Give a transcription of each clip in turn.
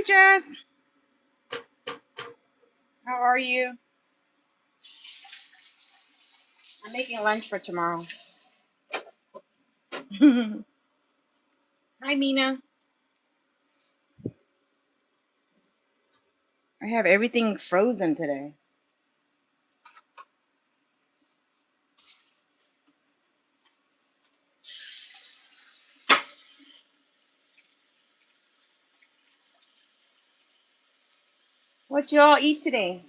Jess. How are you? I'm making lunch for tomorrow. Hi, Mina. I have everything frozen today. What y'all eat today?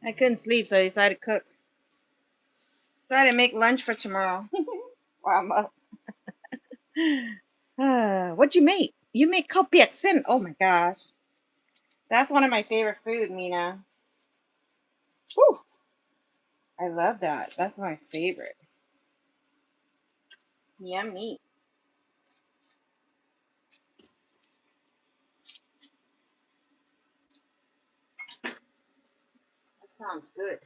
I couldn't sleep, so I decided to cook. Decided to make lunch for tomorrow while I'm up. What'd you make? You make koppiaksin. Oh my gosh. That's one of my favorite food, Mina. Whew. I love that. That's my favorite. Yummy. That sounds good.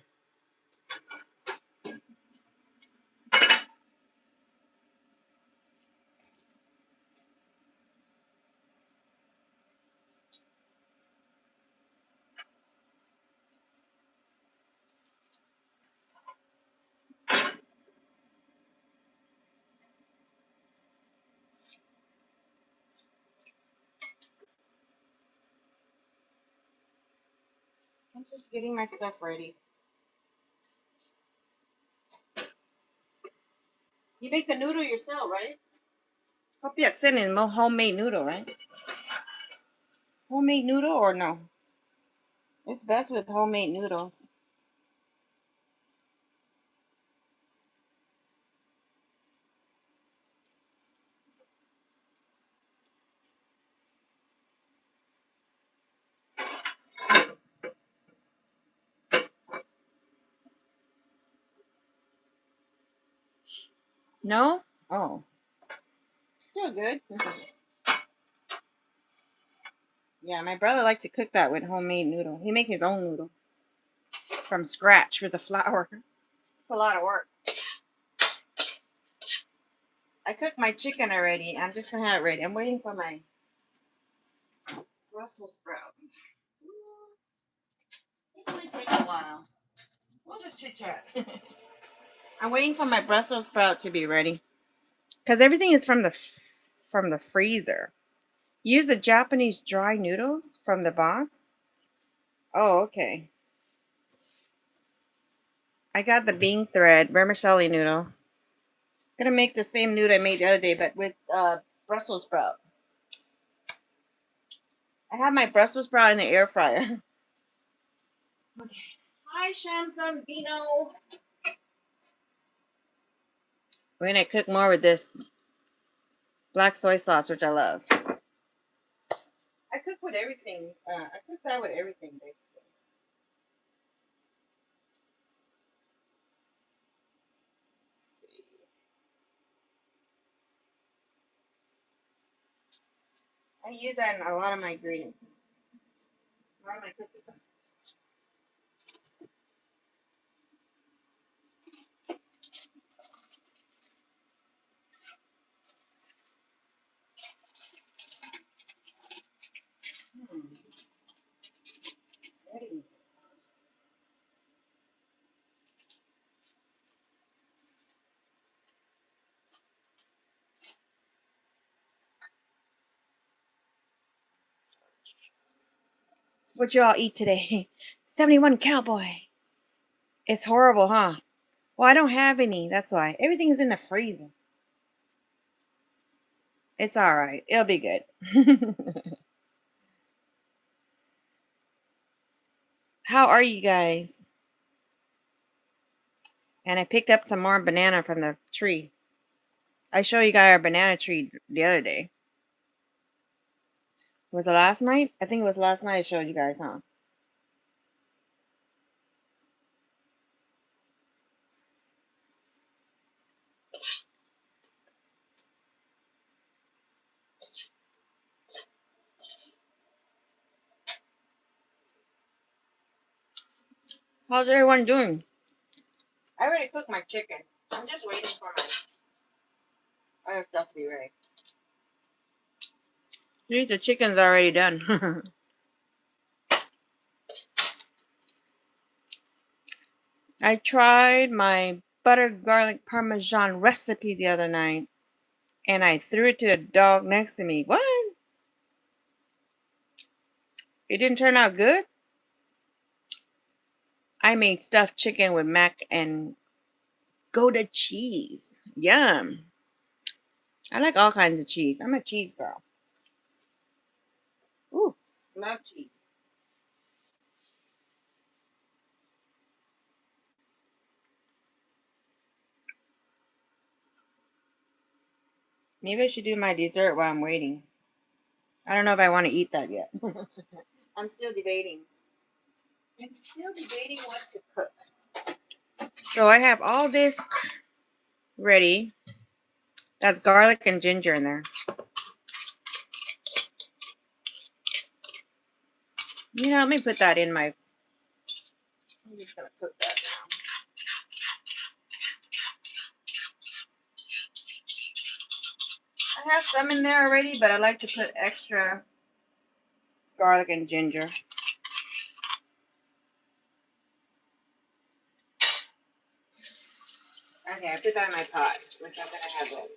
I'm just getting my stuff ready. You make the noodle yourself, right? Koppiaksin is homemade noodle, right? Homemade noodle or no? It's best with homemade noodles. No? Oh, still good. Yeah, my brother liked to cook that with homemade noodle. He make his own noodle from scratch with the flour. It's a lot of work. I cooked my chicken already. I'm just gonna have it ready. I'm waiting for my Brussels sprouts. This might take a while. We'll just chit chat. I'm waiting for my Brussels sprout to be ready because everything is from the freezer. Use the Japanese dry noodles from the box. Oh, okay. I got the bean thread vermicelli noodle. Gonna make the same noodle I made the other day, but with Brussels sprout. I have my Brussels sprout in the air fryer. Okay. Hi, Shamsambino. We're gonna cook more with this black soy sauce, which I love. I cook with everything. I cook that with everything, basically. Let's see. I use that in a lot of my ingredients. A lot of my cooking. Hmm. Ready. What y'all eat today? 71 Cowboy. It's horrible, huh? Well, I don't have any. That's why. Everything's in the freezer. It's all right. It'll be good. How are you guys? And I picked up some more banana from the tree. I showed you guys our banana tree the other day. Was it last night? I think it was last night I showed you guys, huh? How's everyone doing? I already cooked my chicken. I'm just waiting for my other stuff to be ready. See, the chicken's already done. I tried my butter garlic parmesan recipe the other night and I threw it to the dog next to me. What? It didn't turn out good? I made stuffed chicken with mac and Gouda cheese. Yum. I like all kinds of cheese. I'm a cheese girl. Ooh, love cheese. Maybe I should do my dessert while I'm waiting. I don't know if I want to eat that yet. I'm still debating. I'm still debating what to cook. So I have all this ready. That's garlic and ginger in there. You know, let me put that in my... I'm just going to cook that now. I have some in there already, but I like to put extra garlic and ginger. Okay, I put that in my pot, which I'm going to have ready.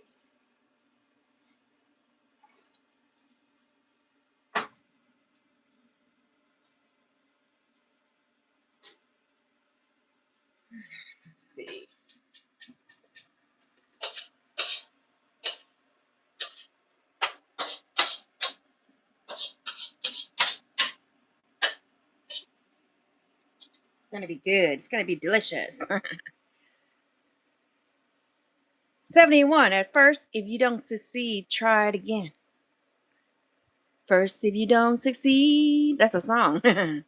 Let's see. It's going to be good. It's going to be delicious. 71. At first, if you don't succeed, try it again. First, if you don't succeed. That's a song. Something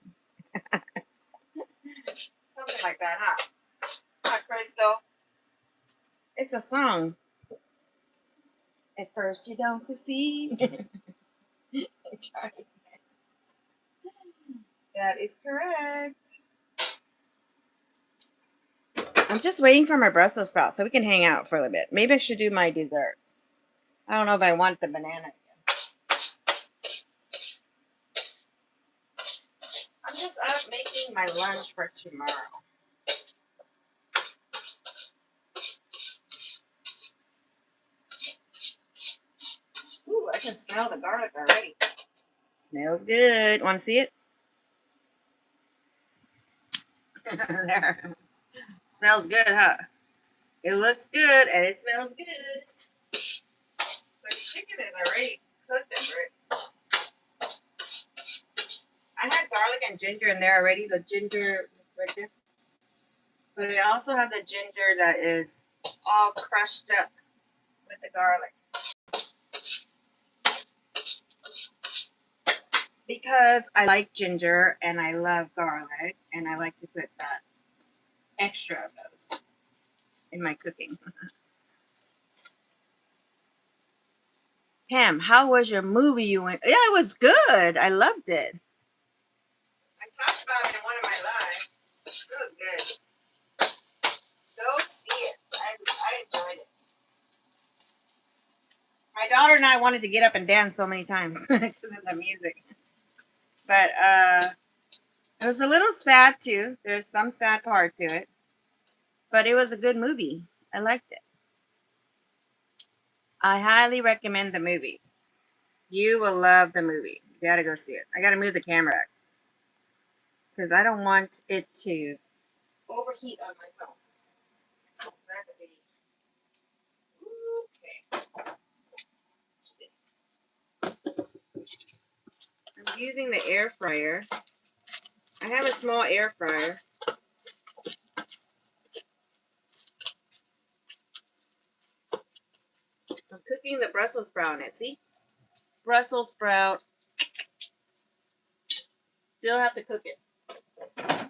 like that, huh? Huh, Crystal? It's a song. At first, you don't succeed. Try it. That is correct. I'm just waiting for my Brussels sprouts so we can hang out for a little bit. Maybe I should do my dessert. I don't know if I want the banana again. I'm just out making my lunch for tomorrow. Ooh, I can smell the garlic already. Smells good. Want to see it? There. Smells good, huh? It looks good and it smells good. The chicken is already cooked and ready. I had garlic and ginger in there already. The ginger right there. But I also have the ginger that is all crushed up with the garlic. Because I like ginger and I love garlic and I like to put that extra of those in my cooking. Pam, how was your movie you went? Yeah, it was good. I loved it. I talked about it in one of my lives. It was good. Go see it. I enjoyed it. My daughter and I wanted to get up and dance so many times because of the music. But it was a little sad too. There's some sad part to it. But it was a good movie. I liked it. I highly recommend the movie. You will love the movie. You gotta go see it. I gotta move the camera back because I don't want it to overheat on my phone. Let's see. Okay. I'm using the air fryer. I have a small air fryer. cooking the Brussels sprout in it. See? Brussels sprout. Still have to cook it. Okay,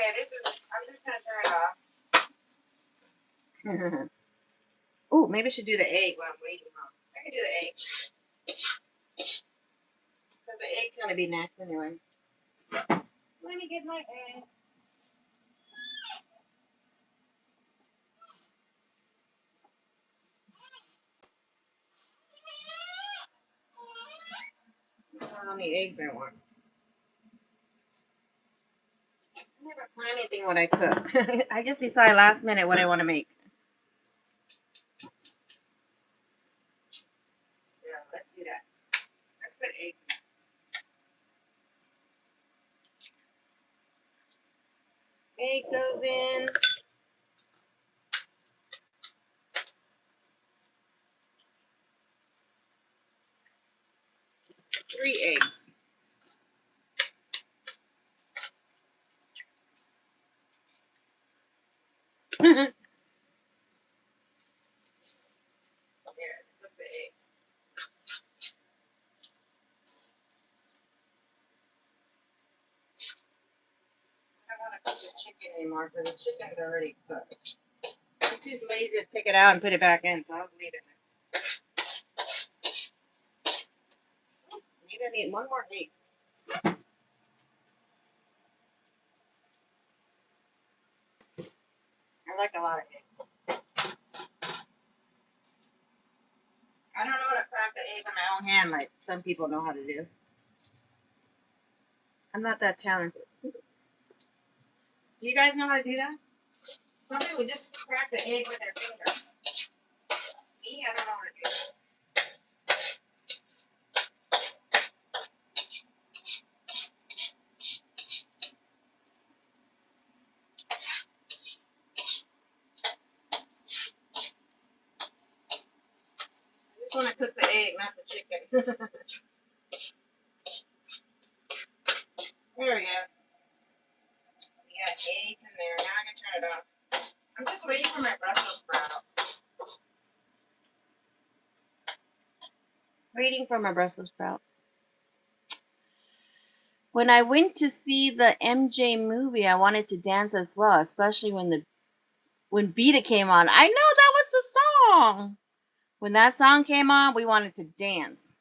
I'm just going to turn it off. Ooh, maybe I should do the egg while I'm waiting. I can do the egg. Because the egg's going to be next anyway. Let me get my egg. I don't know how many eggs I want. I never plan anything when I cook. I just decide last minute what I want to make. So let's do that. Let's put eggs in. Egg goes in. 3 eggs. Here, let's cook the eggs. I don't want to cook the chicken anymore because the chicken's already cooked. I'm too lazy to take it out and put it back in, so I'll leave it in. Maybe I need one more egg. I like a lot of eggs. I don't know how to crack the egg with my own hand like some people know how to do. I'm not that talented. Do you guys know how to do that? Some people just crack the egg with their fingers. Me, I don't know how to do it. I just want to cook the egg, not the chicken. There we go. We got eggs in there. Now I can turn it off. I'm just waiting for my Brussels sprout. Waiting for my Brussels sprout. When I went to see the MJ movie, I wanted to dance as well, especially when Beta came on. I know that was the song. When that song came on, we wanted to dance.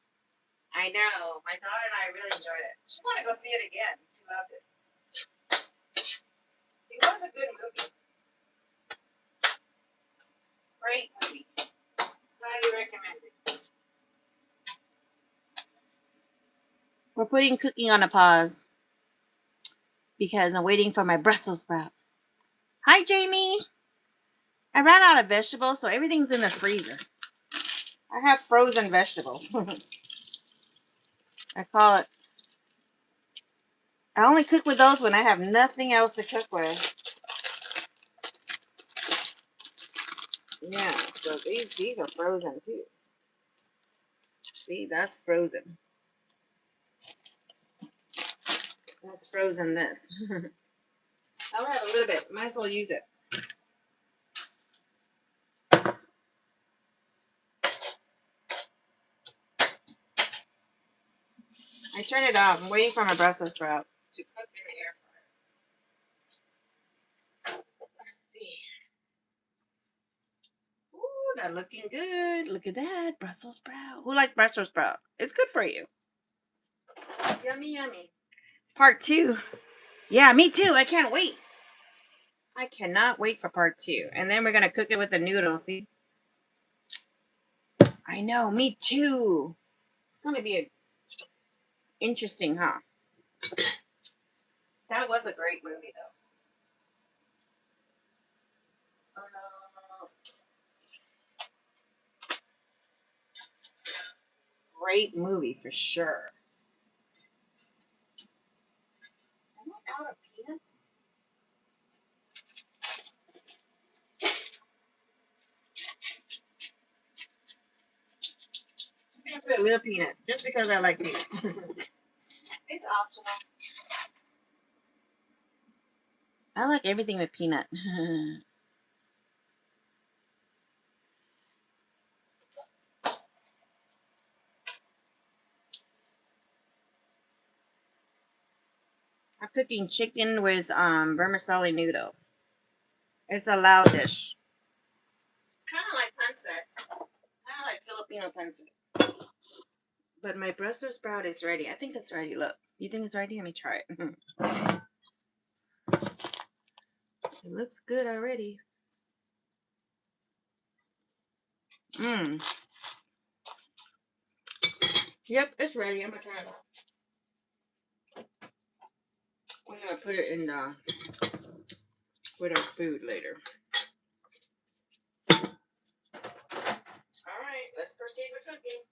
I know. My daughter and I really enjoyed it. She wanted to go see it again. She loved it. It was a good movie. Great movie. Highly recommend it. We're putting cooking on a pause because I'm waiting for my Brussels sprout. Hi, Jamie. I ran out of vegetables, so everything's in the freezer. I have frozen vegetables. I call it. I only cook with those when I have nothing else to cook with. Yeah, so these are frozen too. See, that's frozen. That's frozen this. I'll have a little bit. Might as well use it. I turn it off. I'm waiting for my Brussels sprout to cook in the air fryer. Let's see. Ooh, that's looking good. Look at that. Brussels sprout. Who likes Brussels sprout? It's good for you. Yummy, yummy. Part 2. Yeah, me too. I can't wait. I cannot wait for part 2. And then we're going to cook it with the noodles. See? I know. Me too. It's going to be interesting, huh? That was a great movie, though. Great movie for sure. Am I out of peanuts? I'm gonna put a little peanut just because I like peanut. It's optional. I like everything with peanut. I'm cooking chicken with vermicelli noodle. It's a Lao dish. Kind of like pancit. Kind of like Filipino pancit. But my Brussels sprout is ready. I think it's ready. Look. You think it's ready? Let me try it. It looks good already. Mmm. Yep, it's ready. I'm gonna try it. We're gonna put it in the with our food later. All right, let's proceed with cooking.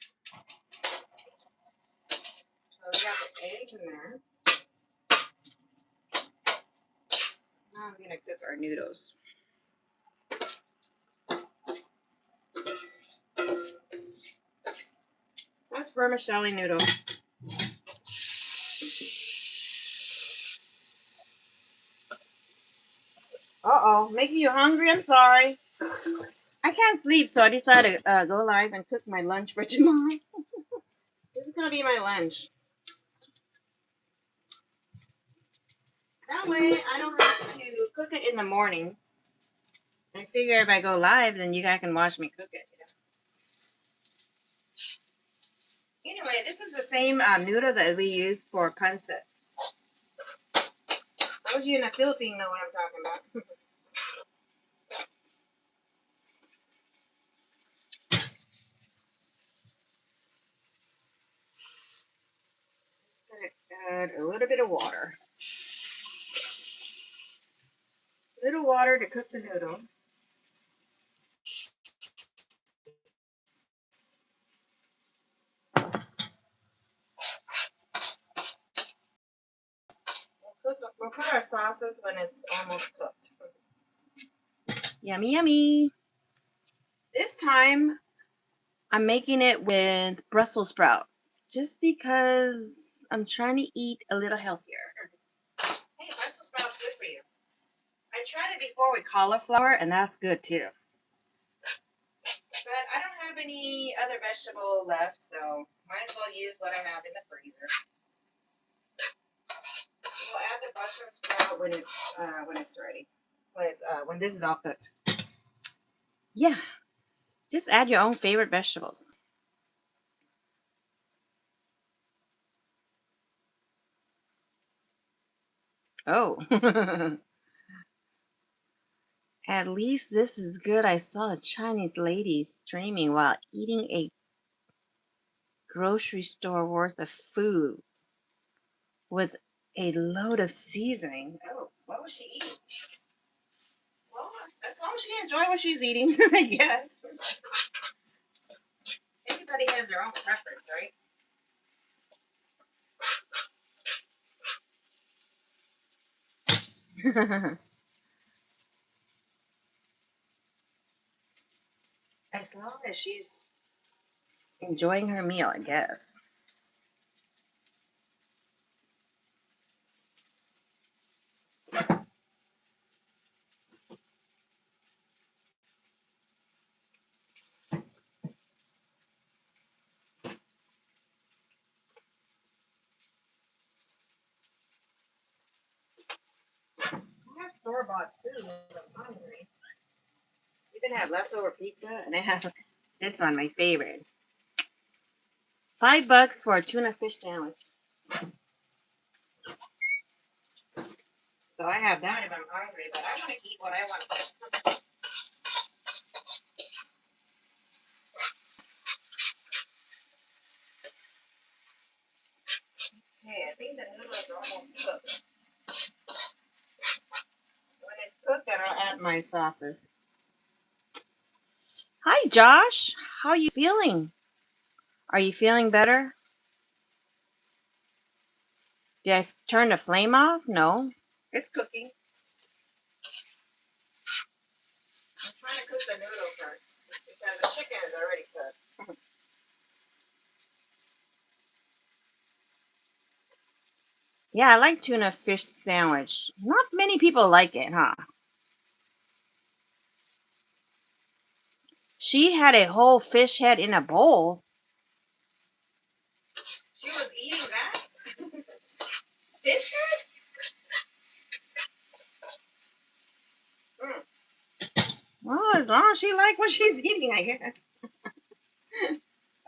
So we got the eggs in there. Now I'm gonna cook our noodles. That's vermicelli noodle. Uh-oh, making you hungry? I'm sorry. I can't sleep, so I decided to go live and cook my lunch for tomorrow. This is gonna be my lunch. That way, I don't have to cook it in the morning. I figure if I go live, then you guys can watch me cook it. Anyway, this is the same noodle that we use for pancit. Those of you in the Philippines know what I'm talking about. Just gonna add a little bit of water. A little water to cook the noodle. We'll put our sauces when it's almost cooked. Yummy, yummy. This time, I'm making it with Brussels sprout. Just because I'm trying to eat a little healthier. Hey, Brussels sprout's good for you. I tried it before with cauliflower, and that's good too. But I don't have any other vegetable left, so might as well use what I have in the freezer. We'll add the Brussels sprout when it's ready. When this is all cooked. Yeah, just add your own favorite vegetables. Oh. At least this is good. I saw a Chinese lady streaming while eating a grocery store worth of food with a load of seasoning. Oh, what was she eating? Well, as long as she enjoy what she's eating, I guess. Everybody has their own preference, right? As long as she's enjoying her meal, I guess. I have store-bought food. I'm hungry. Even have leftover pizza, and I have this one, my favorite. $5 for a tuna fish sandwich. So I have that if I'm hungry, but I want to eat what I want to. Okay, I think the noodles are almost cooked. When it's cooked, then I'll add my sauces. Hi, Josh. How are you feeling? Are you feeling better? Did I turn the flame off? No. It's cooking. I'm trying to cook the noodle first because the chicken is already cooked. Yeah, I like tuna fish sandwich. Not many people like it, huh? She had a whole fish head in a bowl. She was eating that? Fish head? Mm. Well, as long as she like what she's eating, I guess.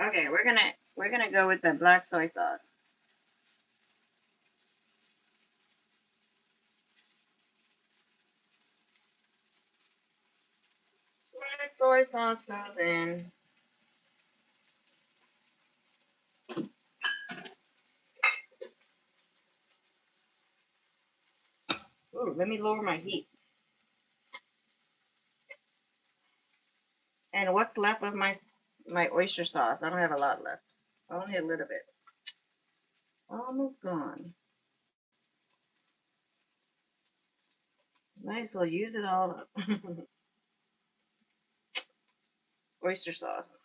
Okay, we're gonna go with the black soy sauce. Black soy sauce goes in. Ooh, let me lower my heat. And what's left of my oyster sauce? I don't have a lot left. Only a little bit. Almost gone. Might as well use it all up. Oyster sauce.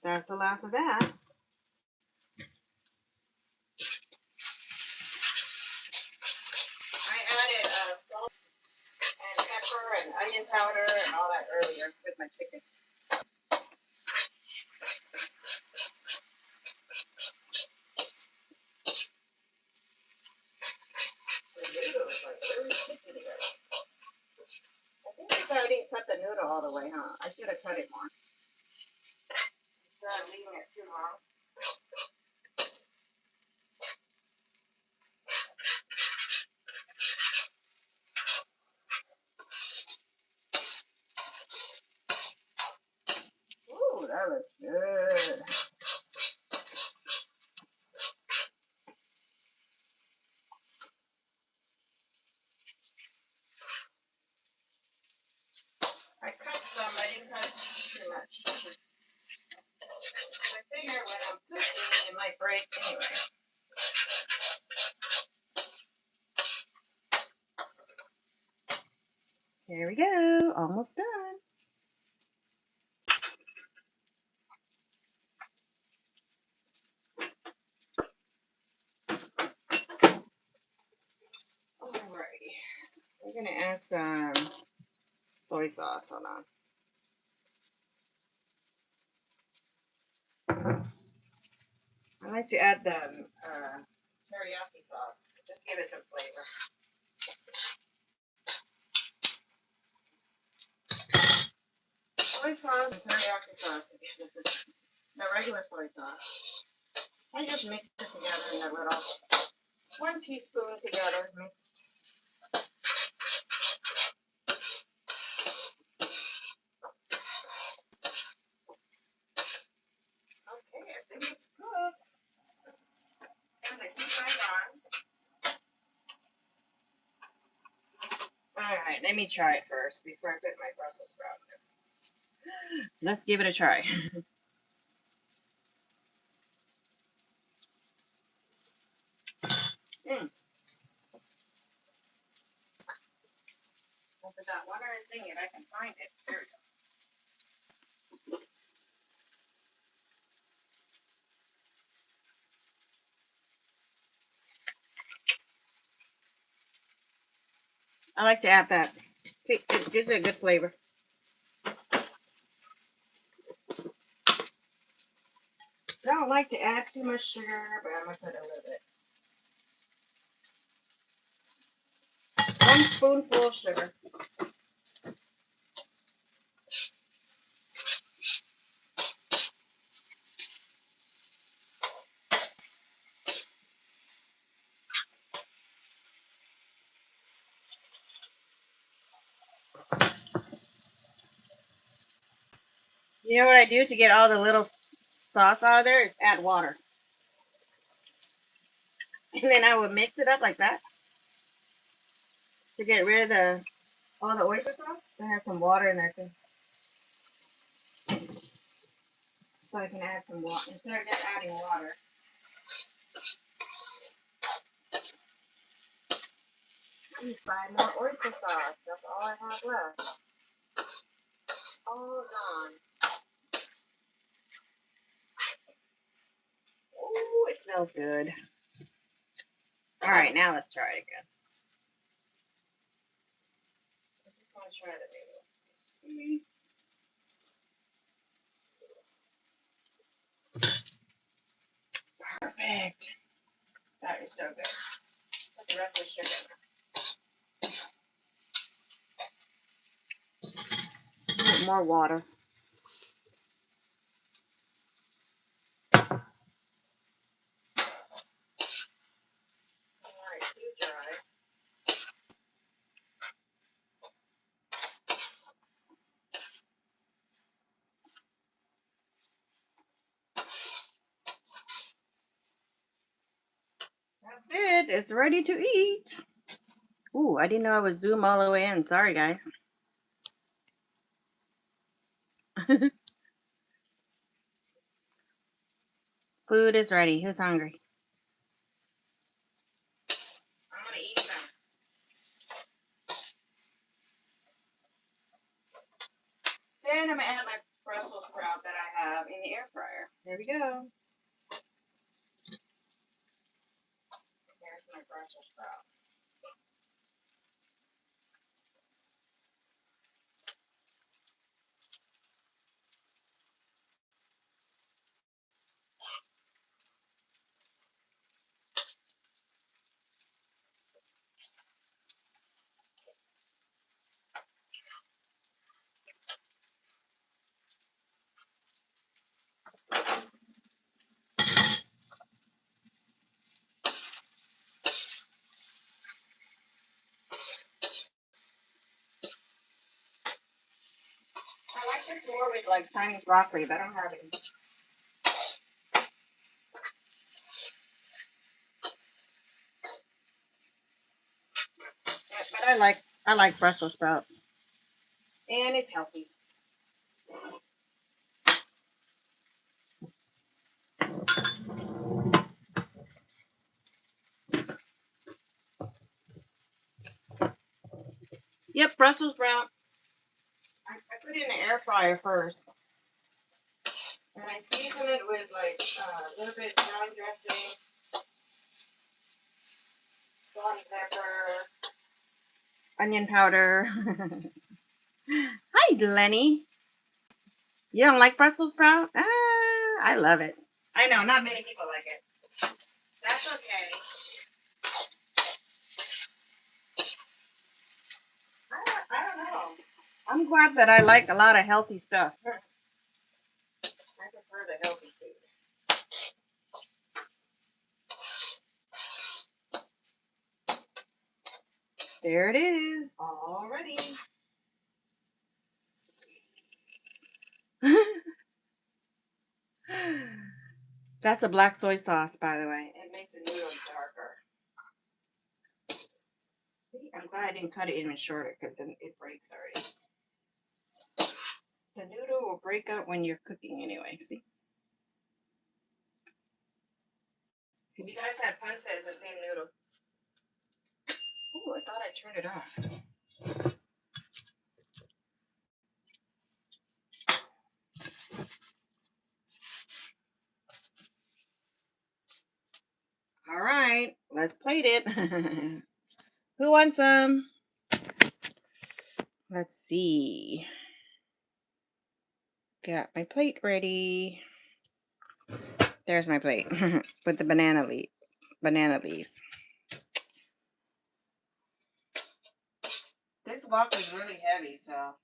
That's the last of that. I added salt and pepper and onion powder and all that earlier with my chicken. The noodle is like really sticky together. I think I didn't cut the noodle all the way, huh? I should have cut it more. Instead of leaving it too long. Ooh, that looks good. I cut some, I didn't cut too much. I figure when I'm cooking, it might break anyway. There we go, almost done. Alrighty, we're gonna add some soy sauce. Hold on. I like to add the teriyaki sauce. Just give it some flavor. Soy sauce and teriyaki sauce together. The regular soy sauce. I just mix it together in a little 1 teaspoon together mixed. Okay, I think it's good. And I keep right on. Alright, let me try it first before I put my Brussels sprout in. Let's give it a try. I forgot one other thing if I can find it. There we go. I like to add that. It gives it a good flavor. Don't like to add too much sugar, but I'm gonna put a little bit. 1 spoonful of sugar. You know what I do to get all the little sauce out of there is add water. And then I would mix it up like that to get rid of all the oyster sauce. Then have some water in there too. So I can add some water instead of just adding water. I need 5 more oyster sauce. That's all I have left. All gone. Ooh, it smells good. All right, now let's try it again. I just want to try the noodles. Perfect. That is so good. Put the rest of the sugar in. More water. All right, too dry. That's it. It's ready to eat. Ooh, I didn't know I would zoom all the way in. Sorry, guys. Food is ready. Who's hungry? I'm gonna eat some. Then I'm gonna add my Brussels sprout that I have in the air fryer. There we go. There's my Brussels sprout. I like this more with like Chinese broccoli, but I don't have it. Yeah, but I like Brussels sprouts, and it's healthy. Yep, Brussels sprout. I put it in the air fryer first, and I season it with like a little bit of brown dressing, salt and pepper, onion powder. Hi, Lenny. You don't like Brussels sprout? Ah, I love it. I know not many people like it. That's okay. I don't know. I'm glad that I like a lot of healthy stuff. I prefer the healthy food. There it is, all ready. That's a black soy sauce, by the way. It makes the noodles darker. See, I'm glad I didn't cut it even shorter because then it breaks already. The noodle will break up when you're cooking anyway. See? If you guys had punsa, it's the same noodle. Oh, I thought I turned it off. All right, let's plate it. Who wants some? Let's see. Got my plate ready. There's my plate with the banana leaves. This wok is really heavy, so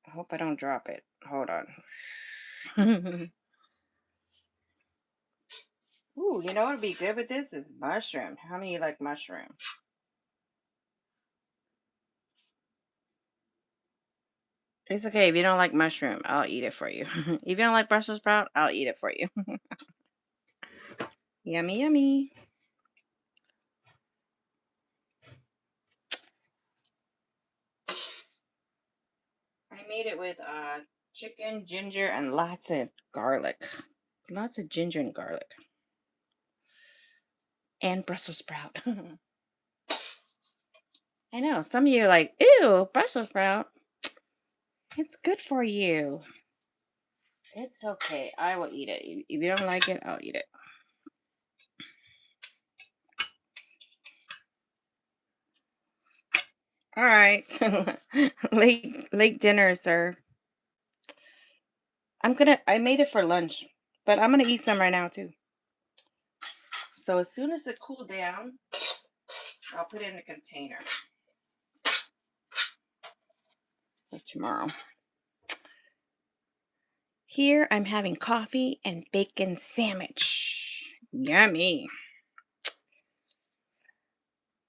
I hope I don't drop it. Hold on. Ooh, you know what would be good with this is mushroom. How many like mushroom? It's okay if you don't like mushroom. I'll eat it for you. If you don't like Brussels sprout, I'll eat it for you. Yummy, yummy. I made it with chicken, ginger, and lots of garlic. Lots of ginger and garlic. And Brussels sprout. I know, some of you are like, ew, Brussels sprout. It's good for you. It's okay. I will eat it. If you don't like it, I'll eat it. All right. Late dinner is served. I made it for lunch, but I'm gonna eat some right now too. So as soon as it cool down, I'll put it in a container for tomorrow. Here I'm having coffee and bacon sandwich. Yummy.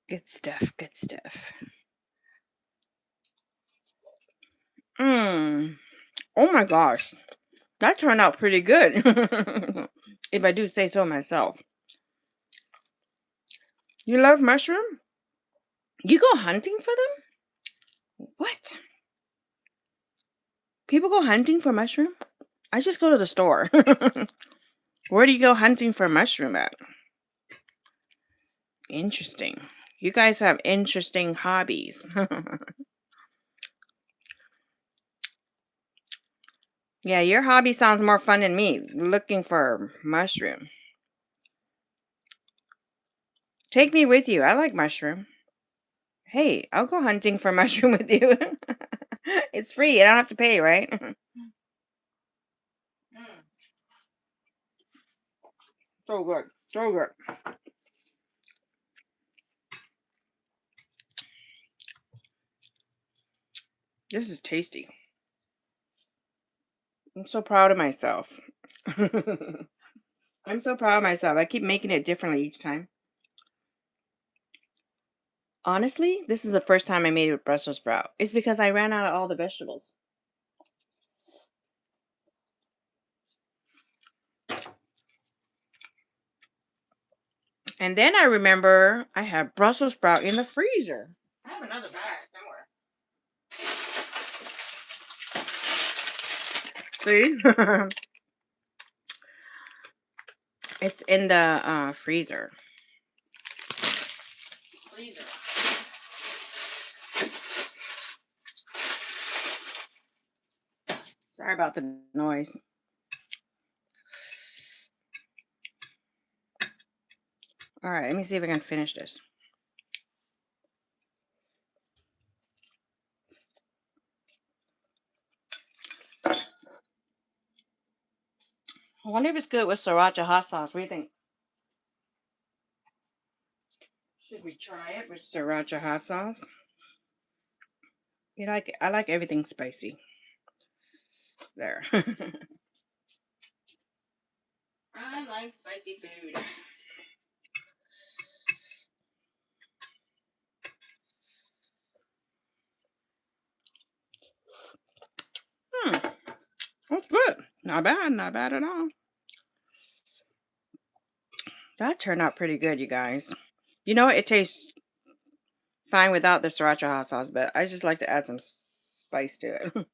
Good stuff, good stuff. Mmm. Oh my gosh. That turned out pretty good. If I do say so myself. You love mushroom? You go hunting for them? What? People go hunting for mushroom? I just go to the store. Where do you go hunting for mushroom at? Interesting. You guys have interesting hobbies. Yeah, your hobby sounds more fun than me. Looking for mushroom. Take me with you. I like mushroom. Hey, I'll go hunting for mushroom with you. It's free. I don't have to pay, right? Mm, so good. So good. This is tasty. I'm so proud of myself. I'm so proud of myself. I keep making it differently each time. Honestly, this is the first time I made it with Brussels sprout. It's because I ran out of all the vegetables. And then I remember I had Brussels sprout in the freezer. I have another bag. Don't worry. See? It's in the freezer. Freezer. Sorry about the noise. All right, let me see if I can finish this. I wonder if it's good with sriracha hot sauce. What do you think? Should we try it with sriracha hot sauce? I like everything spicy. There. I like spicy food. Hmm, that's good. Not bad. Not bad at all. That turned out pretty good, you guys. You know, it tastes fine without the sriracha hot sauce, but I just like to add some spice to it.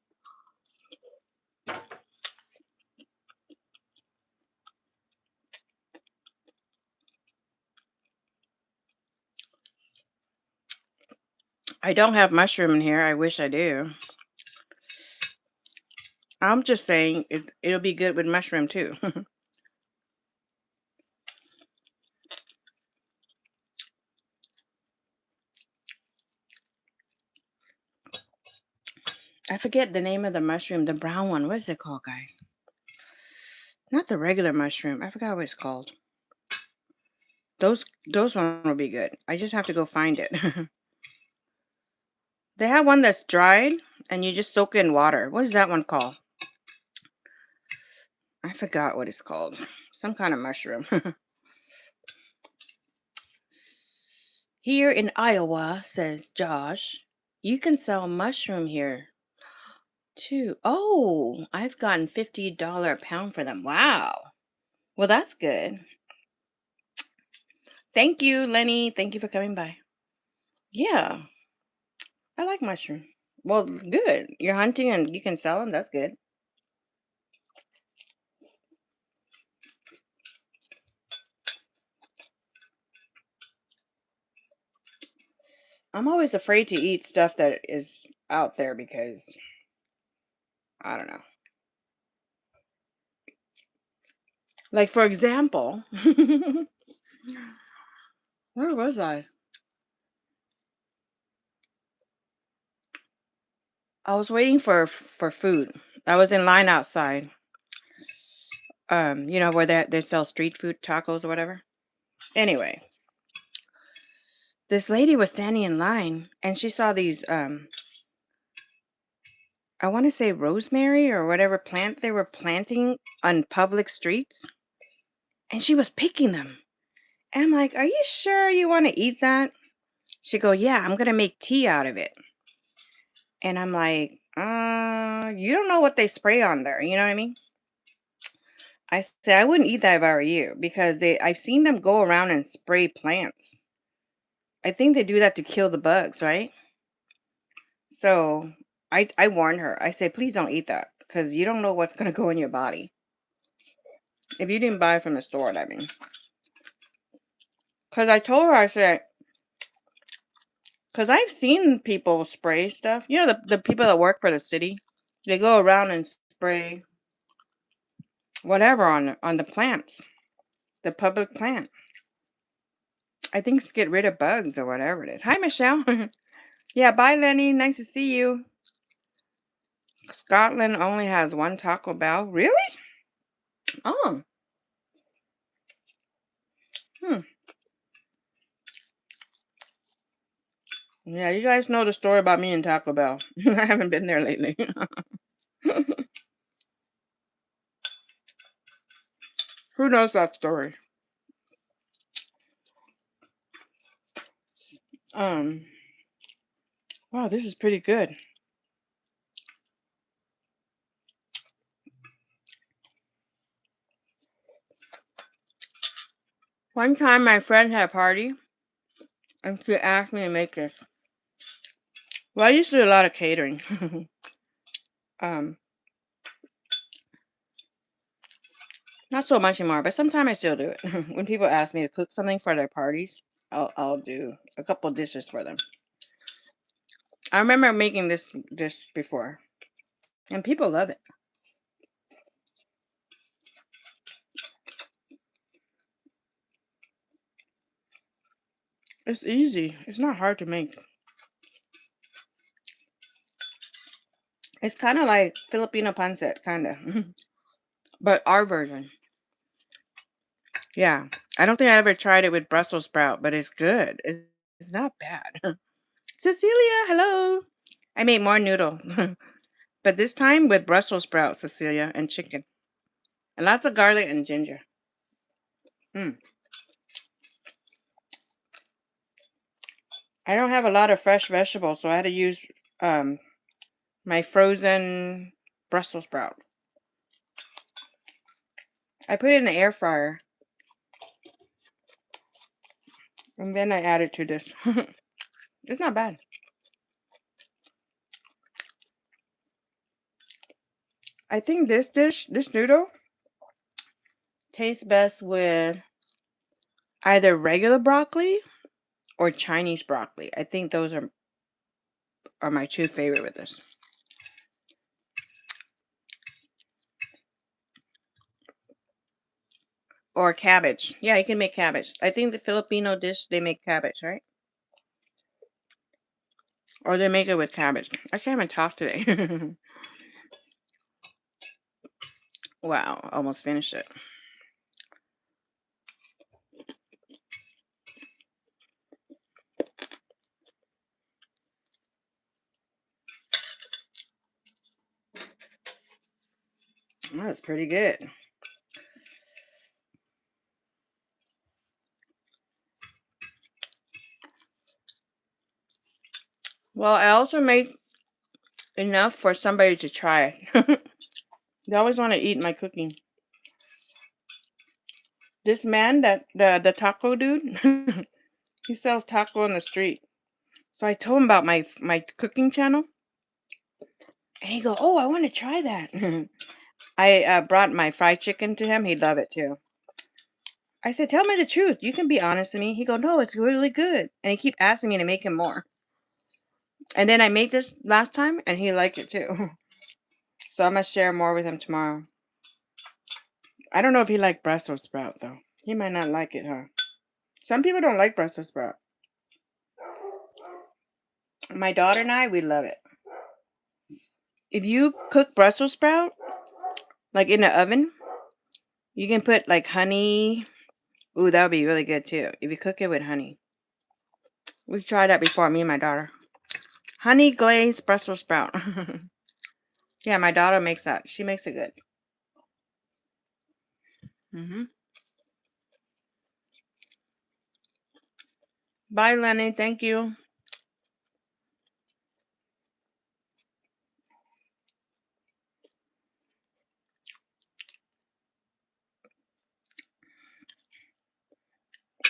I don't have mushroom in here. I wish I do. I'm just saying it'll be good with mushroom too. I forget the name of the mushroom, the brown one. What is it called, guys? Not the regular mushroom. I forgot what it's called. Those one will be good. I just have to go find it. They have one that's dried and you just soak it in water. What is that one called? I forgot what it's called. Some kind of mushroom. Here in Iowa, says Josh, you can sell mushroom here too. Oh, I've gotten $50 a pound for them. Wow. Well, that's good. Thank you, Lenny. Thank you for coming by. Yeah, I like mushroom. Well, good. You're hunting and you can sell them. That's good. I'm always afraid to eat stuff that is out there because I don't know. Like, for example, where was I? I was waiting for food. I was in line outside. Where they sell street food, tacos or whatever. Anyway, this lady was standing in line and she saw these I want to say rosemary or whatever plant they were planting on public streets, and she was picking them. And I'm like, "Are you sure you want to eat that?" She go, "Yeah, I'm going to make tea out of it." And I'm like, you don't know what they spray on there, you know what I mean?" I said, "I wouldn't eat that if I were you because I've seen them go around and spray plants. I think they do that to kill the bugs, right?" So I warned her. I said, "Please don't eat that because you don't know what's going to go in your body. If you didn't buy it from the store, I mean." Because I told her, I said, because I've seen people spray stuff. The people that work for the city, they go around and spray whatever on the plants, the public plant. I think it's get rid of bugs or whatever it is. Hi, Michelle. Yeah, bye, Lenny. Nice to see you. Scotland only has one Taco Bell. Really? Oh, hmm. Yeah, you guys know the story about me and Taco Bell. I haven't been there lately. Who knows that story? Um, wow, this is pretty good. One time my friend had a party and she asked me to make this. Well, I used to do a lot of catering. um, Not so much anymore, but sometimes I still do it. When people ask me to cook something for their parties, I'll do a couple dishes for them. I remember making this dish before, and people love it. It's easy. It's not hard to make. It's kind of like Filipino pancit, kind of, but our version. Yeah, I don't think I ever tried it with Brussels sprout, but it's good. It's not bad. Cecilia, hello. I made more noodle, but this time with Brussels sprouts, Cecilia, and chicken, and lots of garlic and ginger. Mm. I don't have a lot of fresh vegetables, so I had to use um my frozen Brussels sprout. I put it in the air fryer, and then I added to this. It's not bad. I think this noodle, tastes best with either regular broccoli or Chinese broccoli. I think those are my two favorite with this. Or cabbage. Yeah, you can make cabbage. I think the Filipino dish, they make cabbage, right? Or they make it with cabbage. I can't even talk today. Wow, almost finished it. That's pretty good. Well, I also made enough for somebody to try. They always want to eat my cooking. This man, the taco dude, he sells taco on the street. So I told him about my cooking channel, and he go, "Oh, I want to try that." I brought my fried chicken to him. He'd love it too. I said, "Tell me the truth. You can be honest with me." He go, "No, it's really good." And he keep asking me to make him more. And then I made this last time, and he liked it too. So I'm gonna share more with him tomorrow. I don't know if he liked Brussels sprout though. He might not like it, huh? Some people don't like Brussels sprout. My daughter and I, we love it. If you cook Brussels sprout, like in the oven, you can put like honey. Ooh, that would be really good too. If you cook it with honey. We tried that before, me and my daughter. Honey glazed Brussels sprout. Yeah, my daughter makes that. She makes it good. Bye, Lenny. Thank you.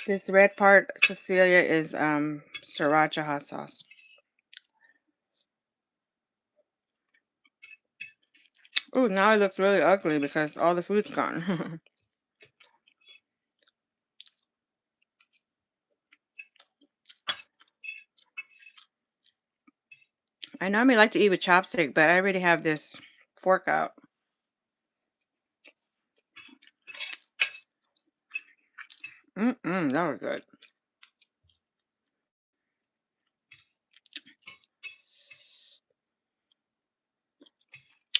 This red part, Cecilia, is sriracha hot sauce. Ooh, now it looks really ugly because all the food's gone. I normally like to eat with chopstick, but I already have this fork out. That was good.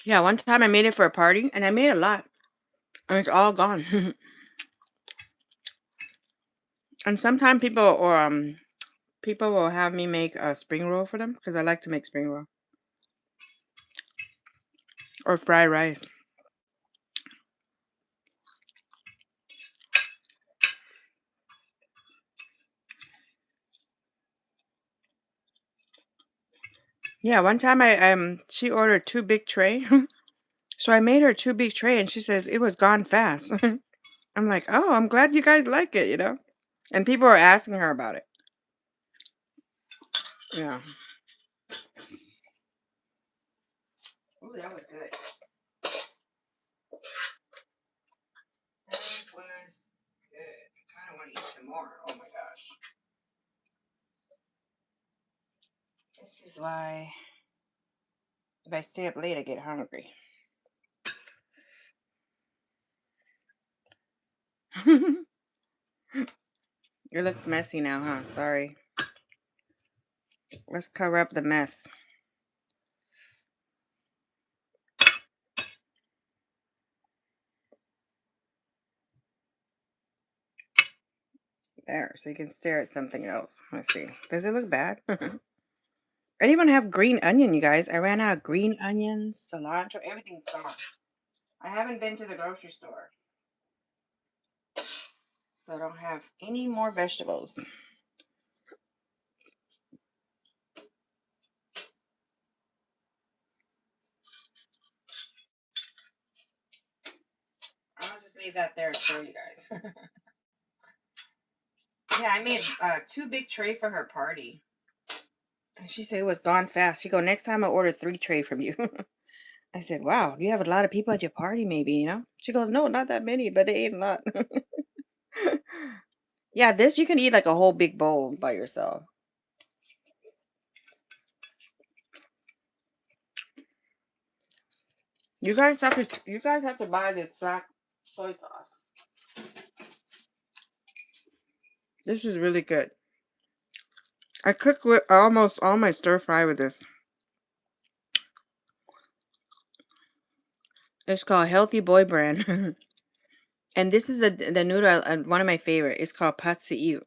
Yeah, one time I made it for a party, and I made a lot, and it's all gone. And sometimes people will have me make a spring roll for them because I like to make spring roll or fried rice. Yeah, one time she ordered two big tray, so I made her two big tray, and she says it was gone fast. I'm like, oh, I'm glad you guys like it, you know. And people are asking her about it. Yeah. Oh, that was good. That was good. I kind of want to eat some more. Oh my gosh. This is why if I stay up late, I get hungry. It looks messy now, huh? Sorry. Let's cover up the mess. There, so you can stare at something else. Let's see. Does it look bad? I didn't even have green onion, you guys. I ran out of green onions, cilantro, everything's gone. I haven't been to the grocery store, so I don't have any more vegetables. I'll just leave that there and show you guys. Yeah, I made two big tray for her party. And she said it was gone fast. She go, next time I order 3 tray from you. I said, wow, you have a lot of people at your party maybe, you know? She goes, no, not that many, but they ate a lot. Yeah, this you can eat like a whole big bowl by yourself. You guys have to buy this black soy sauce. This is really good. I cook with almost all my stir fry with this. It's called Healthy Boy Brand. And this is the noodle, one of my favorite. It's called pad see ew.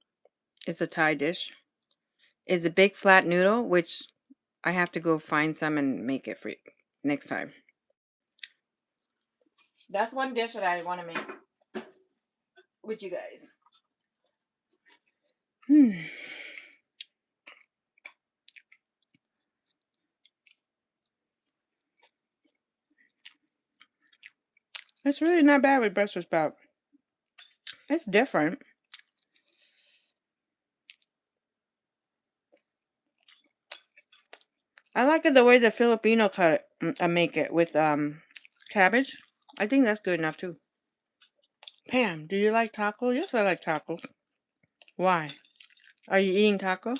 It's a Thai dish. It's a big flat noodle, which I have to go find some and make it for you next time. That's one dish that I want to make with you guys. It's really not bad with Brussels sprout. It's different. I like it the way the Filipino cut it, make it with cabbage. I think that's good enough too. Pam, do you like tacos? Yes, I like tacos. Why? Are you eating taco?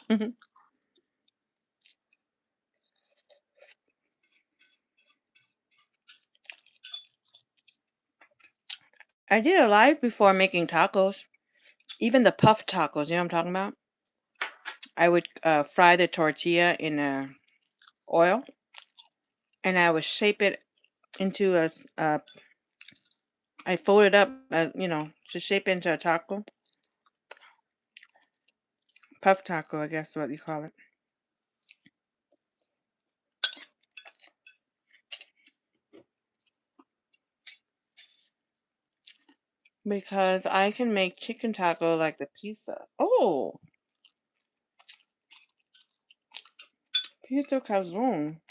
I did a live before making tacos. Even the puff tacos, you know what I'm talking about? I would fry the tortilla in oil, and I would shape it into I fold it up, to shape into a taco. Puff taco, I guess what you call it. Because I can make chicken taco like the pizza. Oh, pizza calzone.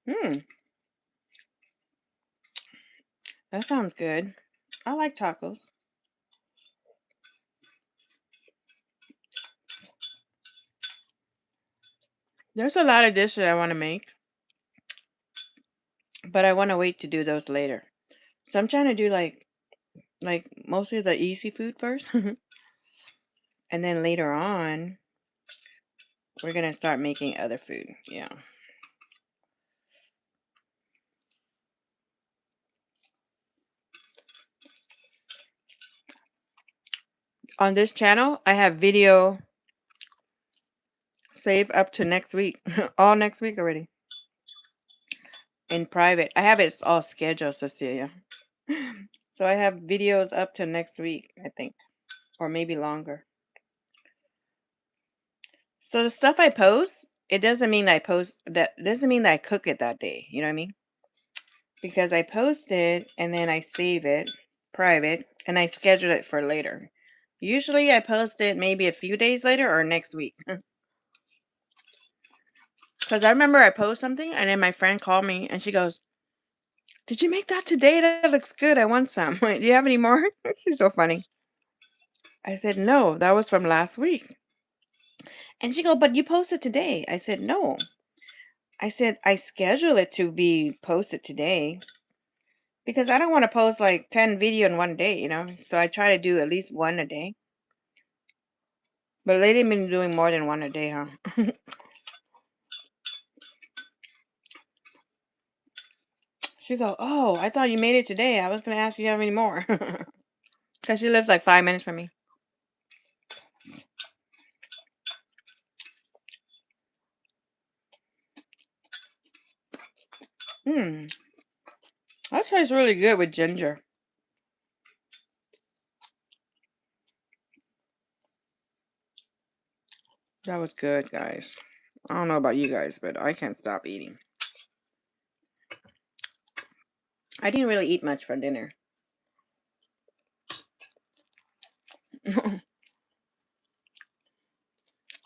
Hmm, that sounds good. I like tacos. There's a lot of dishes I want to make, but I want to wait to do those later. So I'm trying to do like mostly the easy food first, and then later on we're gonna start making other food. Yeah. On this channel, I have video saved up to next week, all next week already. In private, I have it all scheduled, Cecilia. So I have videos up to next week, I think, or maybe longer. So the stuff I post, it doesn't mean I post that. Doesn't mean that I cook it that day. You know what I mean? Because I post it and then I save it private and I schedule it for later. Usually I post it maybe a few days later or next week. Because I remember I post something and then my friend called me and she goes, "Did you make that today? That looks good. I want some. Do you have any more?" She's so funny. I said, "No, that was from last week." And she goes, "But you posted today." I said, "No." I said, "I schedule it to be posted today because I don't want to post like 10 video in one day, you know? So I try to do at least one a day. But lately I've been doing more than one a day, huh?" She go, "Oh, I thought you made it today. I was going to ask you how many more." Because she lives like 5 minutes from me. Hmm. That tastes really good with ginger. That was good, guys. I don't know about you guys, but I can't stop eating. I didn't really eat much for dinner.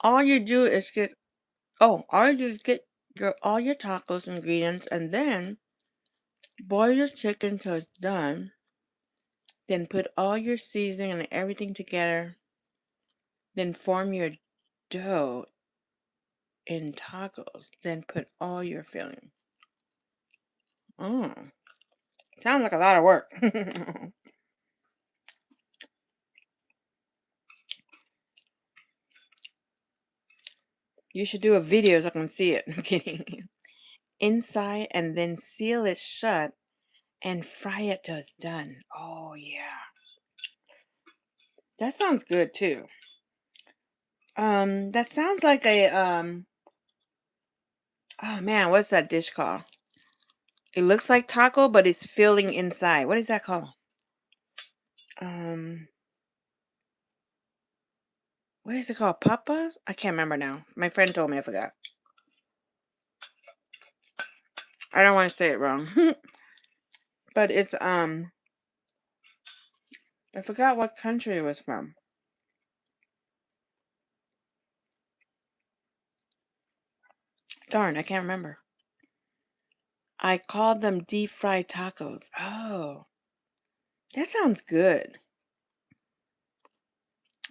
All you do is get all you do is get all your tacos ingredients and then boil your chicken till it's done. Then put all your seasoning and everything together. Then form your dough in tacos. Then put all your filling. Oh, sounds like a lot of work. You should do a video so I can see it. I'm kidding. Inside and then seal it shut and fry it till it's done. Oh yeah. That sounds good too. That sounds like a oh man, what's that dish called? It looks like taco, but it's filling inside. What is that called? Um, what is it called? Papas? I can't remember now. My friend told me, I forgot. I don't want to say it wrong. But it's I forgot what country it was from. Darn, I can't remember. I called them deep fried tacos. Oh, that sounds good.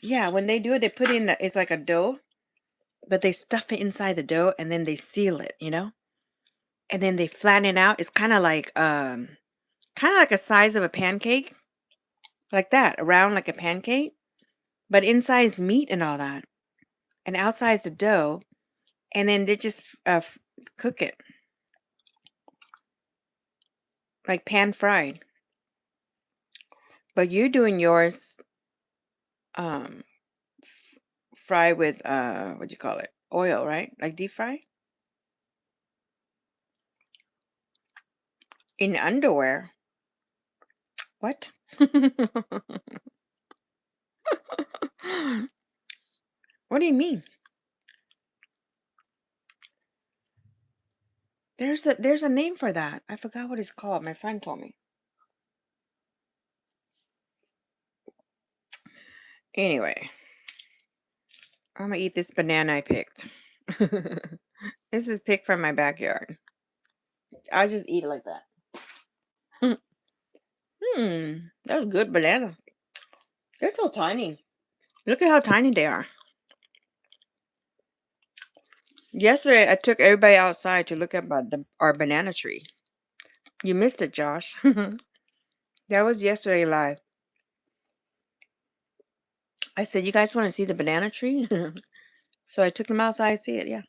Yeah, when they do it, they put in it's like a dough, but they stuff it inside the dough and then they seal it, you know? And then they flatten it out. It's kind of like a size of a pancake, like that, around like a pancake, but inside is meat and all that. And outside is the dough, and then they just cook it like pan fried. But you're doing yours um fry with what do you call it? Oil, right? Like deep fry? In underwear. What? What do you mean? There's a name for that. I forgot what it's called. My friend told me. Anyway, I'm gonna eat this banana I picked. This is picked from my backyard. I'll just eat it like that. That's good banana. They're so tiny. Look at how tiny they are. Yesterday, I took everybody outside to look at our banana tree. You missed it, Josh. That was yesterday live. I said, "You guys want to see the banana tree?" So I took them outside to see it. Yeah.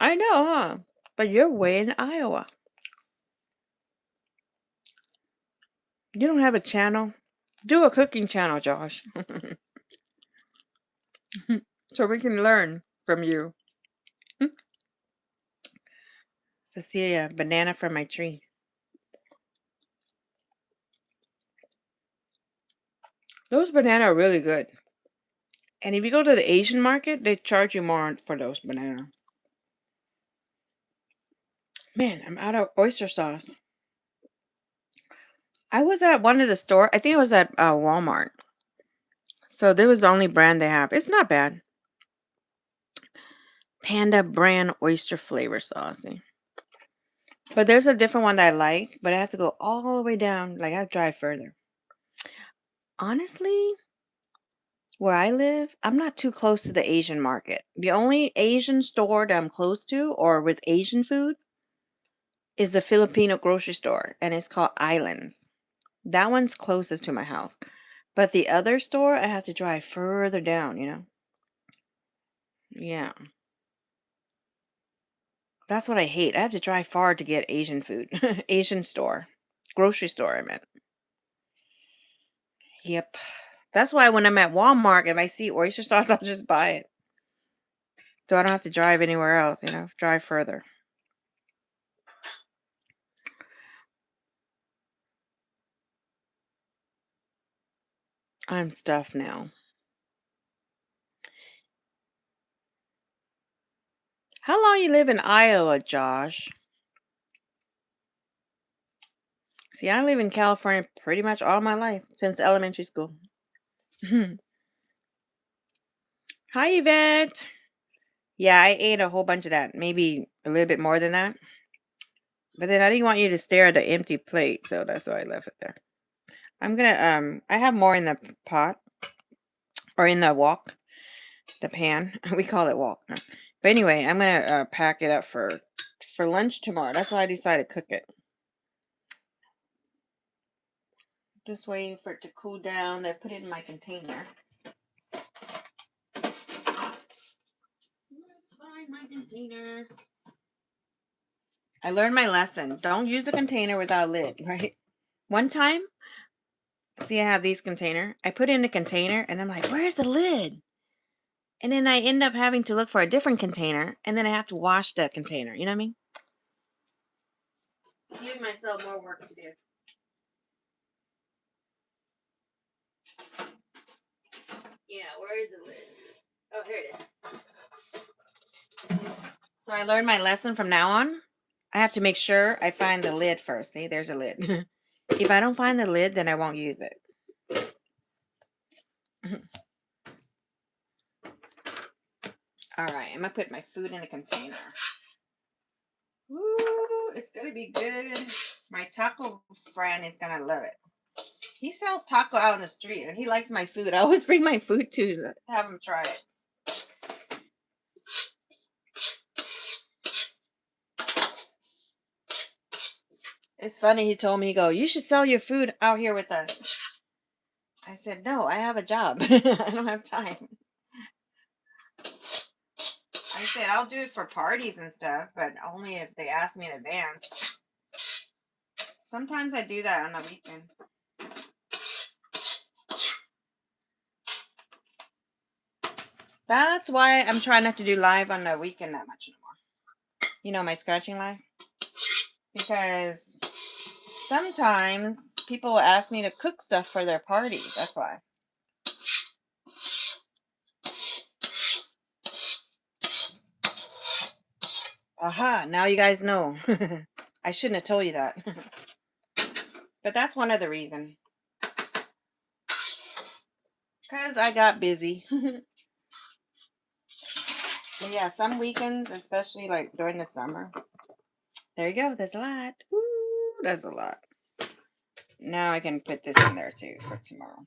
I know, huh? But you're way in Iowa. You don't have a channel. Do a cooking channel, Josh, so we can learn from you. Cecilia, banana from my tree. Those banana are really good. And if you go to the Asian market, they charge you more for those banana. Man, I'm out of oyster sauce. I was at one of the store. I think it was at Walmart. So there was the only brand they have. It's not bad. Panda brand oyster flavor sauce. But there's a different one that I like, but I have to go all the way down. Like I have to drive further. Honestly, where I live, I'm not too close to the Asian market. The only Asian store that I'm close to or with Asian food is the Filipino grocery store, and it's called Islands. That one's closest to my house. But the other store, I have to drive further down. Yeah. That's what I hate. I have to drive far to get Asian food. Asian store. Grocery store, I meant. Yep. That's why when I'm at Walmart, if I see oyster sauce, I'll just buy it. So I don't have to drive anywhere else, drive further. I'm stuffed now. How long you live in Iowa, Josh? See, I live in California pretty much all my life, since elementary school. Hi, Yvette. Yeah, I ate a whole bunch of that. Maybe a little bit more than that. But then I didn't want you to stare at the empty plate, so that's why I left it there. I'm gonna I have more in the pot or in the wok, the pan. We call it wok. But anyway, I'm gonna pack it up for lunch tomorrow. That's why I decided to cook it. Just waiting for it to cool down. Then put it in my container. Let's find my container. I learned my lesson. Don't use a container without a lid, right? One time, see, I have these container. I put it in the container, and I'm like, "Where's the lid?" And then I end up having to look for a different container, and then I have to wash that container. You know what I mean? Give myself more work to do. Yeah, where is the lid? Oh, here it is. So I learned my lesson from now on. I have to make sure I find the lid first. See, there's a lid. If I don't find the lid, then I won't use it. All right, I'm gonna put my food in a container. Ooh, it's gonna be good. My taco friend is gonna love it. He sells taco out on the street, and he likes my food. I always bring my food to have him try it. It's funny. He told me, "You should sell your food out here with us." I said, "No, I have a job. I don't have time." I said, "I'll do it for parties and stuff, but only if they ask me in advance." Sometimes I do that on a weekend. That's why I'm trying not to do live on the weekend that much anymore. You know, my scratching live? Because sometimes people will ask me to cook stuff for their party. That's why. Aha, now you guys know. I shouldn't have told you that. But that's one of the reasons. Because I got busy. But yeah, some weekends, especially like during the summer. There you go. There's a lot. Ooh, there's a lot. Now I can put this in there too for tomorrow.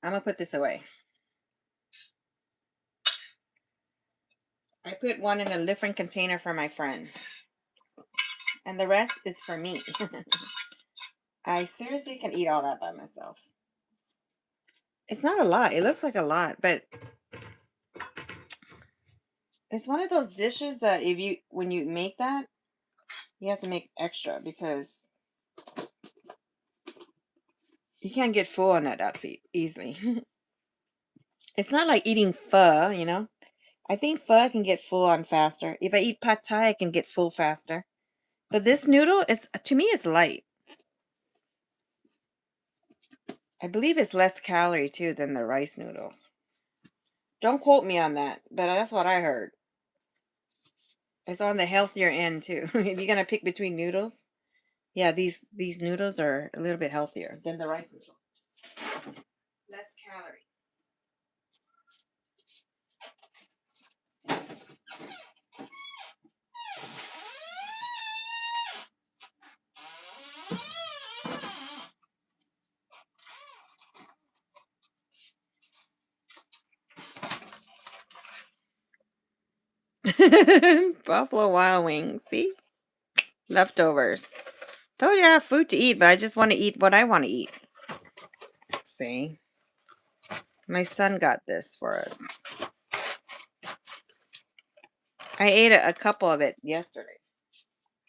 I'm going to put this away. I put one in a different container for my friend. And the rest is for me. I seriously can eat all that by myself. It's not a lot. It looks like a lot, but it's one of those dishes that when you make that, you have to make extra because you can't get full on that easily. It's not like eating pho, you know. I think pho can get full on faster. If I eat pad thai, I can get full faster. But this noodle, to me, it's light. I believe it's less calorie too than the rice noodles. Don't quote me on that, but that's what I heard. It's on the healthier end too. If you're gonna pick between noodles, yeah, these noodles are a little bit healthier than the rice noodle. Less calorie. Buffalo Wild Wings. See? Leftovers. Told you I have food to eat, but I just want to eat what I want to eat. See? My son got this for us. I ate a couple of it yesterday.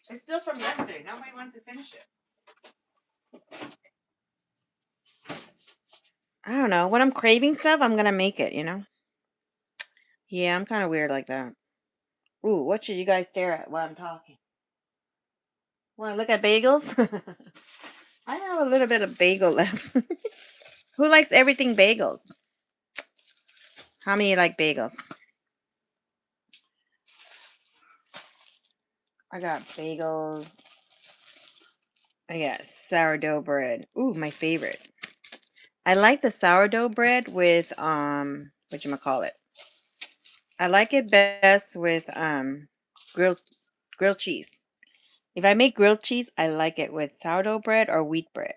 It's still from yesterday. Nobody wants to finish it. I don't know. When I'm craving stuff, I'm going to make it, you know? Yeah, I'm kind of weird like that. Ooh, what should you guys stare at while I'm talking? Want to look at bagels? I have a little bit of bagel left. Who likes everything bagels? How many like bagels? I got bagels. I got sourdough bread. Ooh, my favorite. I like the sourdough bread with whatchamacallit. I like it best with grilled cheese. If I make grilled cheese, I like it with sourdough bread or wheat bread.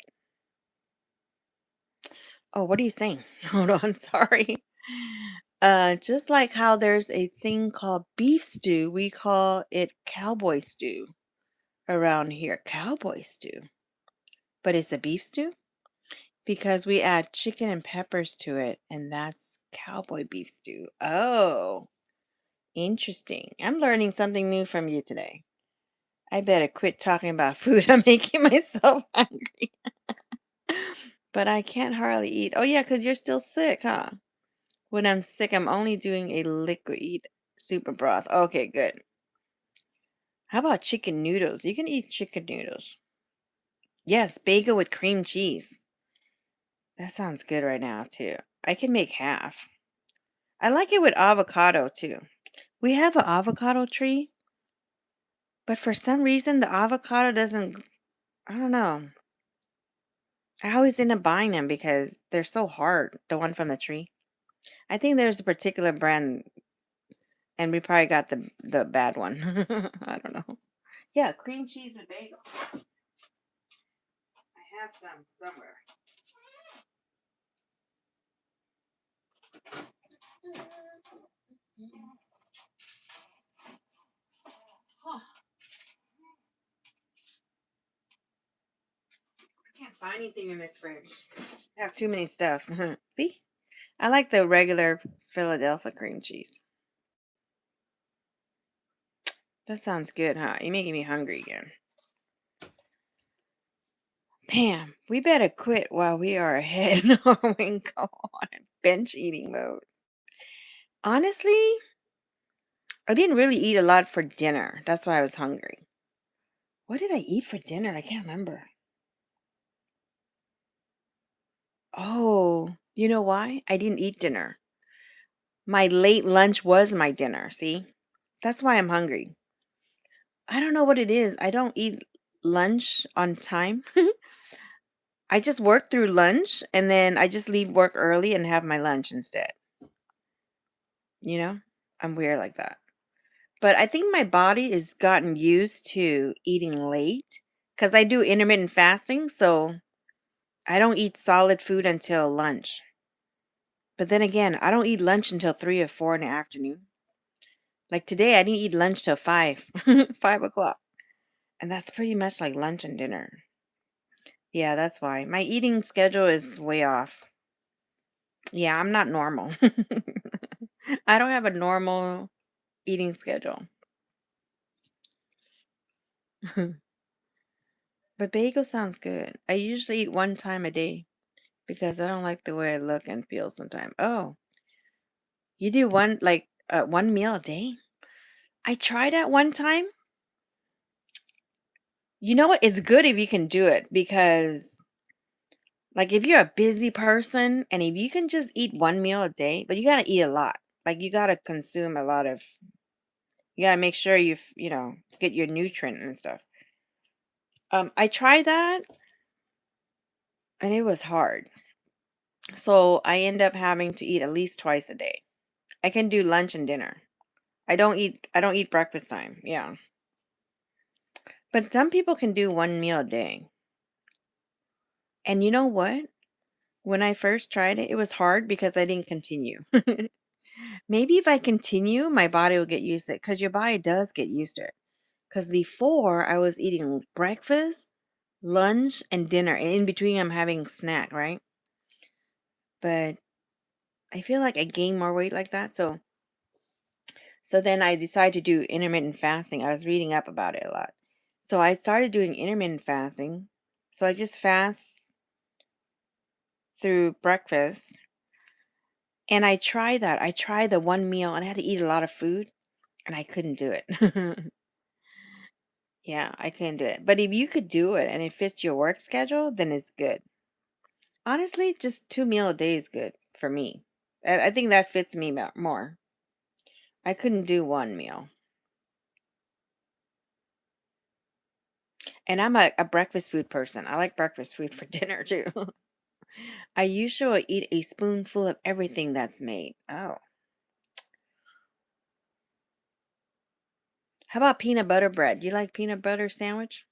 Oh, what are you saying? Hold on, sorry. Just like how there's a thing called beef stew, we call it cowboy stew around here. Cowboy stew. But it's a beef stew because we add chicken and peppers to it, and that's cowboy beef stew. Oh, interesting. I'm learning something new from you today. I better quit talking about food. I'm making myself hungry. But I can't hardly eat. Oh, yeah, because you're still sick, huh? When I'm sick, I'm only doing a liquid super broth. Okay, good. How about chicken noodles? You can eat chicken noodles. Yes, bagel with cream cheese. That sounds good right now, too. I can make half. I like it with avocado, too. We have an avocado tree, but for some reason, the avocado doesn't, I don't know. I always end up buying them because they're so hard, the one from the tree. I think there's a particular brand, and we probably got the bad one. I don't know. Yeah, cream cheese and bagel. I have some somewhere. Huh. I can't find anything in this fridge. I have too many stuff. See? I like the regular Philadelphia cream cheese. That sounds good, huh? You're making me hungry again. Pam, we better quit while we are ahead or we go on bench eating mode. Honestly, I didn't really eat a lot for dinner. That's why I was hungry. What did I eat for dinner? I can't remember. Oh, you know why? I didn't eat dinner. My late lunch was my dinner. See? That's why I'm hungry. I don't know what it is. I don't eat lunch on time. I just work through lunch and then I just leave work early and have my lunch instead. You know? I'm weird like that. But I think my body has gotten used to eating late because I do intermittent fasting. So I don't eat solid food until lunch. But then again, I don't eat lunch until 3 or 4 in the afternoon. Like today, I didn't eat lunch till 5, 5 o'clock. And that's pretty much like lunch and dinner. Yeah, that's why. My eating schedule is way off. Yeah, I'm not normal. I don't have a normal eating schedule. But bagel sounds good. I usually eat one time a day because I don't like the way I look and feel sometimes. Oh, you do one meal a day? I tried at one time. You know what? It's good if you can do it because like if you're a busy person and if you can just eat one meal a day, but you got to eat a lot. Like you got to consume a lot of you got to make sure get your nutrient and stuff. I tried that and it was hard. So I end up having to eat at least twice a day. I can do lunch and dinner. I don't eat breakfast time. Yeah. But some people can do one meal a day. And you know what? When I first tried it, it was hard because I didn't continue. Maybe if I continue, my body will get used to it because your body does get used to it. Because before I was eating breakfast, lunch, and dinner, and in between I'm having snack, right? But I feel like I gained more weight like that. So then I decided to do intermittent fasting. I was reading up about it a lot. So I started doing intermittent fasting. So I just fast through breakfast. And I tried that. I tried the one meal and I had to eat a lot of food and I couldn't do it. Yeah, I couldn't do it. But if you could do it and it fits your work schedule, then it's good. Honestly, just 2 meal a day is good for me. I think that fits me more. I couldn't do one meal. And I'm a breakfast food person. I like breakfast food for dinner too. I usually eat a spoonful of everything that's made. Oh. How about peanut butter bread? You like peanut butter sandwich?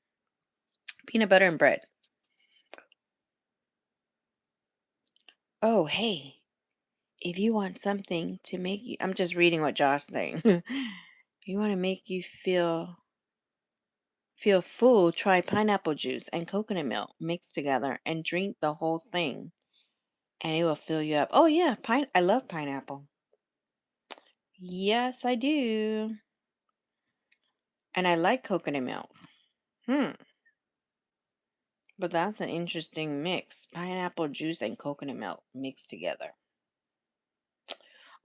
Peanut butter and bread. Oh, hey. If you want something to make you, I'm just reading what Josh's saying. You want to make you feel full, try pineapple juice and coconut milk mixed together and drink the whole thing and it will fill you up. Oh yeah, I love pineapple. Yes, I do. And I like coconut milk. Hmm. But that's an interesting mix. Pineapple juice and coconut milk mixed together.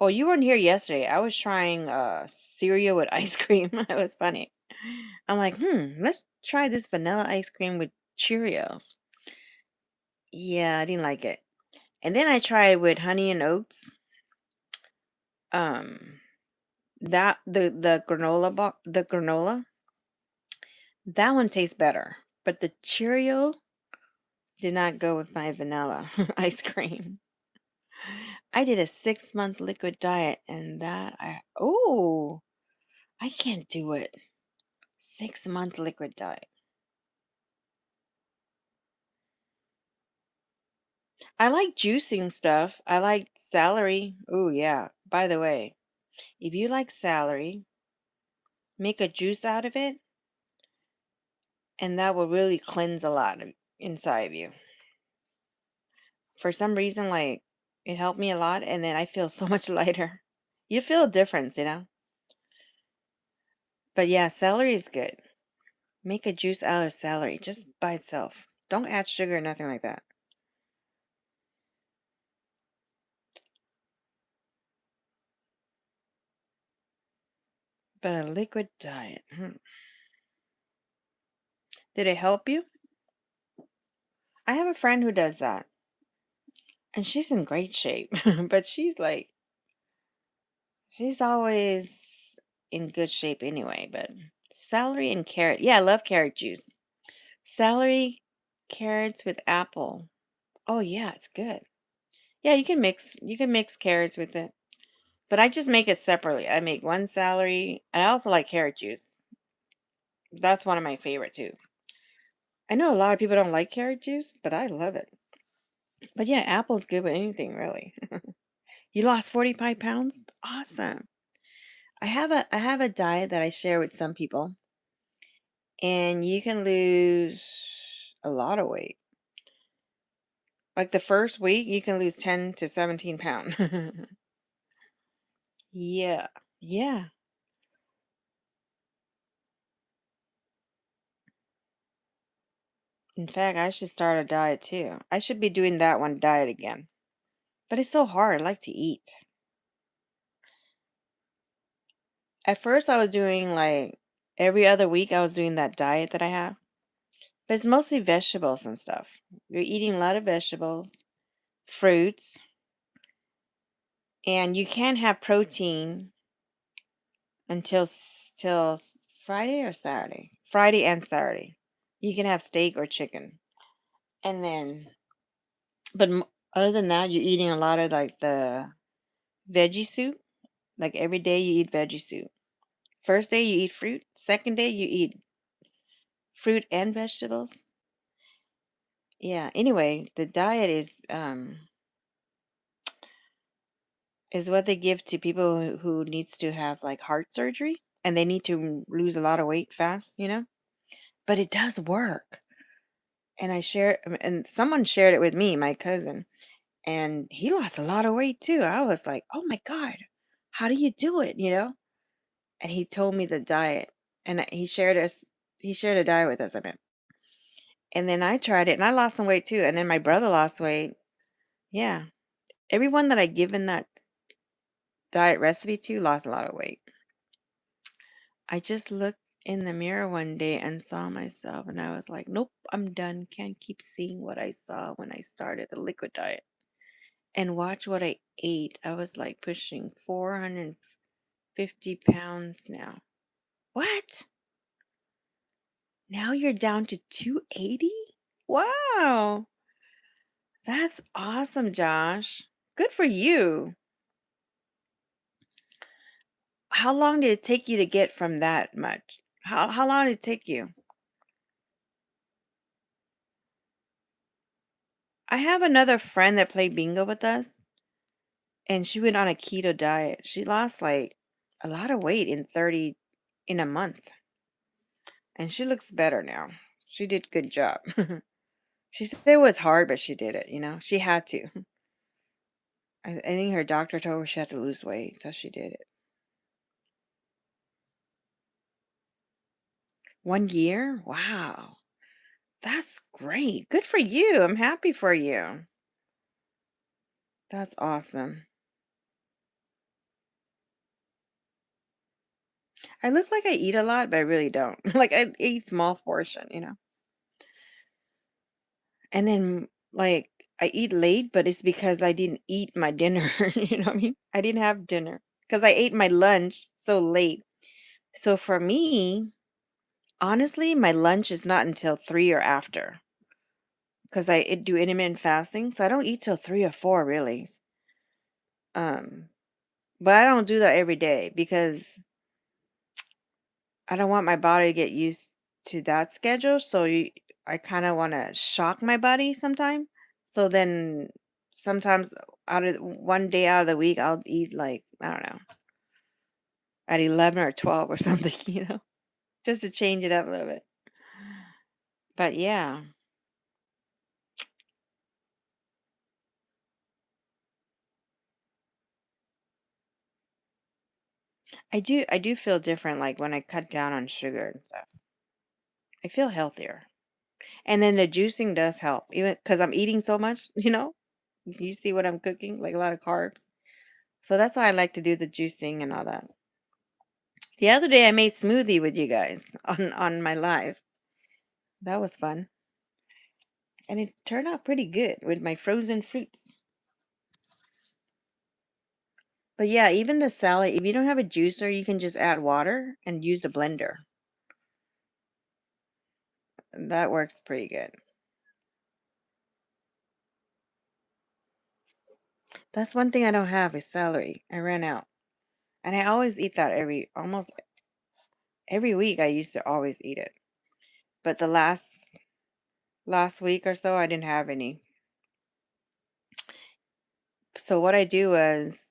Oh, you weren't here yesterday. I was trying cereal with ice cream. It was funny. I'm like, let's try this vanilla ice cream with Cheerios. Yeah, I didn't like it. And then I tried with honey and oats. Um, that the granola, that one tastes better. But the Cheerio did not go with my vanilla ice cream. I did a 6 month liquid diet, and I can't do it. 6 month liquid diet. I like juicing stuff. I like celery. Oh yeah. By the way, if you like celery, make a juice out of it, and that will really cleanse a lot inside of you. For some reason, like it helped me a lot, and then I feel so much lighter. You feel a difference. But yeah, celery is good. Make a juice out of celery just by itself. Don't add sugar, nothing like that. But a liquid diet. Did it help you? I have a friend who does that. And she's in great shape. But she's always in good shape anyway. But celery and carrot. Yeah, I love carrot juice. Celery, carrots with apple. Oh yeah, it's good. Yeah, you can mix carrots with it. But I just make it separately. I make one celery. And I also like carrot juice. That's one of my favorite too. I know a lot of people don't like carrot juice, but I love it. But yeah, apple's good with anything really. You lost 45 pounds? Awesome. I have a diet that I share with some people, and you can lose a lot of weight. Like the first week, you can lose 10 to 17 pounds. Yeah. Yeah. In fact, I should start a diet too. I should be doing that one diet again. But it's so hard. I like to eat. At first, I was doing like every other week, I was doing that diet that I have. But it's mostly vegetables and stuff. You're eating a lot of vegetables, fruits, and you can't have protein until Friday or Saturday. Friday and Saturday. You can have steak or chicken. And then, but other than that, you're eating a lot of like the veggie soup. Like every day you eat veggie soup. First day you eat fruit. Second day you eat fruit and vegetables. Yeah. Anyway, the diet is what they give to people who needs to have like heart surgery and they need to lose a lot of weight fast. But it does work. And and someone shared it with me, my cousin, and he lost a lot of weight too. I was like, "Oh my God, how do you do it?" And he told me the diet, and he shared a diet with us, I mean. And then I tried it and I lost some weight too. And then my brother lost weight. Yeah. Everyone that I given that diet recipe to lost a lot of weight. I just looked in the mirror one day and saw myself and I was like, nope, I'm done. Can't keep seeing what I saw when I started the liquid diet. And watch what I ate. I was like pushing 450 pounds now. What? Now you're down to 280? Wow. That's awesome, Josh. Good for you. How long did it take you to get from that much? How long did it take you? I have another friend that played bingo with us, and she went on a keto diet. She lost like a lot of weight in a month, and she looks better now. She did good job. She said it was hard, but she did it. She had to. I think her doctor told her she had to lose weight, so she did it. 1 year? Wow. That's great. Good for you. I'm happy for you. That's awesome. I look like I eat a lot, but I really don't. Like I eat small portion. And then like I eat late, but it's because I didn't eat my dinner. You know what I mean? I didn't have dinner because I ate my lunch so late. So for me, honestly, my lunch is not until 3 or after because I do intermittent fasting, so I don't eat till 3 or 4 really. Um, but I don't do that every day because I don't want my body to get used to that schedule. So I kind of want to shock my body sometime. So then sometimes out of one day out of the week, I'll eat like, I don't know, at 11 or 12 or something, just to change it up a little bit. But yeah, I do feel different like when I cut down on sugar and stuff. I feel healthier. And then the juicing does help, even because I'm eating so much, You see what I'm cooking? Like a lot of carbs. So that's why I like to do the juicing and all that. The other day I made smoothie with you guys on my live. That was fun. And it turned out pretty good with my frozen fruits. But yeah, even the salad, if you don't have a juicer, you can just add water and use a blender. That works pretty good. That's one thing I don't have is celery. I ran out. And I always eat that almost every week. I used to always eat it. But the last week or so I didn't have any. So what I do is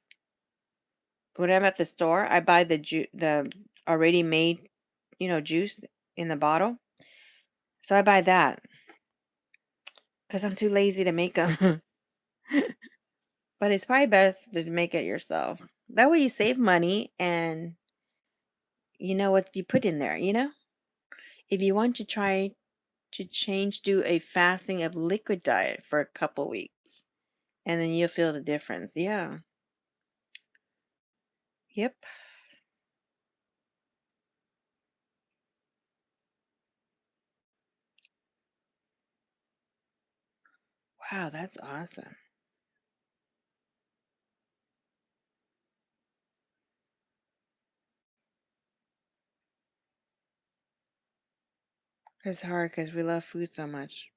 when I'm at the store, I buy the already made, juice in the bottle. So I buy that because I'm too lazy to make them. But it's probably best to make it yourself. That way you save money and you know what you put in there. If you want to try to do a fasting of liquid diet for a couple weeks, and then you'll feel the difference. Yeah. Yep. Wow, that's awesome. It's hard because we love food so much.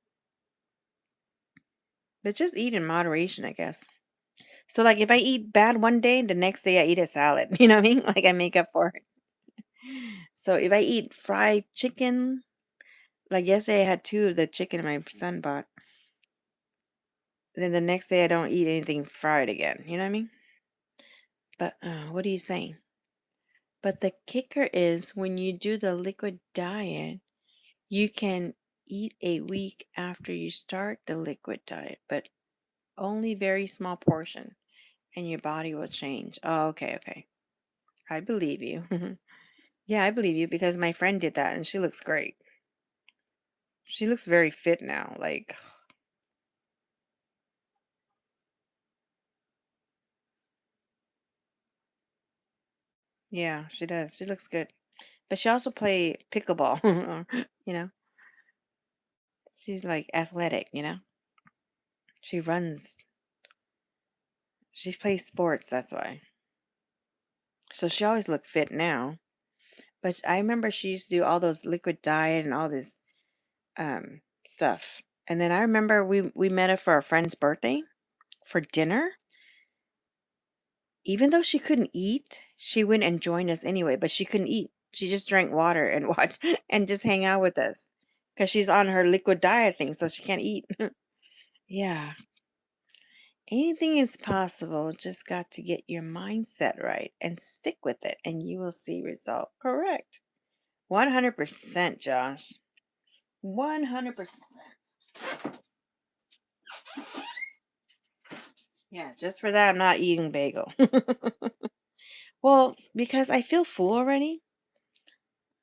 But just eat in moderation, I guess. So, like, if I eat bad one day, the next day I eat a salad. You know what I mean? Like, I make up for it. So, if I eat fried chicken, like yesterday I had two of the chicken my son bought. Then the next day I don't eat anything fried again. You know what I mean? But what are you saying? But the kicker is when you do the liquid diet, you can eat a week after you start the liquid diet, but only very small portion, and your body will change. Oh, okay, okay. I believe you. Yeah, I believe you because my friend did that and she looks great. She looks very fit now. Like, yeah, she does. She looks good. But she also play pickleball. you know, she's like athletic. She runs. She plays sports, that's why. So she always look fit now. But I remember she used to do all those liquid diet and all this stuff. And then I remember we met her for a friend's birthday for dinner. Even though she couldn't eat, she went and joined us anyway, but she couldn't eat. She just drank water and watch and just hang out with us because she's on her liquid diet thing, so she can't eat. Yeah, anything is possible. Just got to get your mindset right and stick with it, and you will see result. Correct. 100%, Josh. 100%. Yeah, just for that, I'm not eating bagel. Well, because I feel full already.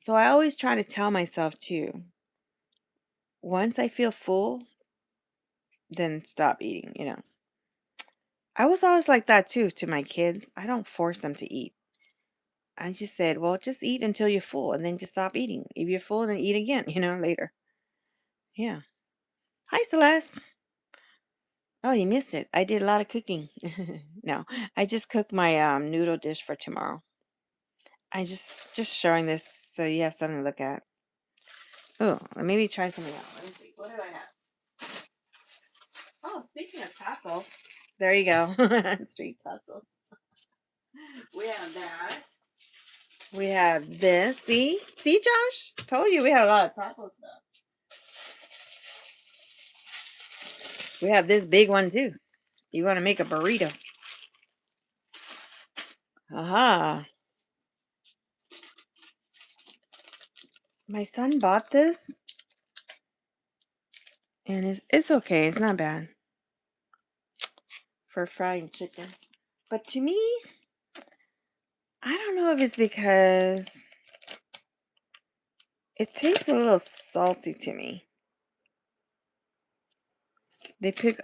So I always try to tell myself too, once I feel full, then stop eating. I was always like that too to my kids. I don't force them to eat. I just said, well, just eat until you're full and then just stop eating. If you're full, then eat again, later. Yeah. Hi, Celeste. Oh, you missed it. I did a lot of cooking. No, I just cooked my noodle dish for tomorrow. I just showing this so you have something to look at. Oh, maybe try something else. Let me see. What do I have? Oh, speaking of tacos, there you go. Street tacos. We have that. We have this. See, Josh? Told you we have a lot of taco stuff. We have this big one too. You want to make a burrito? Aha! My son bought this, and it's okay. It's not bad for frying chicken. But to me, I don't know if it's because it tastes a little salty to me. They put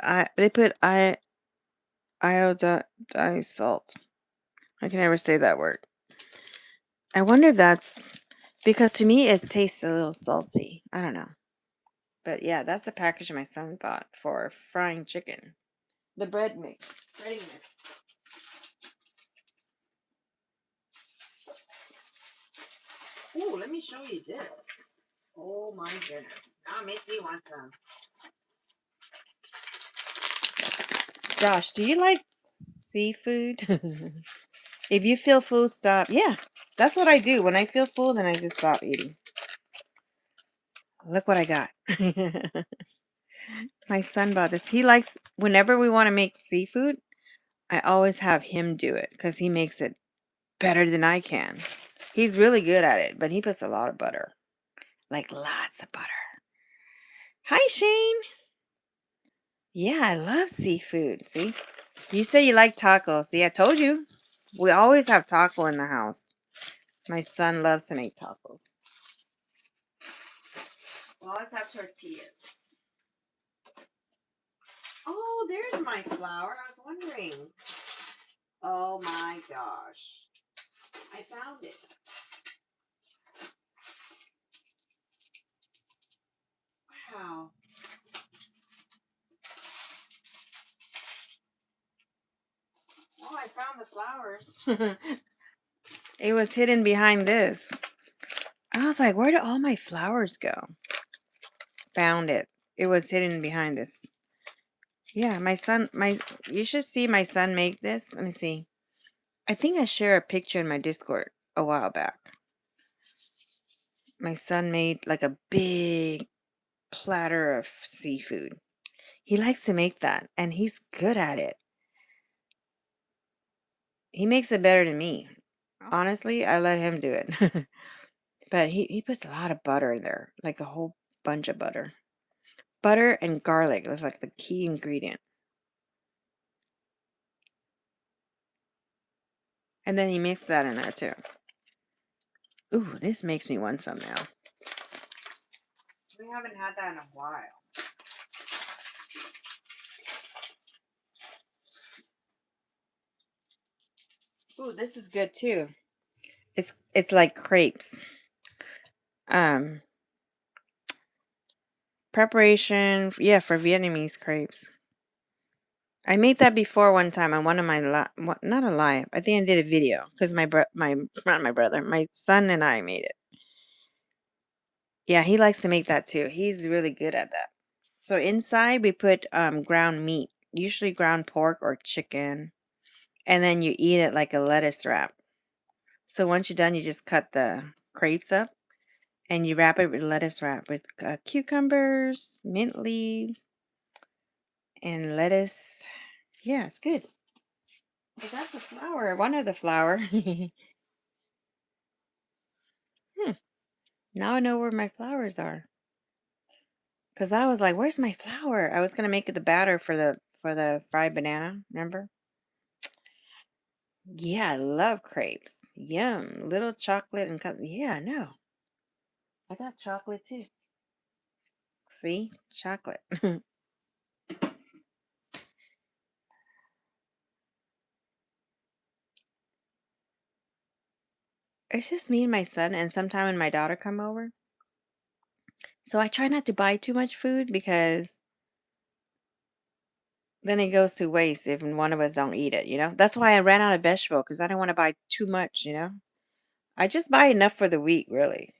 iodized salt. I can never say that word. I wonder if that's because to me it tastes a little salty. I don't know. But yeah, that's the package my son bought for frying chicken. The bread mix. Breading mix. Ooh, let me show you this. Oh my goodness. Now it makes me want some. Josh, do you like seafood? If you feel full, stop. Yeah, that's what I do. When I feel full, then I just stop eating. Look what I got. My son bought this. He likes, whenever we want to make seafood, I always have him do it because he makes it better than I can. He's really good at it, but he puts a lot of butter. Like lots of butter. Hi, Shane. Yeah, I love seafood. See? You say you like tacos. See, I told you. We always have taco in the house. My son loves to make tacos. We always have tortillas. Oh, there's my flour. I was wondering. Oh my gosh. I found it. Wow. Oh, I found the flowers. It was hidden behind this. I was like, where did all my flowers go? Found it. It was hidden behind this. Yeah, you should see my son make this. Let me see. I think I shared a picture in my Discord a while back. My son made like a big platter of seafood. He likes to make that, and he's good at it. He makes it better than me. Honestly, I let him do it. But he puts a lot of butter in there, like a whole bunch of butter. Butter and garlic. That's like the key ingredient. And then he mixed that in there too. Ooh, this makes me want some now. We haven't had that in a while. Ooh, this is good too. It's like crepes. Um, Preparation, yeah, for Vietnamese crepes. I made that before one time on one of my not a live. I think I did a video because not my brother, my son and I made it. Yeah, he likes to make that too. He's really good at that. So inside we put ground meat, usually ground pork or chicken, and then you eat it like a lettuce wrap. So once you're done, you just cut the crepes up and you wrap it with lettuce wrap with cucumbers, mint leaves, and lettuce. Yeah, it's good. But that's the flour. One of the flour. Now I know where my flowers are. Cause I was like, "Where's my flour?" I was gonna make the batter for the fried banana. Remember? Yeah, I love crepes. Yum. Little chocolate and yeah, no. I got chocolate too. See? Chocolate. It's just me and my son, and sometime when my daughter come over. So I try not to buy too much food because then it goes to waste if one of us don't eat it, you know? That's why I ran out of vegetable because I don't want to buy too much, you know? I just buy enough for the week, really.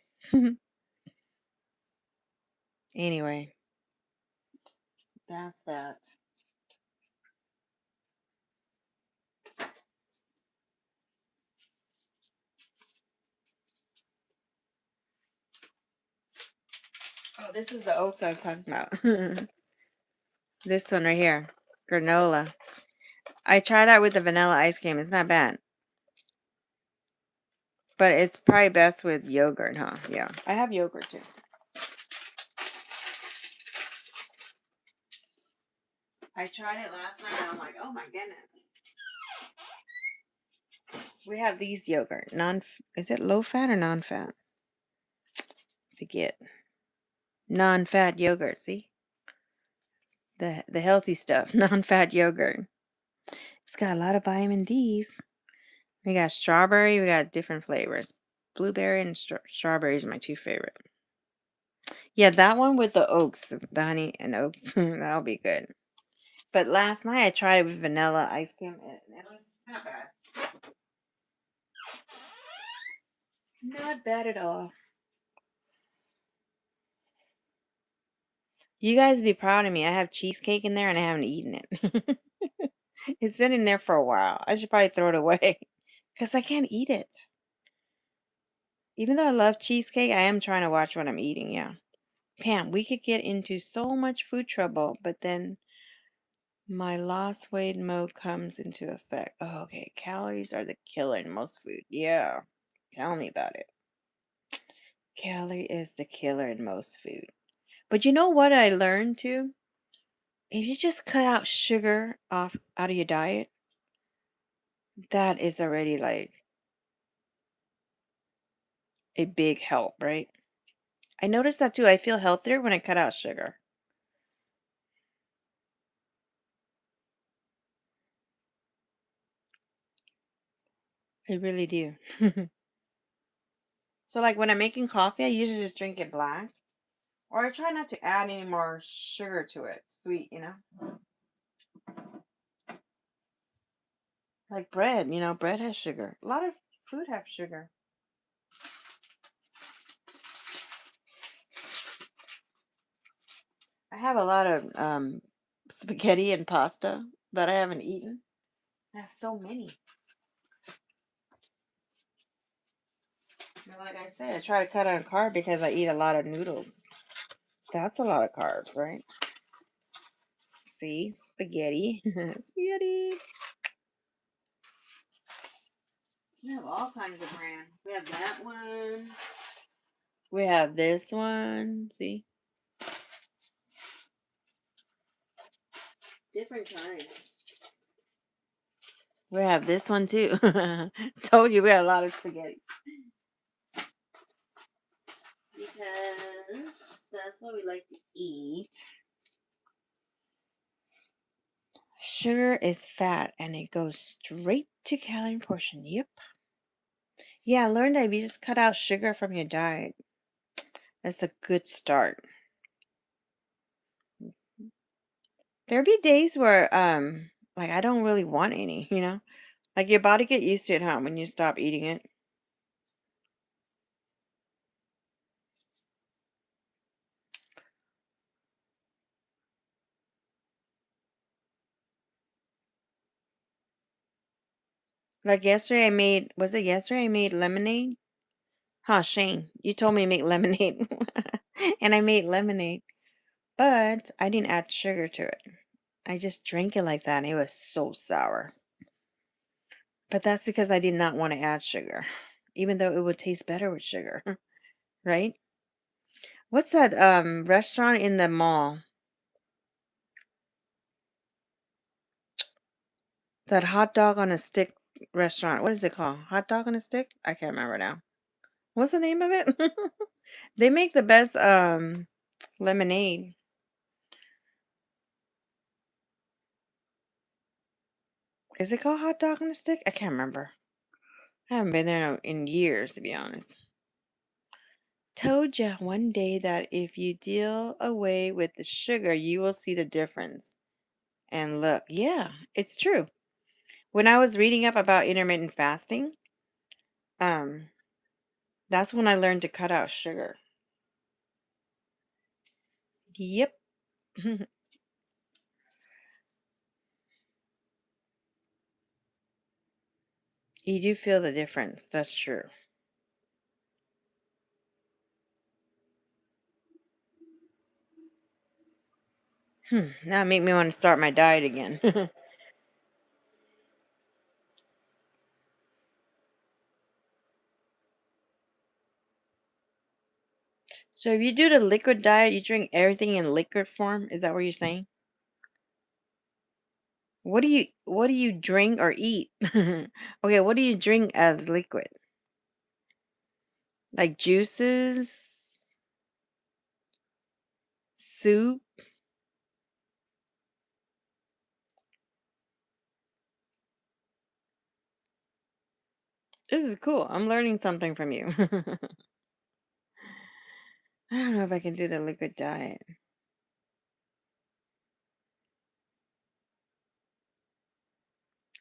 Anyway, that's that. Oh, this is the oats I was talking about. This one right here, granola. I tried that with the vanilla ice cream. It's not bad. But it's probably best with yogurt, huh? Yeah. I have yogurt too. I tried it last night and I'm like, oh my goodness. We have these yogurt. Is it low fat or non fat? Forget. Non fat yogurt, see? The healthy stuff, non-fat yogurt. It's got a lot of vitamin D's. We got strawberry. We got different flavors. Blueberry and strawberry is my two favorite. Yeah, that one with the oats, the honey and oats. That'll be good. But last night I tried it with vanilla ice cream and it was not bad. Not bad at all. You guys be proud of me. I have cheesecake in there and I haven't eaten it. It's been in there for a while. I should probably throw it away because I can't eat it. Even though I love cheesecake, I am trying to watch what I'm eating. Yeah. Pam, we could get into so much food trouble, but then my lost weight mode comes into effect. Oh, okay. Calories are the killer in most food. Yeah. Tell me about it. Calorie is the killer in most food. But you know what I learned too? If you just cut out sugar off out of your diet, that is already like a big help, right? I noticed that too. I feel healthier when I cut out sugar. I really do. So like when I'm making coffee, I usually just drink it black. Or I try not to add any more sugar to it. Sweet, you know? Like bread, bread has sugar. A lot of food have sugar. I have a lot of spaghetti and pasta that I haven't eaten. I have so many. Like I said, I try to cut on carb because I eat a lot of noodles. That's a lot of carbs, right? See, spaghetti. Spaghetti. We have all kinds of brands. We have that one. We have this one. See? Different kinds. We have this one too. Told you we had a lot of spaghetti. Because that's what we like to eat. Sugar is fat and it goes straight to calorie portion. Yep. Yeah, I learned that if you just cut out sugar from your diet, that's a good start. There'll be days where like I don't really want any. Like your body get used to it, huh, when you stop eating it. Like yesterday I made was it yesterday I made lemonade? Huh, Shane, you told me to make lemonade. And I made lemonade, but I didn't add sugar to it. I just drank it like that and it was so sour. But that's because I did not want to add sugar, even though it would taste better with sugar, right? What's that restaurant in the mall? That hot dog on a stick restaurant. What is it called? Hot dog on a stick? I can't remember now. What's the name of it? They make the best lemonade. Is it called hot dog on a stick? I can't remember. I haven't been there in years, to be honest. Told ya one day that if you deal away with the sugar, you will see the difference. And look, yeah, it's true. When I was reading up about intermittent fasting, um, that's when I learned to cut out sugar. Yep. You do feel the difference. That's true. Now it make me want to start my diet again. So if you do the liquid diet, you drink everything in liquid form. Is that what you're saying? What do you drink or eat? Okay, what do you drink as liquid? Like juices, soup? This is cool. I'm learning something from you. I don't know if I can do the liquid diet.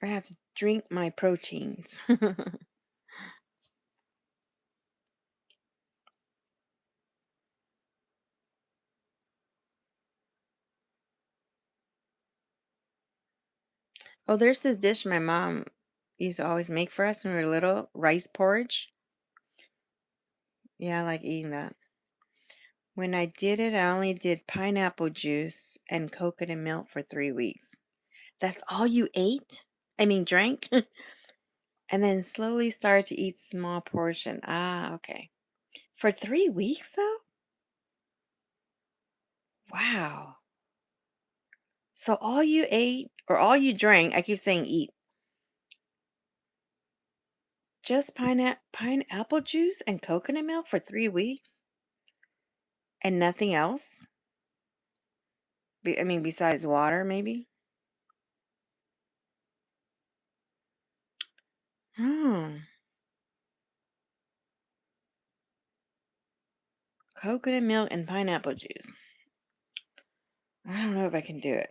I have to drink my proteins. Oh, there's this dish my mom used to always make for us when we were little, rice porridge. Yeah, I like eating that. When I did it, I only did pineapple juice and coconut milk for 3 weeks. That's all you ate? I mean, drank? And then slowly started to eat small portion. Ah, okay. For 3 weeks though? Wow. So all you ate or all you drank, I keep saying eat, just pineapple juice and coconut milk for 3 weeks and nothing else? I mean, besides water, maybe? Hmm. Coconut milk and pineapple juice. I don't know if I can do it.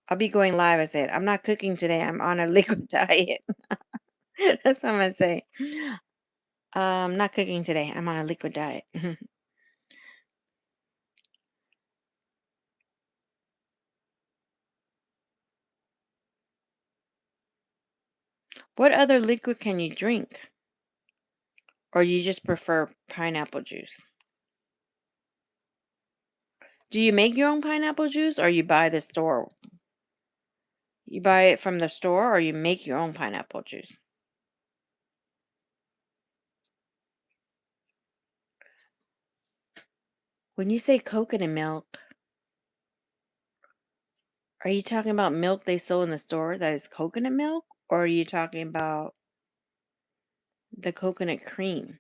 I'll be going live. I said, I'm not cooking today. I'm on a liquid diet. That's what I'm going to say. Not cooking today. I'm on a liquid diet. What other liquid can you drink? Or you just prefer pineapple juice? Do you make your own pineapple juice or you buy the store? You buy it from the store or you make your own pineapple juice? When you say coconut milk, are you talking about milk they sell in the store that is coconut milk? Or are you talking about the coconut cream?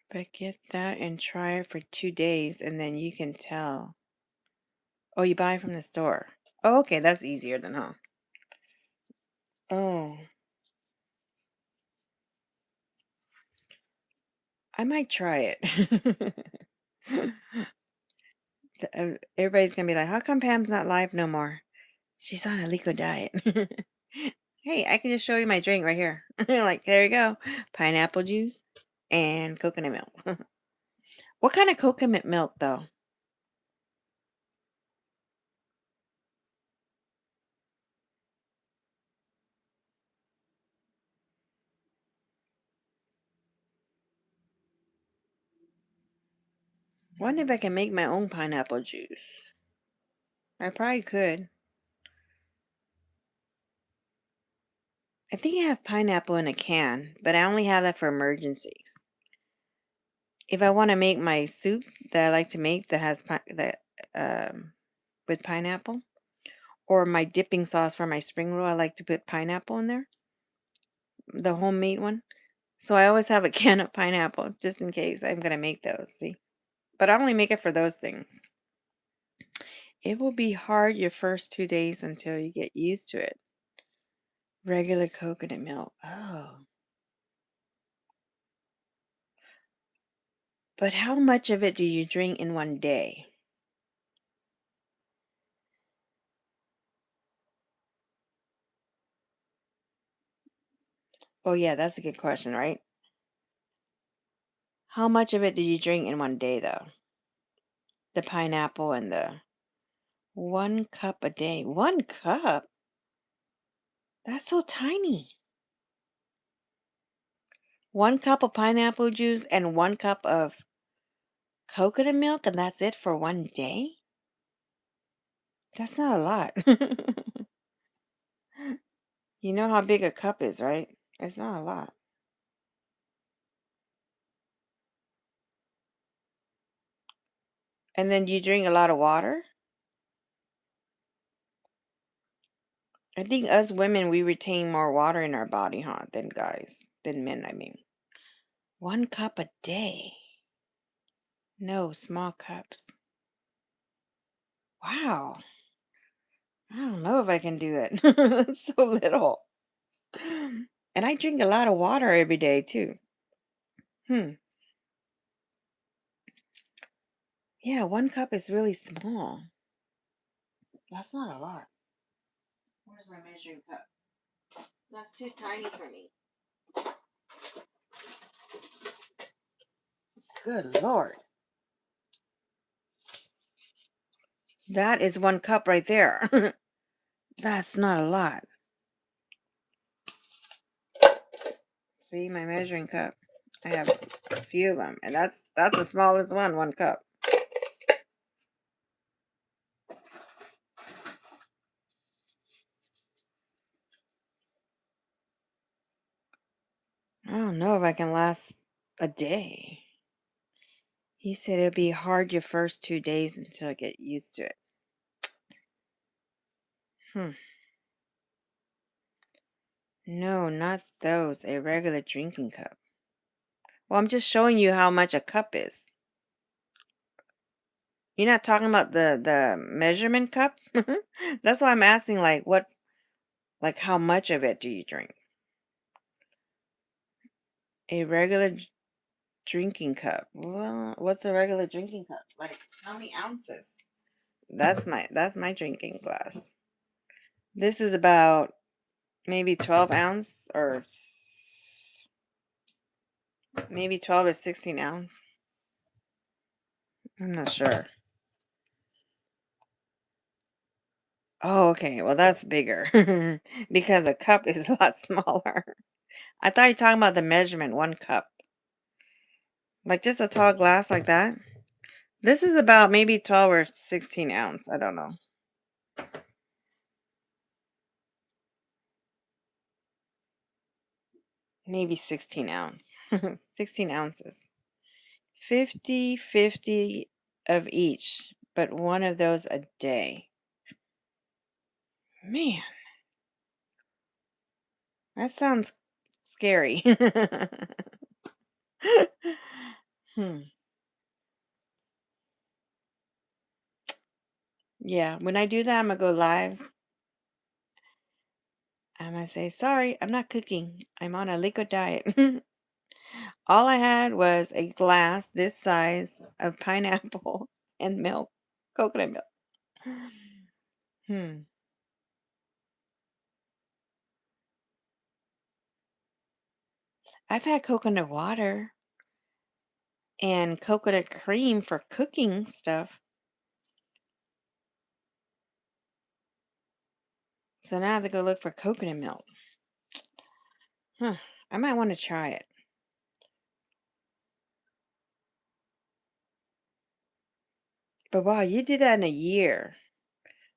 But get that and try it for 2 days and then you can tell. Oh, you buy it from the store. Oh, okay, that's easier than, huh? Oh, I might try it. Everybody's gonna be like, how come Pam's not live no more? She's on a liquid diet. Hey, I can just show you my drink right here. Like, there you go. Pineapple juice and coconut milk. What kind of coconut milk, though? Wonder if I can make my own pineapple juice. I probably could. I think I have pineapple in a can, but I only have that for emergencies. If I want to make my soup that I like to make that has um, with pineapple, or my dipping sauce for my spring roll, I like to put pineapple in there, the homemade one. So I always have a can of pineapple just in case I'm gonna make those. See, but I only make it for those things. It will be hard your first 2 days until you get used to it. Regular coconut milk. Oh, but how much of it do you drink in one day? Oh yeah, that's a good question, right? How much of it do you drink in one day though? The pineapple and the 1 cup a day. 1 cup? That's so tiny. 1 cup of pineapple juice and 1 cup of coconut milk, and that's it for one day? That's not a lot. You know how big a cup is, right? It's not a lot. And then you drink a lot of water? I think us women, we retain more water in our body, huh, than guys, than men, I mean. 1 cup a day. No, small cups. Wow. I don't know if I can do it. It's so little. And I drink a lot of water every day too. Hmm. Yeah, 1 cup is really small. That's not a lot. Where's my measuring cup? That's too tiny for me. Good Lord. That is 1 cup right there. That's not a lot. See, my measuring cup. I have a few of them, and that's the smallest one, 1 cup. I don't know if I can last a day. You said it'd be hard your first 2 days until I get used to it. Hmm. No, not those. A regular drinking cup. Well, I'm just showing you how much a cup is. You're not talking about the measurement cup? That's why I'm asking, like, like how much of it do you drink? A regular drinking cup. Well, what's a regular drinking cup? Like how many ounces? That's my drinking glass. This is about maybe 12 ounce or maybe 12 or 16 ounce. I'm not sure. Oh, okay. Well, that's bigger because a cup is a lot smaller. I thought you were talking about the measurement, 1 cup. Like just a tall glass like that. This is about maybe 12 or 16 ounce. I don't know. Maybe 16 ounce. 16 ounces. 50 of each, but one of those a day. Man, that sounds scary. Hmm. Yeah, when I do that, I'm gonna go live. I'm gonna say, sorry, I'm not cooking. I'm on a liquid diet. All I had was a glass this size of pineapple and milk, coconut milk. Hmm. I've had coconut water and coconut cream for cooking stuff. So now I have to go look for coconut milk. Huh. I might want to try it. But wow, you did that in a year.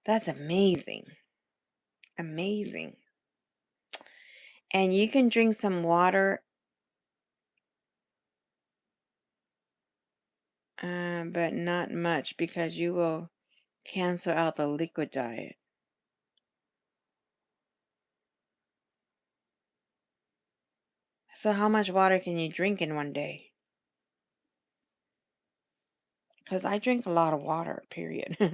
That's amazing. Amazing. And you can drink some water, but not much because you will cancel out the liquid diet. So how much water can you drink in one day? Because I drink a lot of water, period. I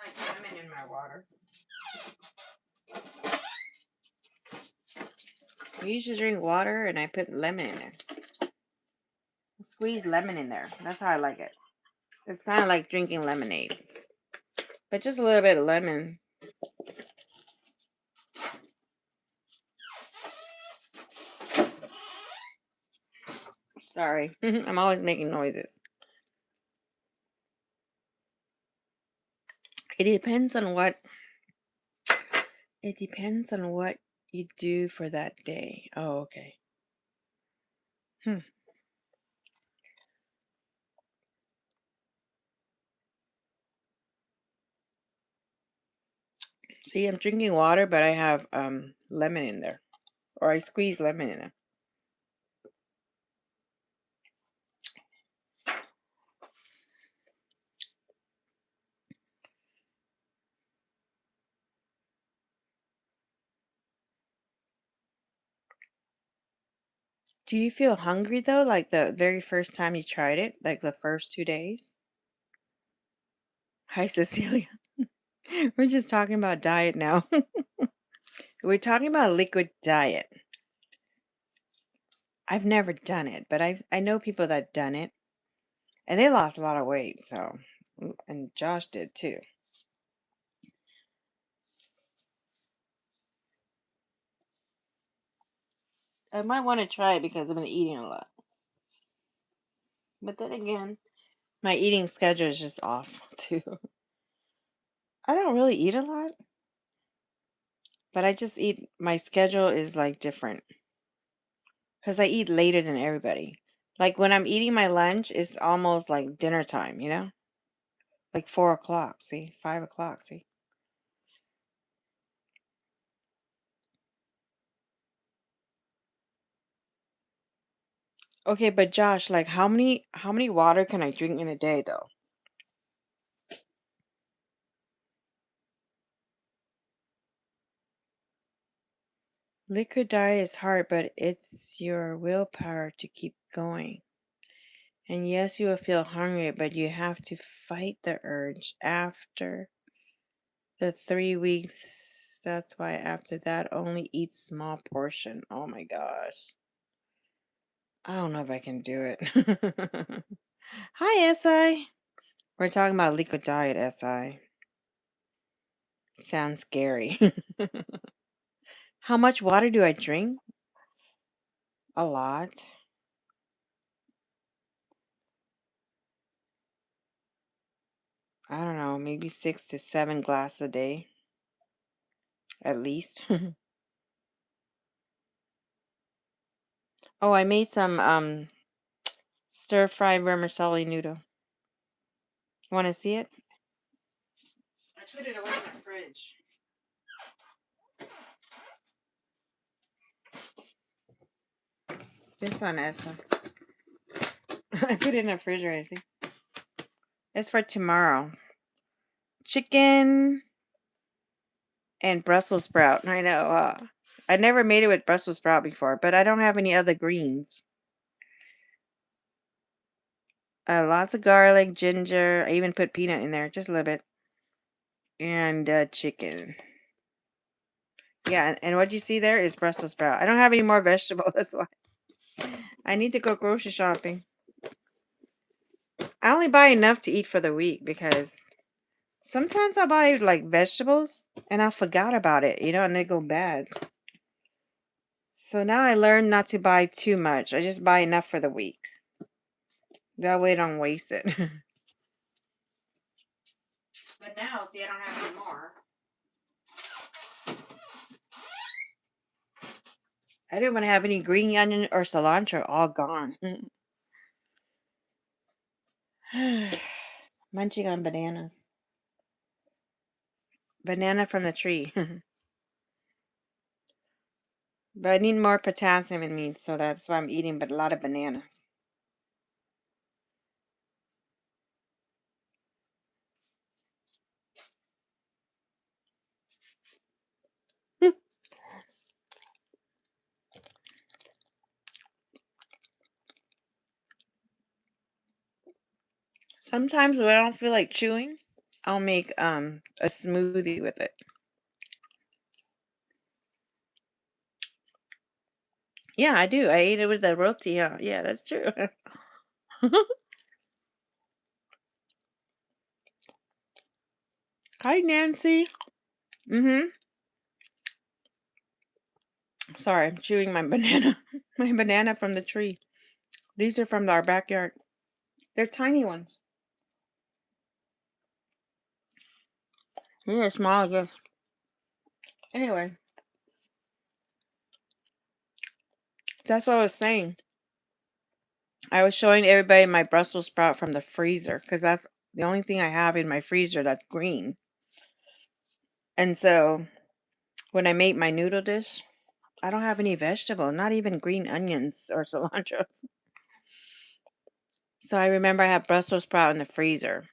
like lemon in my water. I usually drink water and I put lemon in there. Squeeze lemon in there. That's how I like it. It's kind of like drinking lemonade, but just a little bit of lemon. Sorry, I'm always making noises. It depends on what. It depends on what you do for that day. Oh, okay. Hmm. See, I'm drinking water, but I have lemon in there, or I squeeze lemon in it. Do you feel hungry though, like the very first time you tried it, like the first 2 days? Hi, Cecilia. We're just talking about diet now. We're talking about liquid diet. I've never done it, but I know people that done it, and they lost a lot of weight. So, and Josh did too. I might want to try it because I've been eating a lot. But then again, my eating schedule is just off too. I don't really eat a lot, but I just eat. My schedule is like different because I eat later than everybody. Like when I'm eating my lunch, it's almost like dinner time, like 4 o'clock. See, 5 o'clock. See. Okay, but Josh, like how many water can I drink in a day though? Liquid diet is hard, but it's your willpower to keep going. And yes, you will feel hungry, but you have to fight the urge after the 3 weeks. That's why after that, only eat small portion. Oh my gosh. I don't know if I can do it. Hi, SI. We're talking about liquid diet, SI. Sounds scary. How much water do I drink? A lot. I don't know, maybe 6 to 7 glasses a day, at least. Oh, I made some stir fry vermicelli noodle. Want to see it? I put it away in the fridge. This one, Essa. I put it in the refrigerator. See, it's for tomorrow. Chicken and Brussels sprout. I know. I never made it with Brussels sprout before, but I don't have any other greens. Lots of garlic, ginger. I even put peanut in there, just a little bit, and chicken. Yeah, and what you see there is Brussels sprout. I don't have any more vegetables. That's why I need to go grocery shopping. I only buy enough to eat for the week because sometimes I buy like vegetables and I forgot about it, and they go bad. So now I learned not to buy too much. I just buy enough for the week. That way I don't waste it. But now, see, I don't have any more. I didn't want to have any green onion or cilantro, all gone. Munching on bananas. Banana from the tree. But I need more potassium in me, so that's why I'm eating but a lot of bananas. Sometimes when I don't feel like chewing, I'll make a smoothie with it. Yeah, I do. I ate it with the roti. Yeah, that's true. Hi, Nancy. Mm-hmm. Sorry, I'm chewing my banana. My banana from the tree. These are from our backyard. They're tiny ones. They're small, I guess. Anyway, that's what I was saying. I was showing everybody my Brussels sprout from the freezer because that's the only thing I have in my freezer that's green. And so when I make my noodle dish, I don't have any vegetable, not even green onions or cilantro. So I remember I have Brussels sprout in the freezer.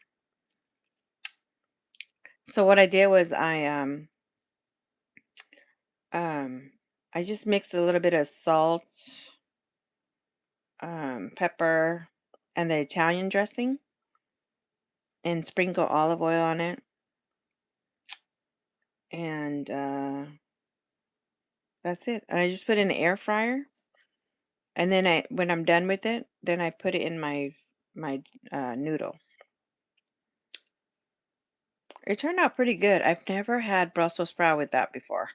So what I did was um I just mixed a little bit of salt pepper, and the Italian dressing, and sprinkle olive oil on it. And that's it. And I just put it in the air fryer. And then when I'm done with it, then I put it in my noodle. It turned out pretty good. I've never had Brussels sprout with that before.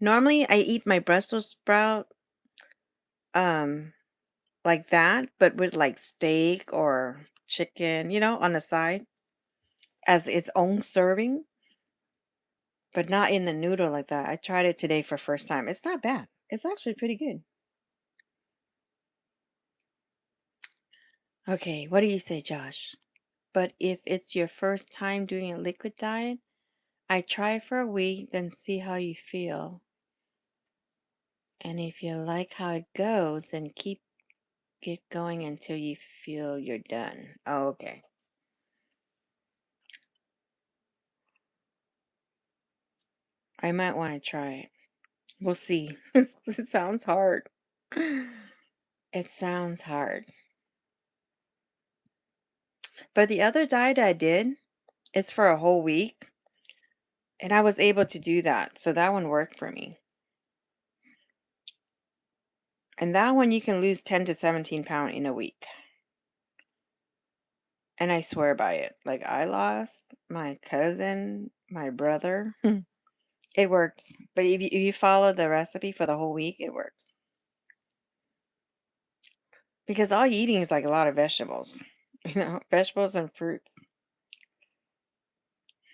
Normally, I eat my Brussels sprout um like that, but with like steak or chicken, on the side as its own serving, but not in the noodle like that. I tried it today for first time. It's not bad. It's actually pretty good. Okay, what do you say, Josh? But if it's your first time doing a liquid diet, I try for a week, then see how you feel. And if you like how it goes, then keep it going until you feel you're done. Oh, okay. I might want to try it. We'll see. It sounds hard. It sounds hard. But the other diet I did is for a whole week, and I was able to do that. So that one worked for me. And that one you can lose 10 to 17 pounds in a week. And I swear by it. Like I lost my cousin, my brother. It works. But if you follow the recipe for the whole week, it works. Because all you're eating is like a lot of vegetables. Vegetables and fruits.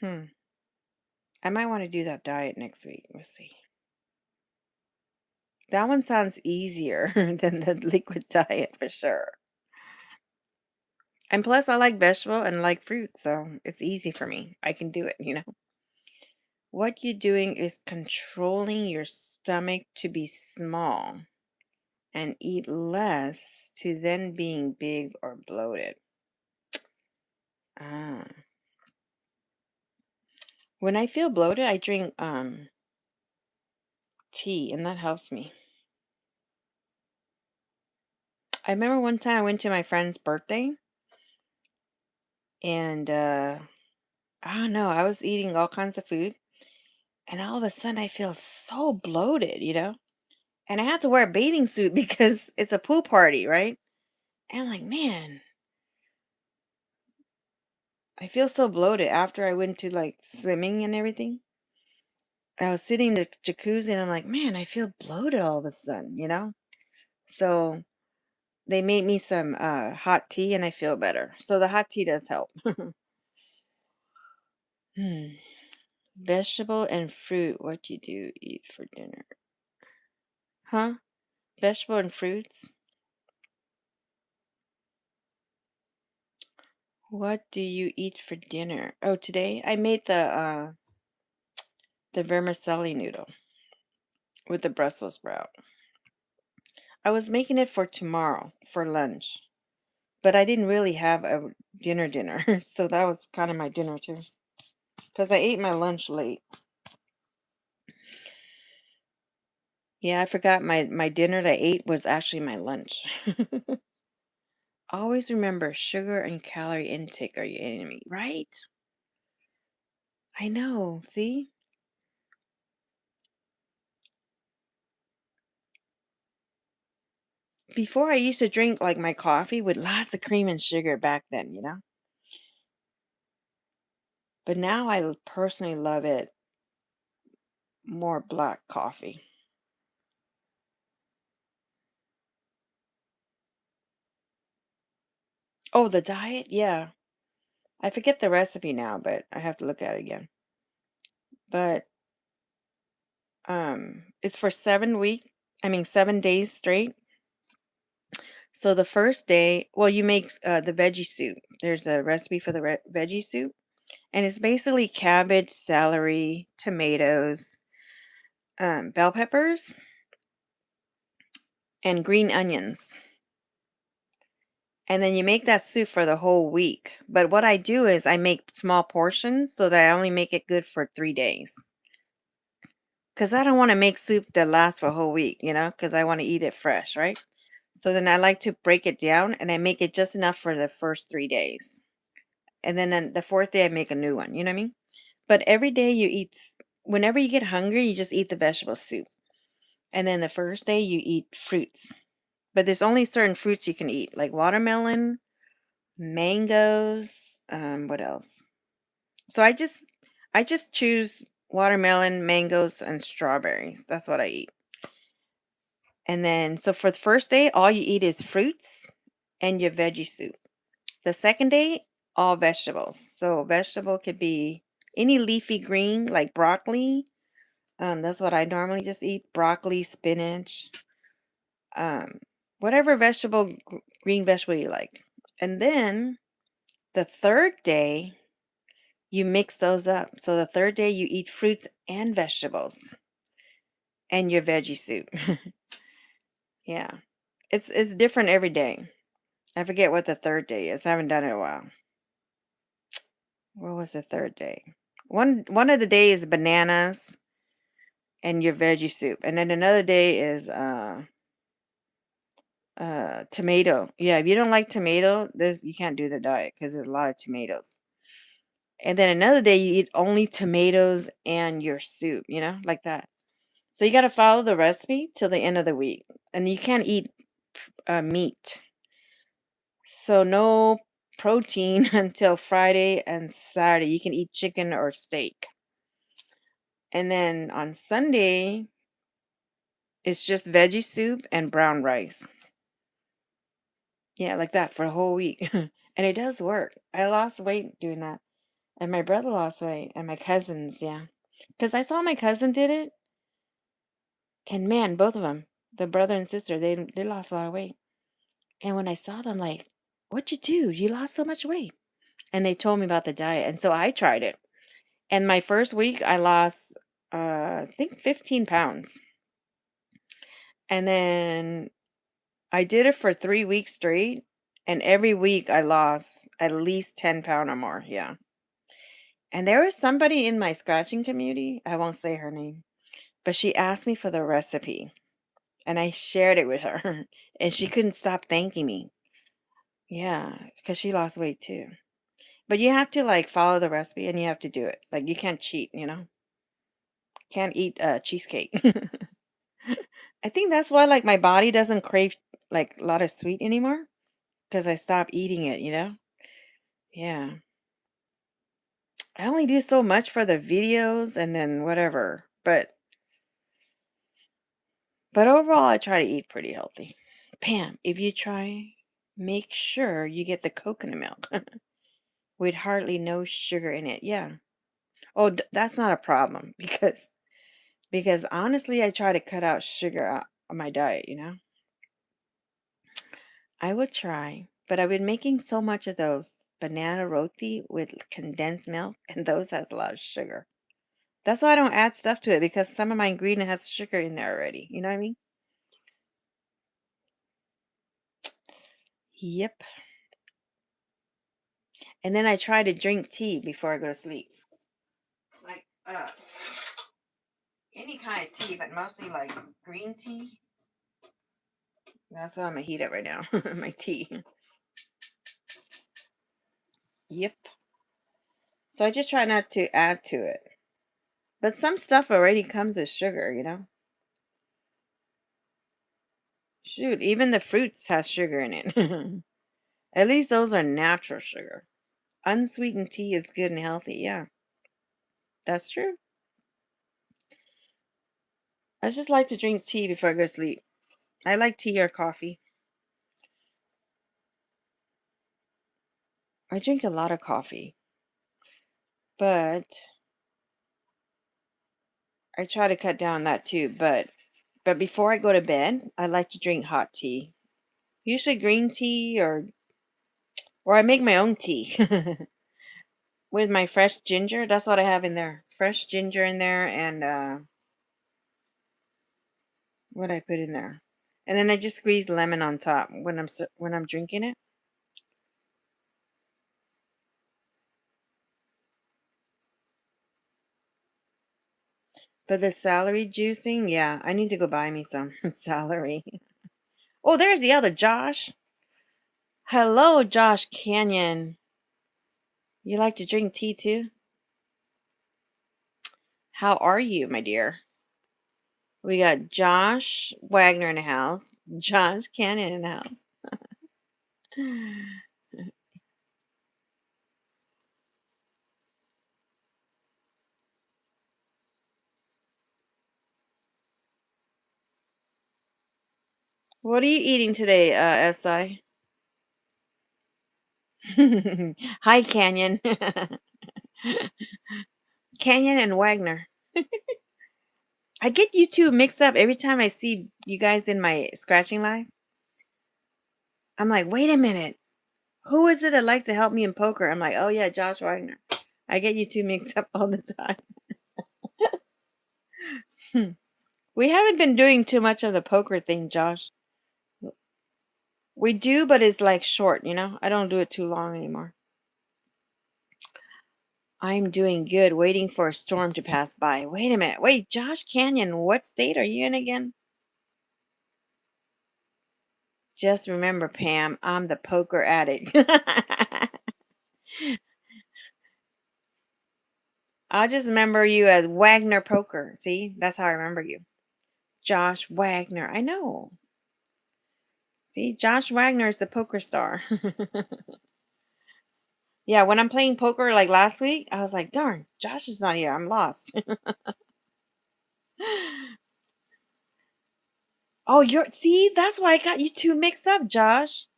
Hmm. I might want to do that diet next week. We'll see. That one sounds easier than the liquid diet for sure. And plus, I like vegetable and like fruit, so it's easy for me. I can do it. What you're doing is controlling your stomach to be small and eat less to then being big or bloated. Ah. When I feel bloated, I drink tea, and that helps me. I remember one time I went to my friend's birthday, and I don't know, I was eating all kinds of food, and all of a sudden I feel so bloated. And I have to wear a bathing suit because it's a pool party, right? And I'm like, man, I feel so bloated after I went to like swimming and everything. I was sitting in the jacuzzi and I'm like, man, I feel bloated all of a sudden. So they made me some hot tea and I feel better. So the hot tea does help. Hmm. Vegetable and fruit. What you do eat for dinner? Huh? Vegetable and fruits. What do you eat for dinner? Oh, today I made the vermicelli noodle with the Brussels sprout. I was making it for tomorrow for lunch, but I didn't really have a dinner, so that was kind of my dinner too. Because I ate my lunch late. Yeah, I forgot my dinner that I ate was actually my lunch. Always remember sugar and calorie intake are your enemy, right? I know, see? Before I used to drink like my coffee with lots of cream and sugar back then. But now I personally love it more black coffee. Oh, the diet? Yeah. I forget the recipe now, but I have to look at it again. But it's for 7 days straight. So the first day, well, you make the veggie soup. There's a recipe for the veggie soup, and it's basically cabbage, celery, tomatoes, bell peppers, and green onions. And then you make that soup for the whole week. But what I do is I make small portions so that I only make it good for 3 days. Because I don't want to make soup that lasts for a whole week, because I want to eat it fresh, right? So then I like to break it down and I make it just enough for the first 3 days. And then on the fourth day, I make a new one. You know what I mean? But every day you eat, whenever you get hungry, you just eat the vegetable soup. And then the first day you eat fruits. But there's only certain fruits you can eat, like watermelon, mangoes, what else? So I just choose watermelon, mangoes, and strawberries. That's what I eat. And then so for the first day, all you eat is fruits and your veggie soup. The second day, all vegetables. So vegetable could be any leafy green like broccoli. That's what I normally just eat. Broccoli, spinach, um, whatever green vegetable you like. And then the third day, you mix those up. So the third day, you eat fruits and vegetables and your veggie soup. Yeah. It's different every day. I forget what the third day is. I haven't done it in a while. What was the third day? One of the days is bananas and your veggie soup. And then another day is tomato. Yeah, if you don't like tomato, this you can't do the diet because there's a lot of tomatoes. And then another day you eat only tomatoes and your soup, like that. So you got to follow the recipe till the end of the week. And you can't eat meat. So no protein until Friday and Saturday. You can eat chicken or steak. And then on Sunday, it's just veggie soup and brown rice. Yeah, like that for a whole week. And it does work. I lost weight doing that. And my brother lost weight. And my cousins, yeah. Because I saw my cousin did it. And man, both of them, the brother and sister, they lost a lot of weight. And when I saw them, like, what'd you do? You lost so much weight. And they told me about the diet. And so I tried it. And my first week, I lost, I think 15 pounds. And then I did it for 3 weeks straight. And every week I lost at least 10 pounds or more. Yeah. And there was somebody in my scratching community. I won't say her name, but she asked me for the recipe. And I shared it with her. And she couldn't stop thanking me. Yeah. Because she lost weight too. But you have to like follow the recipe and you have to do it. Like you can't cheat. Can't eat cheesecake. I think that's why like my body doesn't crave like a lot of sweet anymore because I stopped eating it. Yeah. I only do so much for the videos and then whatever. But overall I try to eat pretty healthy. Pam, if you try, make sure you get the coconut milk with hardly no sugar in it. Yeah. Oh, that's not a problem because honestly I try to cut out sugar out of my diet. I would try, but I've been making so much of those banana roti with condensed milk, and those has a lot of sugar. That's why I don't add stuff to it because some of my ingredient has sugar in there already. You know what I mean? Yep. And then I try to drink tea before I go to sleep. Like any kind of tea, but mostly like green tea. That's what I'm gonna heat up right now. My tea. Yep. So I just try not to add to it. But some stuff already comes with sugar. Shoot, even the fruits has sugar in it. At least those are natural sugar. Unsweetened tea is good and healthy. Yeah, that's true. I just like to drink tea before I go to sleep. I like tea or coffee. I drink a lot of coffee, but I try to cut down that too. But before I go to bed, I like to drink hot tea. Usually green tea or I make my own tea with my fresh ginger. That's what I have in there. Fresh ginger in there and what I put in there. And then I just squeeze lemon on top when I'm drinking it. But the celery juicing, yeah, I need to go buy me some celery. Oh, there's the other Josh. Hello, Josh Canyon. You like to drink tea too? How are you, my dear? We got Josh Wagner in the house, Josh Canyon in the house. What are you eating today, SI? Hi, Canyon. Canyon and Wagner. I get you two mixed up every time I see you guys in my scratching live. I'm like, wait a minute. Who is it that likes to help me in poker? I'm like, oh yeah, Josh Wagner. I get you two mixed up all the time. We haven't been doing too much of the poker thing, Josh. We do, but it's like short, you know? I don't do it too long anymore. I'm doing good, waiting for a storm to pass by. Wait a minute. Wait, Josh Canyon, what state are you in again? Just remember, Pam, I'm the poker addict. I'll just remember you as Wagner Poker. See, that's how I remember you. Josh Wagner. I know. See, Josh Wagner is the poker star. Yeah, when I'm playing poker like last week, I was like, darn, Josh is not here. I'm lost. Oh, see, that's why I got you two mixed up, Josh.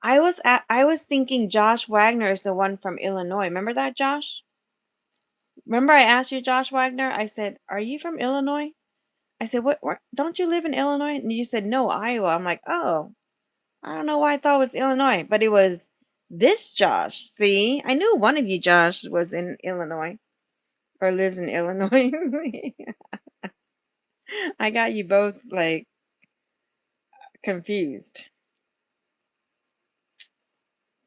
I was thinking Josh Wagner is the one from Illinois. Remember that, Josh? Remember I asked you, Josh Wagner? I said, "Are you from Illinois?" I said, "What? Don't you live in Illinois?" And you said, "No, Iowa." I'm like, "Oh, I don't know why I thought it was Illinois, but it was this Josh." See, I knew one of you, Josh, was in Illinois or lives in Illinois. I got you both like confused.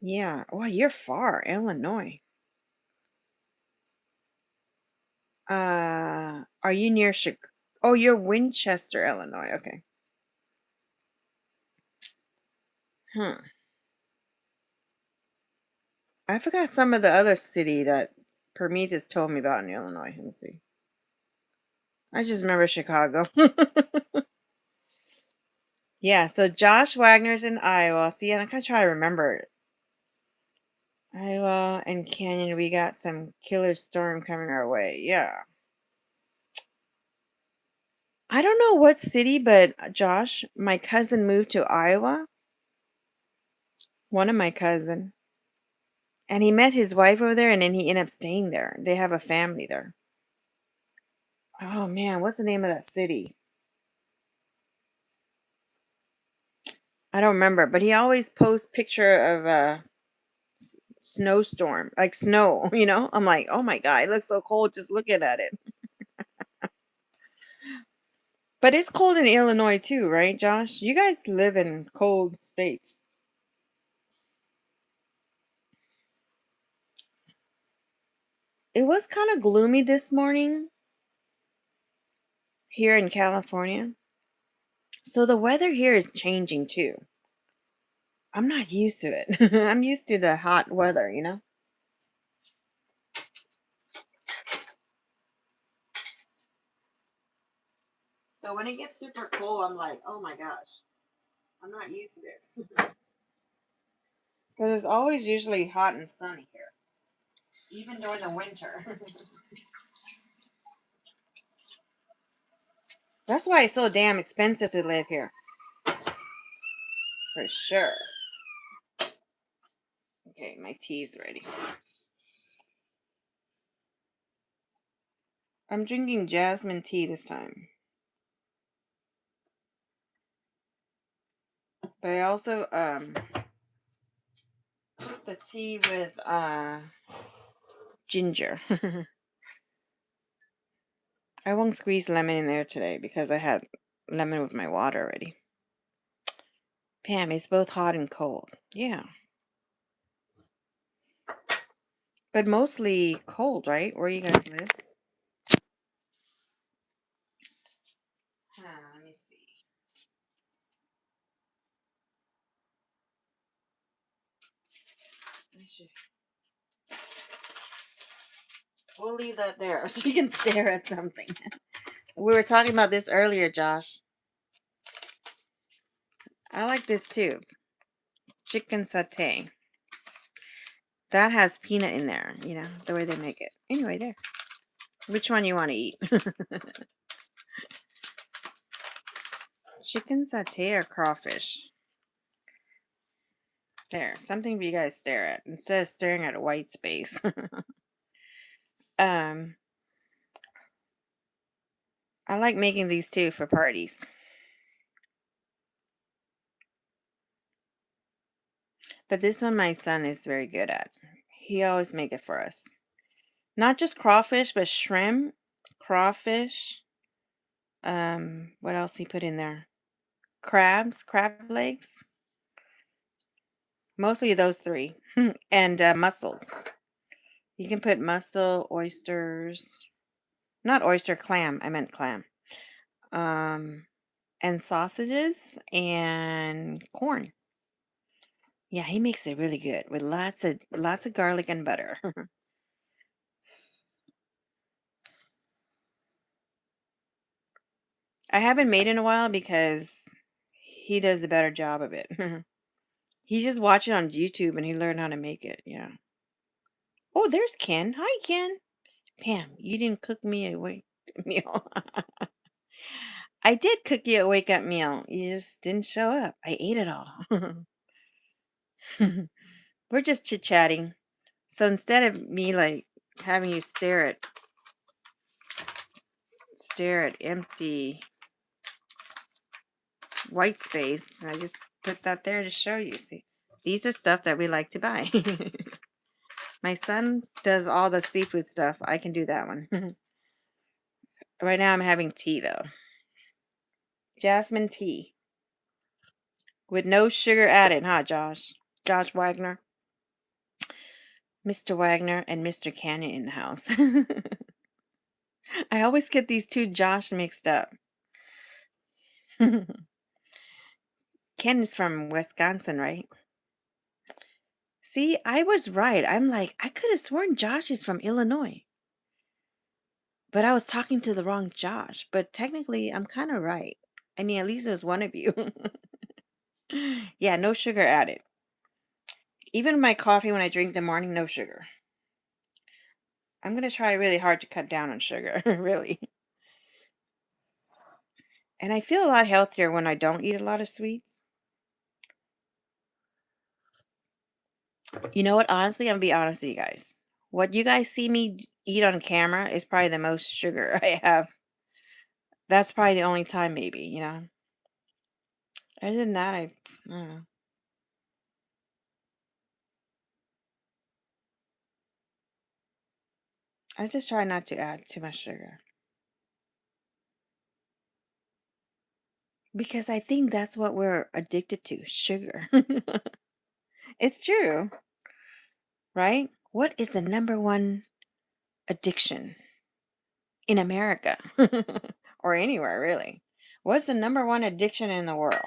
Yeah. Well, you're far, Illinois. Are you near Chicago? Oh, you're Winchester, Illinois. Okay. Hmm. I forgot some of the other city that Prometheus told me about in Illinois. Let me see. I just remember Chicago. Yeah, so Josh Wagner's in Iowa. See, and I kind of try to remember it. Iowa and Canyon, we got some killer storm coming our way. Yeah. I don't know what city, but Josh, my cousin moved to Iowa. One of my cousin. And he met his wife over there and then he ended up staying there. They have a family there. Oh man, what's the name of that city? I don't remember, but he always posts picture of a snowstorm, like snow, you know? I'm like, "Oh my God, it looks so cold just looking at it." But it's cold in Illinois too, right, Josh? You guys live in cold states. It was kind of gloomy this morning here in California. So the weather here is changing too. I'm not used to it. I'm used to the hot weather, you know? So when it gets super cold, I'm like, oh my gosh, I'm not used to this. Because it's always usually hot and sunny here, even during the winter. That's why it's so damn expensive to live here, for sure. Okay, my tea's ready. I'm drinking jasmine tea this time. But I also took the tea with ginger. I won't squeeze lemon in there today because I had lemon with my water already. Pam, it's both hot and cold. Yeah. But mostly cold, right? Where you guys live? Let me see. We'll leave that there so you can stare at something. We were talking about this earlier, Josh. I like this too. Chicken satay. That has peanut in there, the way they make it. Anyway, there. Which one you want to eat? Chicken satay or crawfish? There, something for you guys stare at instead of staring at a white space. um, I like making these too for parties. But this one my son is very good at. He always make it for us. Not just crawfish, but shrimp, crawfish. What else he put in there? Crabs, crab legs. Mostly those three. And mussels. You can put mussel, oysters. Not oyster, clam. I meant clam. And sausages and corn. Yeah, he makes it really good with lots of garlic and butter. I haven't made in a while because he does a better job of it. He just watched it on YouTube and he learned how to make it. Yeah. Oh, there's Ken. Hi, Ken. Pam, you didn't cook me a wake meal. I did cook you a wake up meal. You just didn't show up. I ate it all. We're just chit chatting. So instead of me like having you stare at empty white space, I just put that there to show you. See, these are stuff that we like to buy. My son does all the seafood stuff. I can do that one. Right now I'm having tea though. Jasmine tea with no sugar added, huh, Josh? Josh Wagner, Mr. Wagner, and Mr. Canyon in the house. I always get these two Josh mixed up. Ken is from Wisconsin, right? See, I was right. I'm like, I could have sworn Josh is from Illinois, but I was talking to the wrong Josh. But technically, I'm kind of right. I mean, at least it was one of you. Yeah, no sugar added. Even my coffee when I drink in the morning, no sugar. I'm going to try really hard to cut down on sugar, really. And I feel a lot healthier when I don't eat a lot of sweets. You know what? Honestly, I'm going to be honest with you guys. What you guys see me eat on camera is probably the most sugar I have. That's probably the only time, maybe. Other than that, I don't know. I just try not to add too much sugar. Because I think that's what we're addicted to, sugar. It's true, right? What is the number one addiction in America? Or anywhere, really? What's the number one addiction in the world?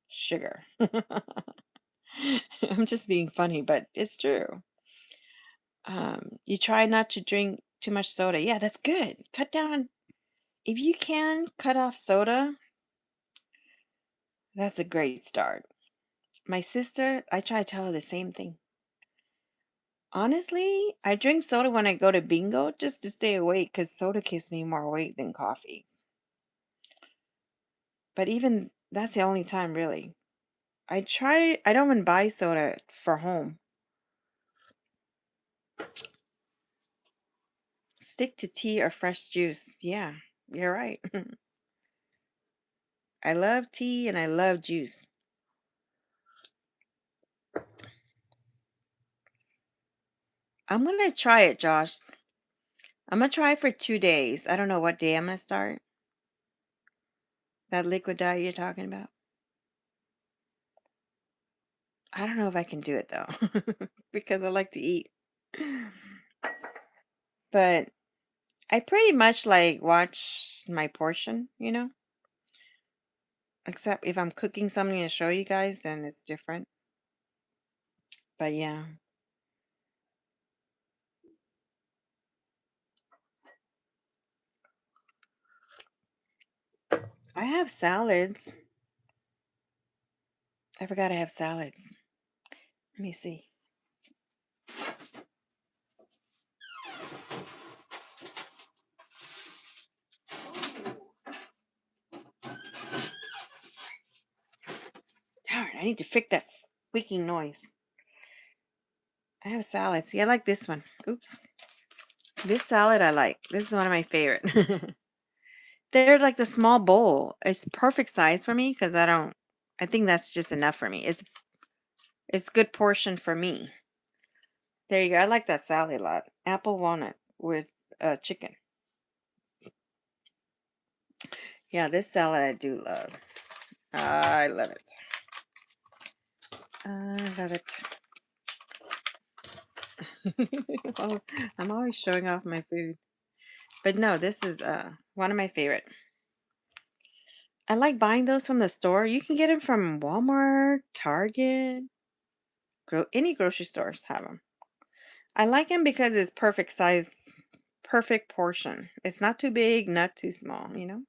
Sugar. I'm just being funny, but it's true. You try not to drink too much soda. Yeah, that's good. Cut down. If you can cut off soda, that's a great start. My sister, I try to tell her the same thing. Honestly, I drink soda when I go to bingo just to stay awake because soda keeps me more awake than coffee. But even that's the only time, really. I don't even buy soda for home. Stick to tea or fresh juice. Yeah, you're right. I love tea and I love juice. I'm going to try it, Josh. I'm going to try it for 2 days. I don't know what day I'm going to start. That liquid diet you're talking about. I don't know if I can do it though, because I like to eat. But I pretty much like watch my portion. Except if I'm cooking something to show you guys, then it's different. But yeah. I have salads. I forgot I have salads. Let me see. Darn, I need to fix that squeaking noise. I have salads. See, I like this one. Oops. This salad I like. This is one of my favorite. They're like the small bowl. It's perfect size for me because I think that's just enough for me. It's good portion for me. There you go. I like that salad a lot. Apple walnut with chicken. Yeah, this salad I do love. I love it. I love it. Oh, I'm always showing off my food. But no, this is one of my favorite. I like buying those from the store. You can get them from Walmart, Target, any grocery stores have them. I like them because it's perfect size, perfect portion. It's not too big, not too small, you know?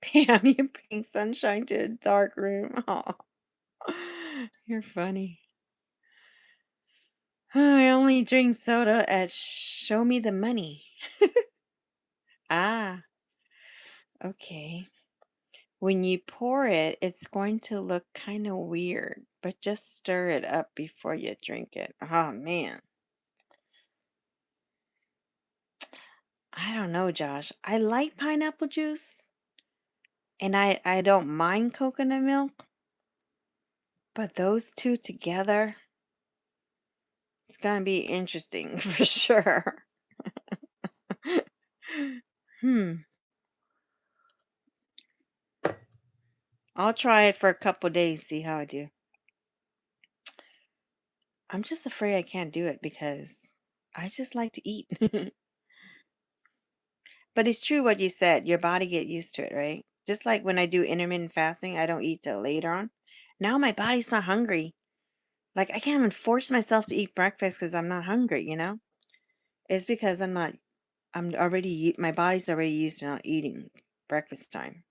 Pam, you bring sunshine to a dark room. Oh, you're funny. I only drink soda at Show Me the Money. Ah, okay. When you pour it, it's going to look kind of weird, but just stir it up before you drink it. Oh, man. I don't know, Josh. I like pineapple juice and I don't mind coconut milk, but those two together, it's going to be interesting for sure. Hmm. I'll try it for a couple days, see how I do. I'm just afraid I can't do it because I just like to eat. But it's true what you said. Your body get used to it, right? Just like when I do intermittent fasting, I don't eat till later on. Now my body's not hungry. Like I can't even force myself to eat breakfast because I'm not hungry, you know? It's because my body's already used to not eating breakfast time.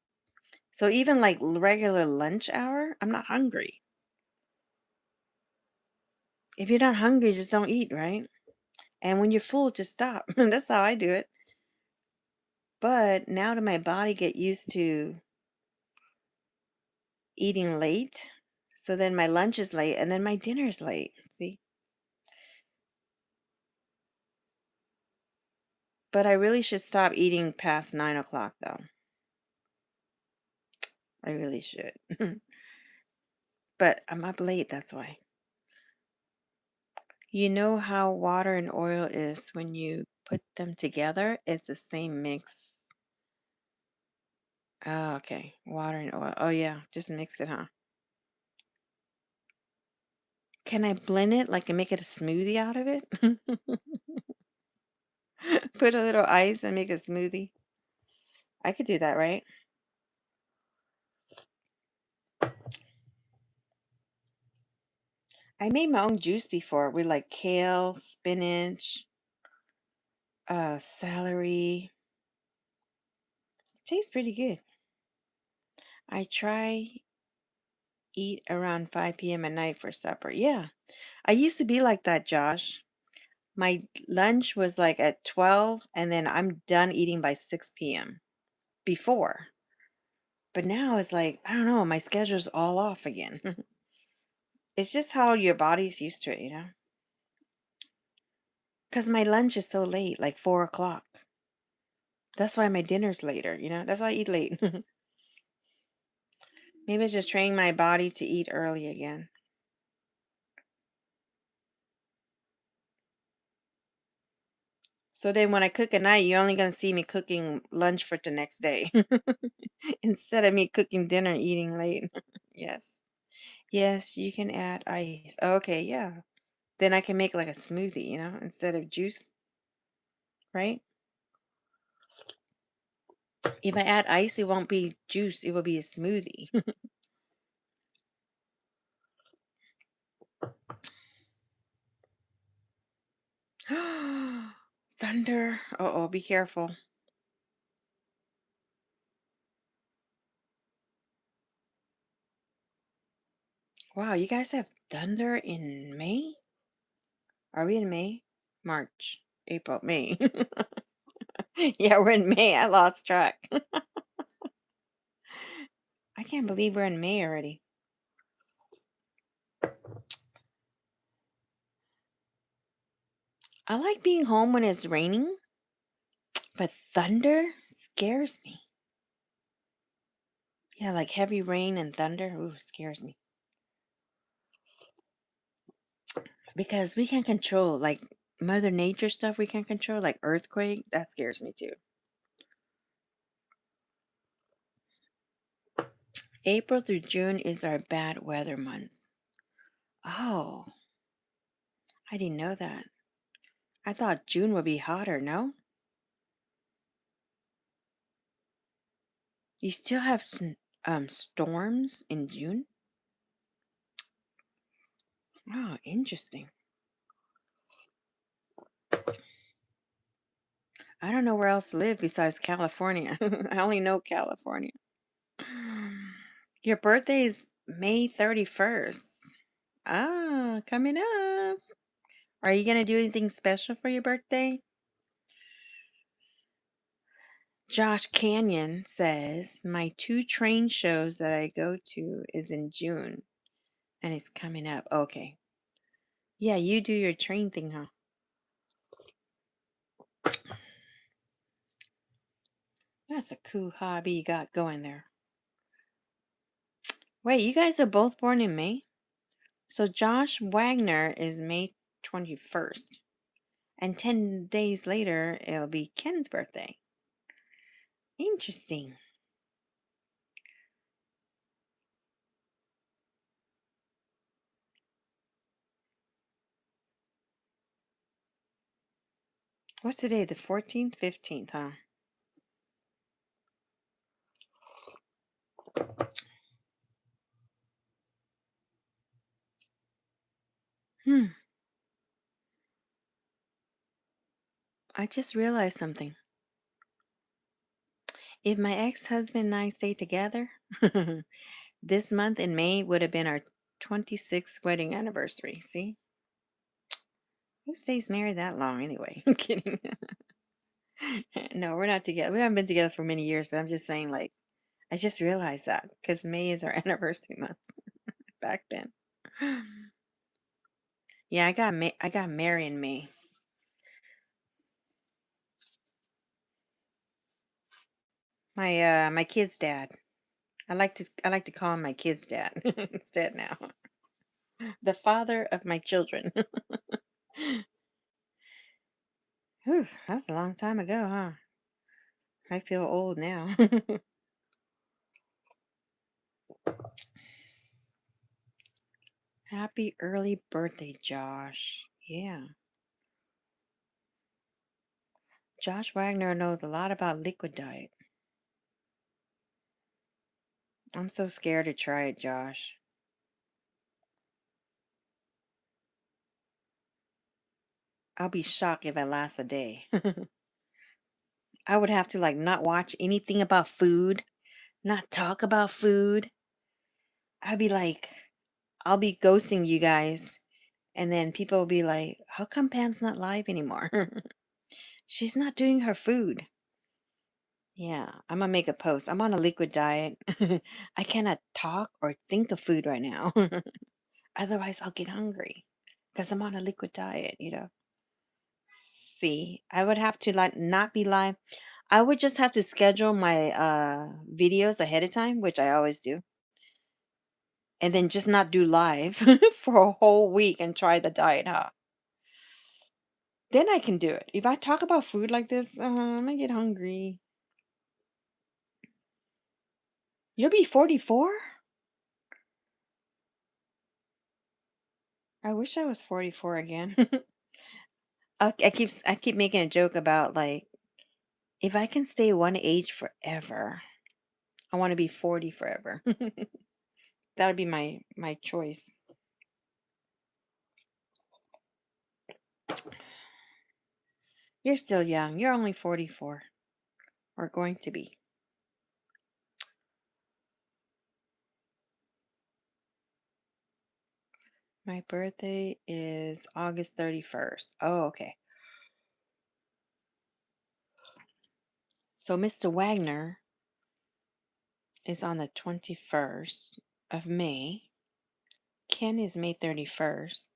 So even like regular lunch hour, I'm not hungry. If you're not hungry, just don't eat, right? And when you're full, just stop. That's how I do it. But now that my body get used to eating late, so then my lunch is late and then my dinner is late. See? But I really should stop eating past 9 o'clock though. I really should. But I'm up late, that's why. You know how water and oil is when you put them together? It's the same mix. Oh, okay. Water and oil. Oh, yeah. Just mix it, huh? Can I blend it like and make it a smoothie out of it? Put a little ice and make a smoothie. I could do that, right? I made my own juice before with like kale, spinach, celery. Tastes pretty good. I try eat around 5 p.m. at night for supper. Yeah. I used to be like that, Josh. My lunch was like at 12 and then I'm done eating by 6 p.m. before. But now it's like, I don't know, my schedule's all off again. It's just how your body's used to it, you know? Because my lunch is so late, like 4 o'clock. That's why my dinner's later, you know? That's why I eat late. Maybe it's just training my body to eat early again. So then when I cook at night, you're only going to see me cooking lunch for the next day instead of me cooking dinner and eating late. Yes. Yes, you can add ice. Okay, yeah. Then I can make like a smoothie, you know, instead of juice, right? If I add ice, it won't be juice, it will be a smoothie. Thunder. Uh-oh, be careful. Wow, you guys have thunder in May? Are we in May? March, April, May. Yeah, we're in May. I lost track. I can't believe we're in May already. I like being home when it's raining, but thunder scares me. Yeah, like heavy rain and thunder. Ooh, scares me. Because we can control, like, Mother Nature stuff we can control, like earthquake. That scares me too. April through June is our bad weather months. Oh, I didn't know that. I thought June would be hotter, no? You still have storms in June? Oh, interesting. I don't know where else to live besides California. I only know California. Your birthday is May 31st. Ah, coming up. Are you going to do anything special for your birthday? Josh Canyon says, my two train shows that I go to is in June and it's coming up. Okay. Yeah, you do your train thing, huh? That's a cool hobby you got going there. Wait, you guys are both born in May? So Josh Wagner is May 21st. And 10 days later, it'll be Ken's birthday. Interesting. What's today? The 14th, 15th, huh? Hmm. I just realized something. If my ex-husband and I stayed together, this month in May would have been our 26th wedding anniversary. See? Who stays married that long anyway? I'm kidding. No, we're not together. We haven't been together for many years, but I'm just saying, like, I just realized that because May is our anniversary month back then. Yeah, I got married in May. My kid's dad. I like to call him my kid's dad instead now. The father of my children. Whew, that's a long time ago, huh? I feel old now. Happy early birthday, Josh. Yeah. Josh Wagner knows a lot about liquid diet. I'm so scared to try it, Josh. I'll be shocked if it lasts a day. I would have to like not watch anything about food, not talk about food. I'd be like, I'll be ghosting you guys. And then people will be like, how come Pam's not live anymore? She's not doing her food. Yeah, I'm gonna make a post. I'm on a liquid diet. I cannot talk or think of food right now. Otherwise, I'll get hungry because I'm on a liquid diet. See, I would have to like not be live. I would just have to schedule my videos ahead of time, which I always do, and then just not do live for a whole week and try the diet, huh? Then I can do it. If I talk about food like this, I'm gonna get hungry. You'll be 44? I wish I was 44 again. I keep making a joke about like if I can stay one age forever, I want to be 40 forever. That would be my choice. You're still young. You're only 44 or going to be. My birthday is August 31st. Oh, okay. So Mr. Wagner is on the 21st of May. Ken is May 31st.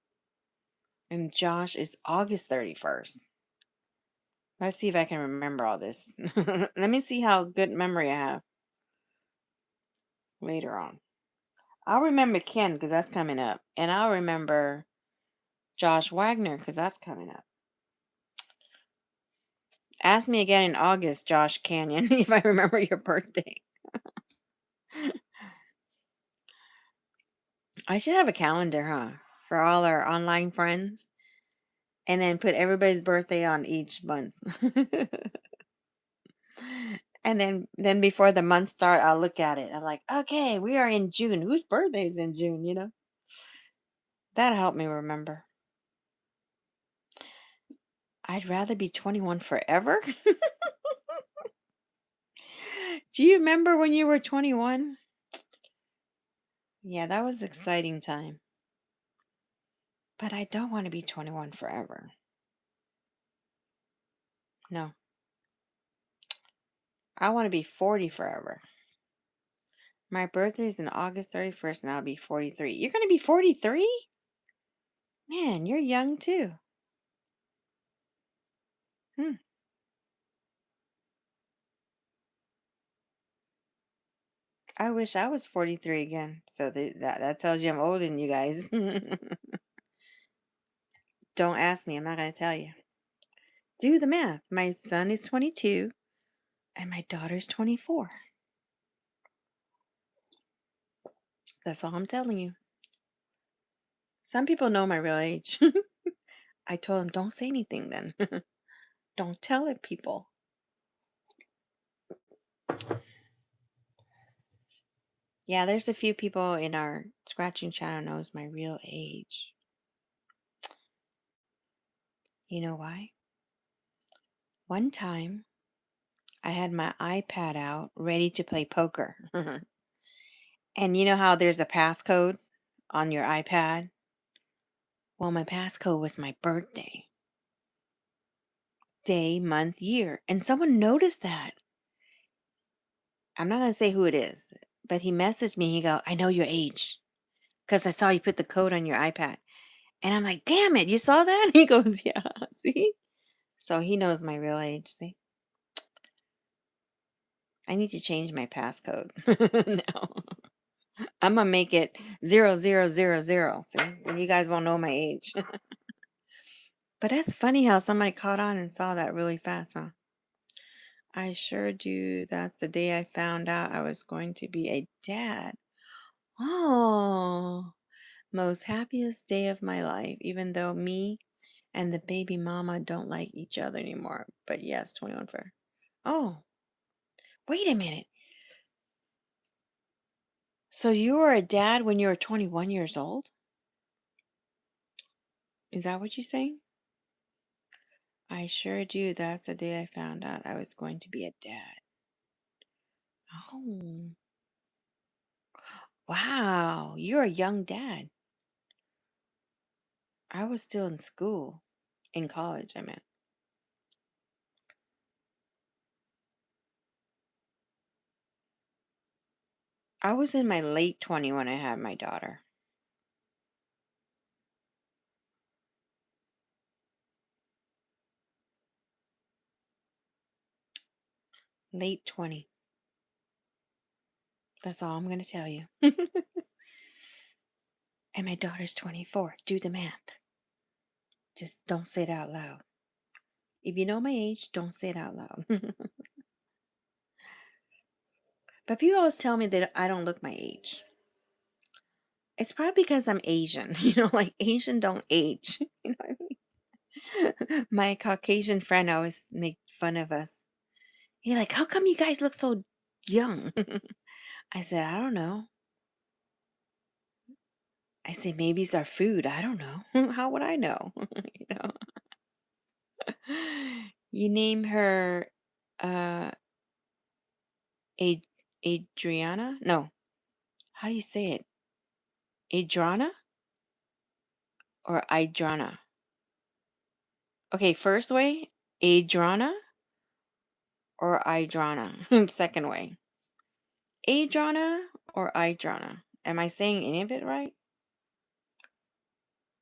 And Josh is August 31st. Let's see if I can remember all this. Let me see how good memory I have later on. I'll remember Ken because that's coming up. And I'll remember Josh Wagner because that's coming up. Ask me again in August, Josh Canyon, if I remember your birthday. I should have a calendar, huh? For all our online friends. And then put everybody's birthday on each month. And then before the month start, I'll look at it. I'm like, okay, we are in June. Whose birthday is in June, you know? That'll help me remember. I'd rather be 21 forever. Do you remember when you were 21? Yeah, that was an exciting time. But I don't want to be 21 forever. No. I want to be 40 forever. My birthday is on August 31st and I'll be 43. You're going to be 43? Man, you're young too. Hmm. I wish I was 43 again. So that tells you I'm older than you guys. Don't ask me. I'm not going to tell you. Do the math. My son is 22 and my daughter's 24. That's all I'm telling you. Some people know my real age. I told them, don't say anything then. Don't tell it, people. Yeah, there's a few people in our scratching channel knows my real age. You know why? One time, I had my iPad out ready to play poker. And you know how there's a passcode on your iPad? Well, my passcode was my birthday. Day, month, year. And someone noticed that. I'm not going to say who it is, but he messaged me. He go, I know your age because I saw you put the code on your iPad. And I'm like, damn it, you saw that? He goes, yeah, see? So he knows my real age, see? I need to change my passcode now. I'm gonna make it 0000. See? Then you guys won't know my age. But that's funny how somebody caught on and saw that really fast, huh? I sure do. That's the day I found out I was going to be a dad. Oh, most happiest day of my life, even though me and the baby mama don't like each other anymore. But yes, 21 for. Oh, wait a minute. So you were a dad when you were 21 years old? Is that what you're saying? I sure do. That's the day I found out I was going to be a dad. Oh, wow. You're a young dad. I was still in school, in college, I meant. I was in my late 20 when I had my daughter. Late 20. That's all I'm going to tell you. And my daughter's 24. Do the math. Just don't say it out loud. If you know my age, don't say it out loud. But people always tell me that I don't look my age. It's probably because I'm Asian. Like Asian don't age. You know what I mean? My Caucasian friend always make fun of us. He's like, how come you guys look so young? I said, I don't know. I said, maybe it's our food. I don't know. How would I know? you know? You name her uh Adriana? No. How do you say it? Adriana? or Idrana? Okay, first way, Adrana or Idrana? Second way, Adrana or Idrana? Am I saying any of it right?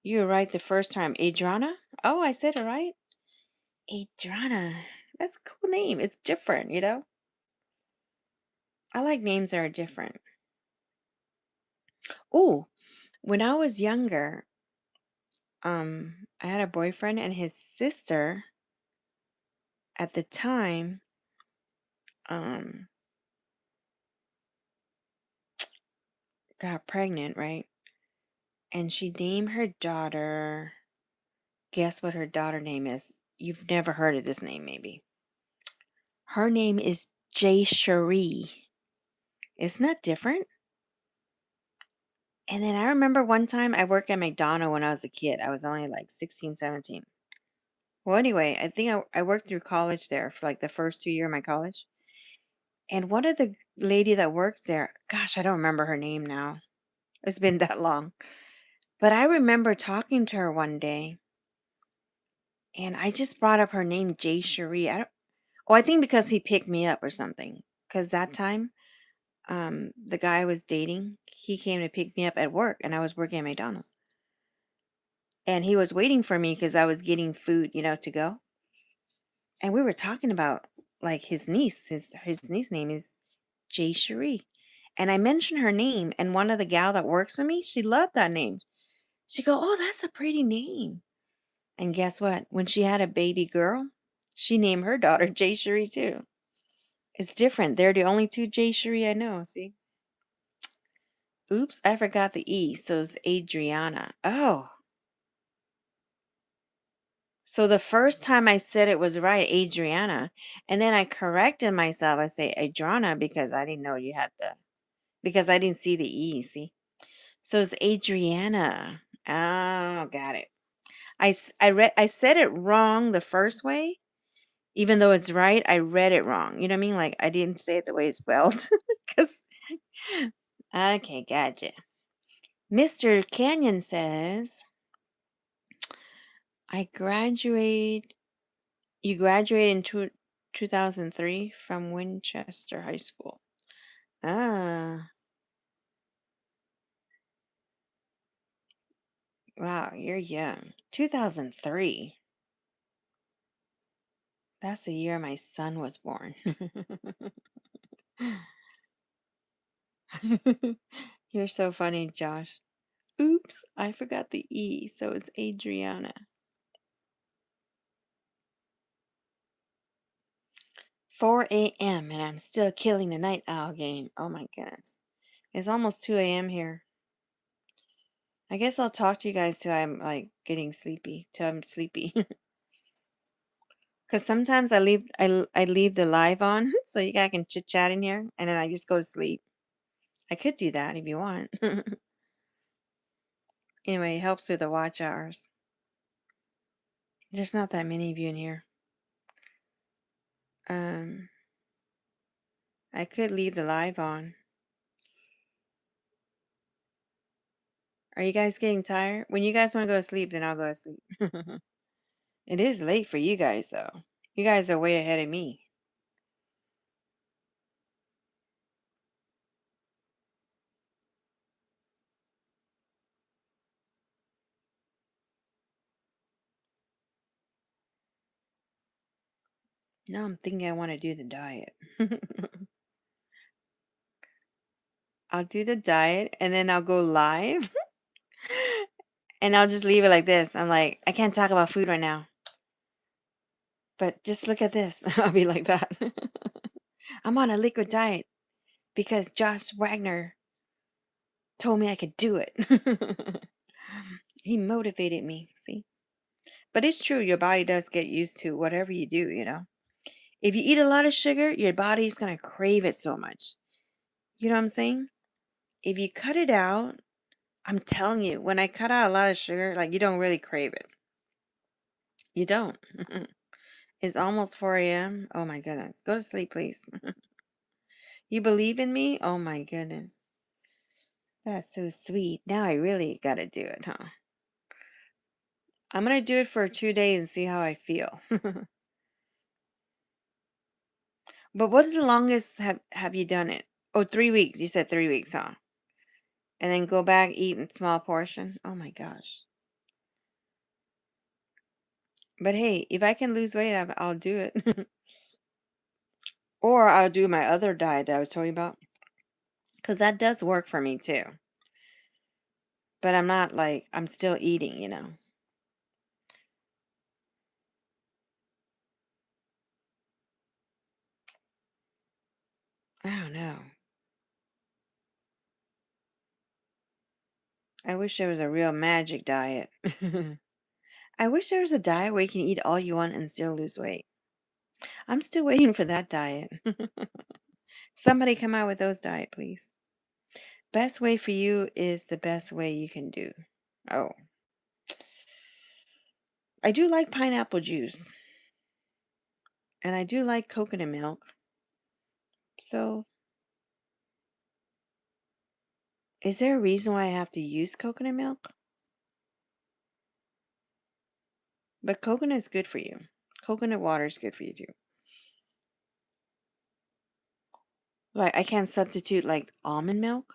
You were right the first time. Adrana? Oh, I said it right. Adrana. That's a cool name. It's different, you know? I like names that are different. Oh, when I was younger, I had a boyfriend and his sister at the time, um, got pregnant, right? And she named her daughter. Guess what her daughter name is? You've never heard of this name, maybe. Her name is Jay Cherie. Isn't that different? And then I remember one time I worked at McDonald's when I was a kid. I was only like 16, 17. Well, anyway, I think I worked through college there for like the first 2 years of my college. And one of the lady that works there, gosh, I don't remember her name now. It's been that long. But I remember talking to her one day and I just brought up her name, Jay Cherie. I think because he picked me up or something. Because that time, the guy I was dating, he came to pick me up at work and I was working at McDonald's. And he was waiting for me because I was getting food, to go. And we were talking about like his niece. His niece name is Jay Cherie. And I mentioned her name, and one of the gal that works with me, she loved that name. She go, "Oh, that's a pretty name." And guess what? When she had a baby girl, she named her daughter Jay Cherie too. It's different. They're the only two Jay Cherie I know. See? Oops, I forgot the E, so it's Adriana. Oh, so the first time I said it was right, Adriana, and then I corrected myself. I say Adriana because I didn't know you had because I didn't see the E. See? So it's Adriana. Oh, got it. I said it wrong the first way, even though it's right. I read it wrong. You know what I mean? Like I didn't say it the way it's spelled. Cause okay, gotcha. Mr. Canyon says, I graduate. You graduated in 2003 from Winchester High School. Ah, wow, you're young. 2003. That's the year my son was born. You're so funny, Josh. Oops, I forgot the E, so it's Adriana. 4 a.m. and I'm still killing the night owl game. Oh my goodness. It's almost 2 a.m. here. I guess I'll talk to you guys till I'm like getting sleepy, till I'm sleepy. Because sometimes I leave the live on so you guys can chit chat in here and then I just go to sleep. I could do that if you want. Anyway, it helps with the watch hours. There's not that many of you in here. Um, I could leave the live on. Are you guys getting tired? When you guys want to go to sleep, then I'll go to sleep. It is late for you guys, though. You guys are way ahead of me. Now I'm thinking I want to do the diet. I'll do the diet and then I'll go live and I'll just leave it like this. I'm like, I can't talk about food right now, but just look at this. I'll be like that. I'm on a liquid diet because Josh Wagner told me I could do it. He motivated me, see? But it's true, your body does get used to whatever you do. If you eat a lot of sugar, your body's going to crave it so much. You know what I'm saying? If you cut it out, I'm telling you, when I cut out a lot of sugar, like you don't really crave it. You don't. It's almost 4 a.m. Oh my goodness. Go to sleep, please. You believe in me? Oh my goodness. That's so sweet. Now I really got to do it, huh? I'm gonna do it for 2 days and see how I feel. But what is the longest have you done it? Oh, 3 weeks. You said 3 weeks, huh? And then go back, eat in small portion. Oh my gosh. But hey, if I can lose weight, I'll do it. Or I'll do my other diet that I was telling you about. Because that does work for me too. But I'm not like, I'm still eating. I don't know. I wish there was a real magic diet. I wish there was a diet where you can eat all you want and still lose weight. I'm still waiting for that diet. Somebody come out with those diet, please. Best way for you is the best way you can do. Oh, I do like pineapple juice and I do like coconut milk. So, is there a reason why I have to use coconut milk? But coconut is good for you. Coconut water is good for you too. Like, I can't substitute like almond milk.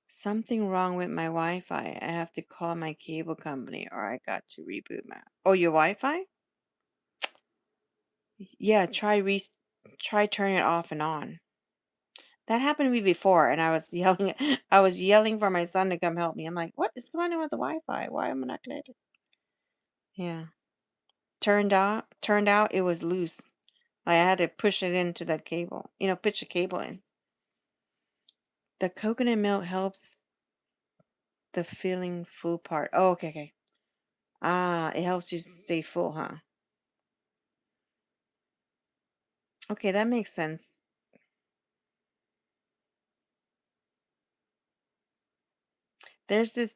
Something wrong with my Wi-Fi. I have to call my cable company or I got to reboot my. Oh, your Wi-Fi? Yeah, try turning it off and on. That happened to me before and I was yelling I was yelling for my son to come help me. I'm like, "What is going on with the Wi-Fi? Why am I not connected?" Yeah. Turned out it was loose. I had to push it into that cable. Push the cable in. The coconut milk helps the feeling full part. Oh, okay, okay. Ah, it helps you stay full, huh? Okay, that makes sense. There's this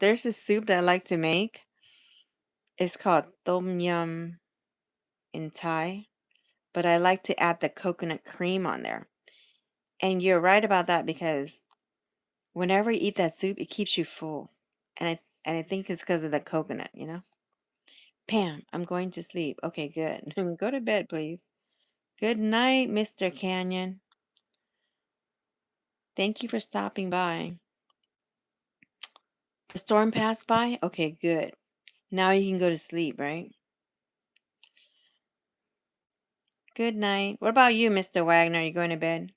there's this soup that I like to make. It's called tom yum in Thai, but I like to add the coconut cream on there. And you're right about that because whenever you eat that soup, it keeps you full. And I think it's because of the coconut. Pam, I'm going to sleep. Okay, good. Go to bed, please. Good night, Mr. Canyon. Thank you for stopping by. The storm passed by? Okay, good. Now you can go to sleep, right? Good night. What about you, Mr. Wagner? You going to bed?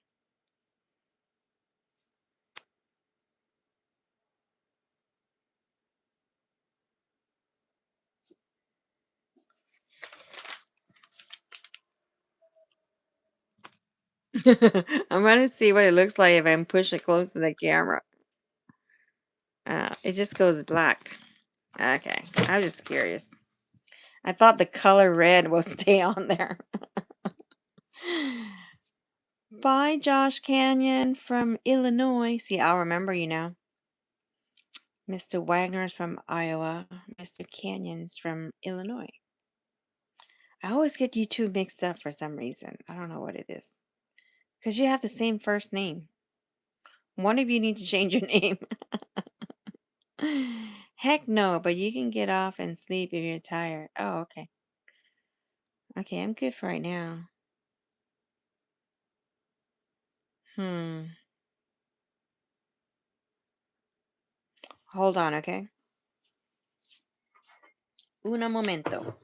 I'm going to see what it looks like if I push it close to the camera. It just goes black. Okay, I was just curious. I thought the color red will stay on there. Bye, Josh Canyon from Illinois. See, I'll remember you now. Mr. Wagner's from Iowa. Mr. Canyon's from Illinois. I always get you two mixed up for some reason. I don't know what it is. Because you have the same first name. One of you need to change your name. Heck no, but you can get off and sleep if you're tired. Oh, okay. Okay, I'm good for right now. Hmm. Hold on, okay? Un momento.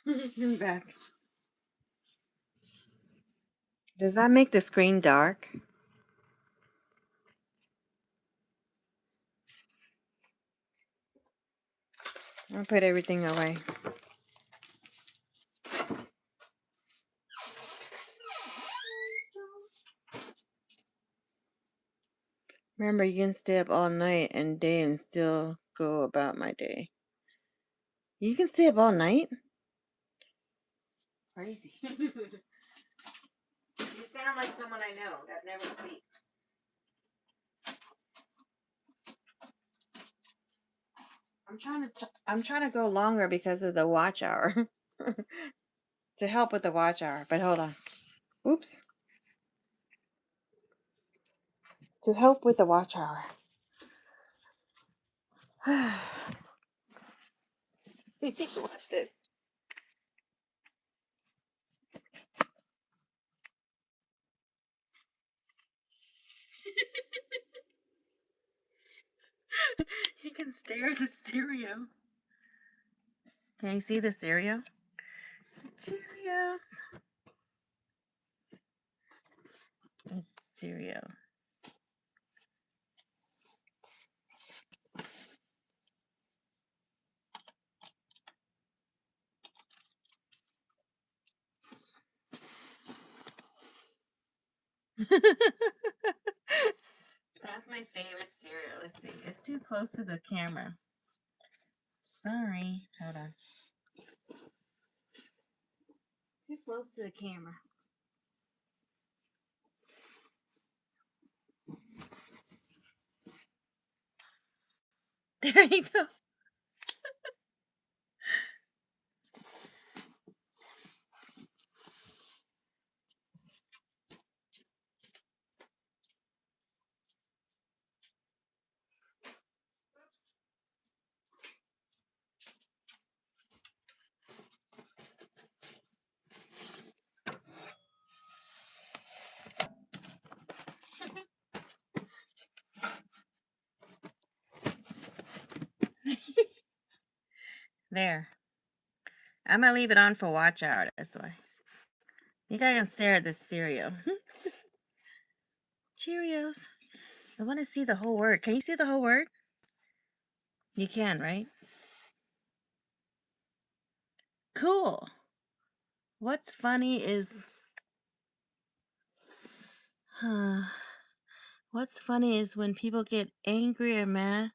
I'm back. Does that make the screen dark? I'll put everything away. Remember, you can stay up all night and day and still go about my day. You can stay up all night? Crazy. You sound like someone I know that never sleeps. I'm trying to go longer because of the watch hour. To help with the watch hour. But hold on. Oops. To help with the watch hour. Watch this. You can stare at the cereal. Can you see the cereal? Cheerios. It's cereal. That's my favorite cereal. Let's see. It's too close to the camera. Sorry. Hold on. Too close to the camera. There you go. There. I'm gonna leave it on for watch hour. That's why. You guys can stare at this cereal. Cheerios. I want to see the whole word. Can you see the whole word? You can, right? Cool. What's funny is, what's funny is when people get angry or mad,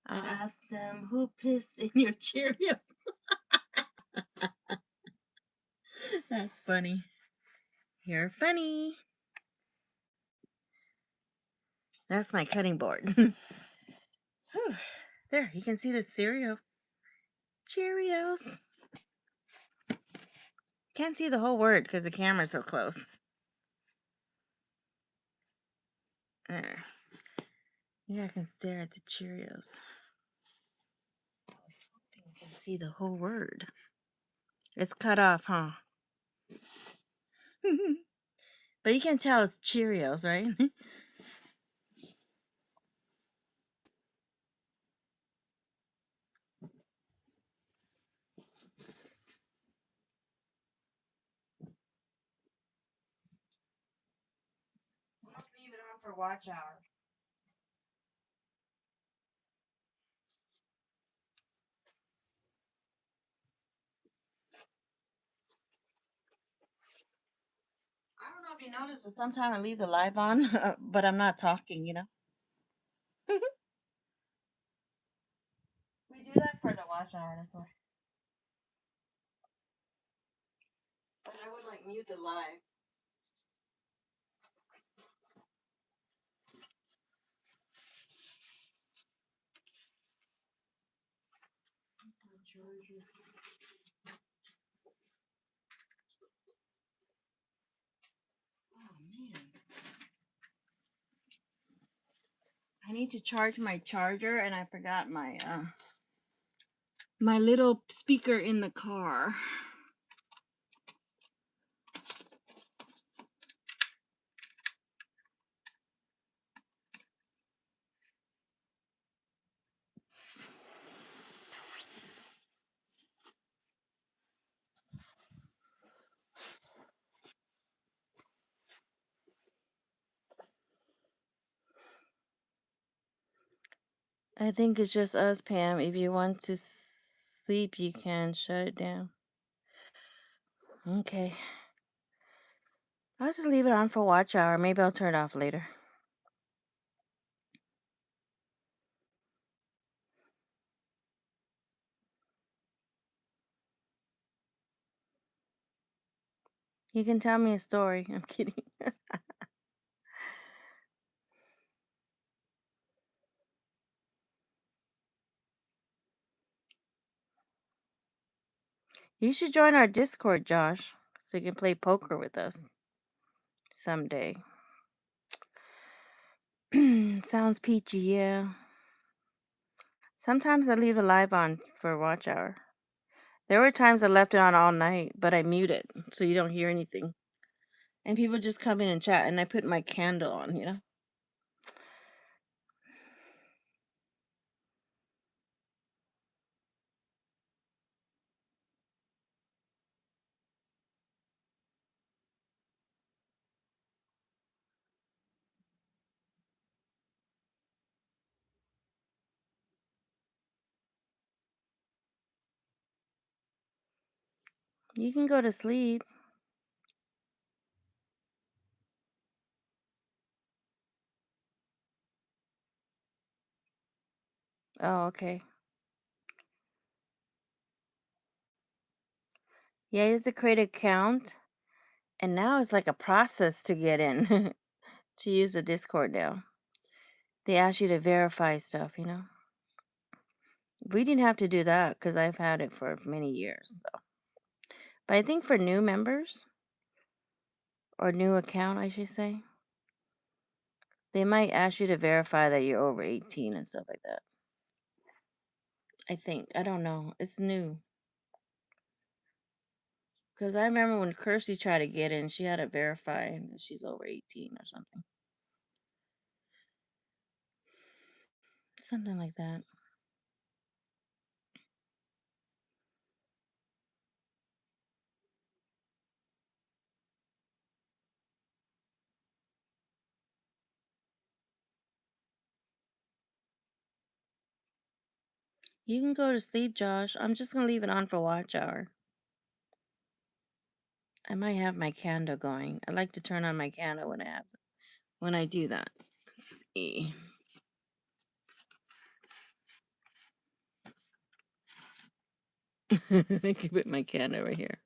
I ask them, who pissed in your Cheerios? That's funny. You're funny. That's my cutting board. There, you can see the cereal. Cheerios. Can't see the whole word because the camera's so close. There. Yeah, I can stare at the Cheerios. I was hoping you can see the whole word. It's cut off, huh? But you can tell it's Cheerios, right? Let's leave it on for watch hour. I don't know if you noticed, but sometimes I leave the live on, but I'm not talking, you know? We do that for the watch hour, that's why. But I would like mute the live. Oh man. I need to charge my charger and I forgot my little speaker in the car. I think it's just us, Pam. If you want to sleep, you can shut it down. Okay. I'll just leave it on for watch hour. Maybe I'll turn it off later. You can tell me a story. I'm kidding. You should join our Discord, Josh, so you can play poker with us someday. Sounds peachy, yeah. Sometimes I leave it live on for watch hour. There were times I left it on all night, but I mute it so you don't hear anything. And people just come in and chat, and I put my candle on, you know? You can go to sleep. Oh, okay. Yeah, you have to create an account, and now it's like a process to get in to use the Discord now. They ask you to verify stuff, you know? We didn't have to do that because I've had it for many years, though. But I think for new members, or new account, I should say, they might ask you to verify that you're over 18 and stuff like that. I think. I don't know. It's new. Because I remember when Kirsty tried to get in, she had to verify that she's over 18 or something. Something like that. You can go to sleep, Josh. I'm just going to leave it on for watch hour. I might have my candle going. I like to turn on my candle when I do that. Let's see. I can put my candle right here.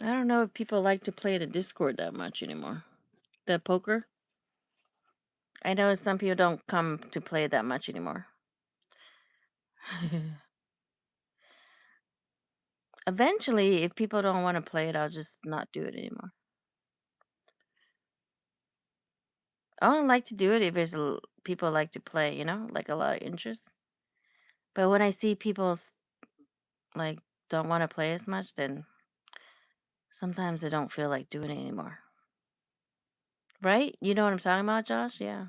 I don't know if people like to play the Discord that much anymore. The poker? I know some people don't come to play that much anymore. Eventually, if people don't want to play it, I'll just not do it anymore. I don't like to do it if people like to play, you know, like a lot of interest. But when I see people like don't want to play as much, then sometimes I don't feel like doing it anymore. Right? You know what I'm talking about, Josh? Yeah.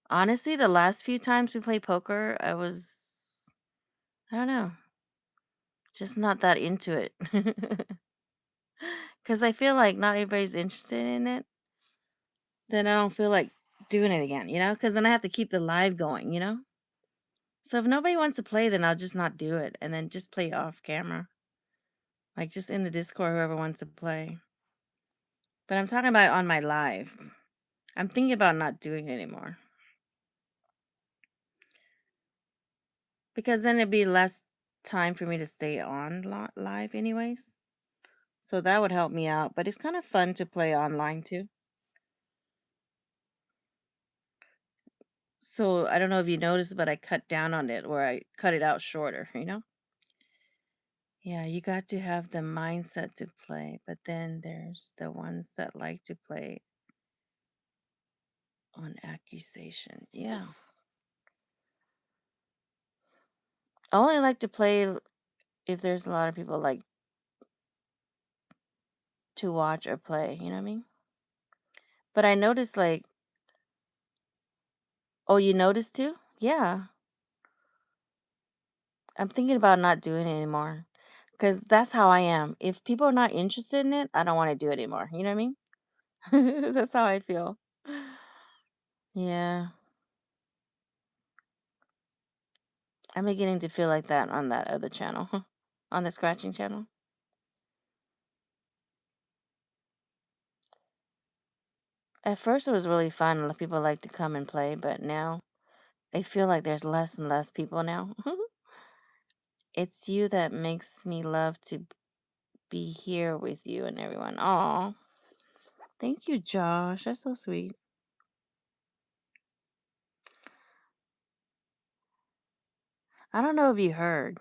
Honestly, the last few times we played poker, I don't know, just not that into it. Because I feel like not everybody's interested in it. Then I don't feel like doing it again, you know? Because then I have to keep the live going, you know? So if nobody wants to play, then I'll just not do it and then just play off camera. Like just in the Discord, whoever wants to play. But I'm talking about on my live. I'm thinking about not doing it anymore. Because then it'd be less time for me to stay on live, anyways. So that would help me out. But it's kind of fun to play online too. So I don't know if you noticed, but I cut down on it, or I cut it out shorter, you know? Yeah, you got to have the mindset to play, but then there's the ones that like to play on accusation. Yeah. I only like to play if there's a lot of people like to watch or play, you know what I mean? But I noticed like, oh, you noticed too? Yeah. I'm thinking about not doing it anymore. Cause that's how I am. If people are not interested in it, I don't want to do it anymore. You know what I mean? That's how I feel. Yeah. I'm beginning to feel like that on that other channel, on the scratching channel. At first, it was really fun. People like to come and play, but now I feel like there's less and less people now. It's you that makes me love to be here with you and everyone. Aw, thank you, Josh. That's so sweet. I don't know if you heard,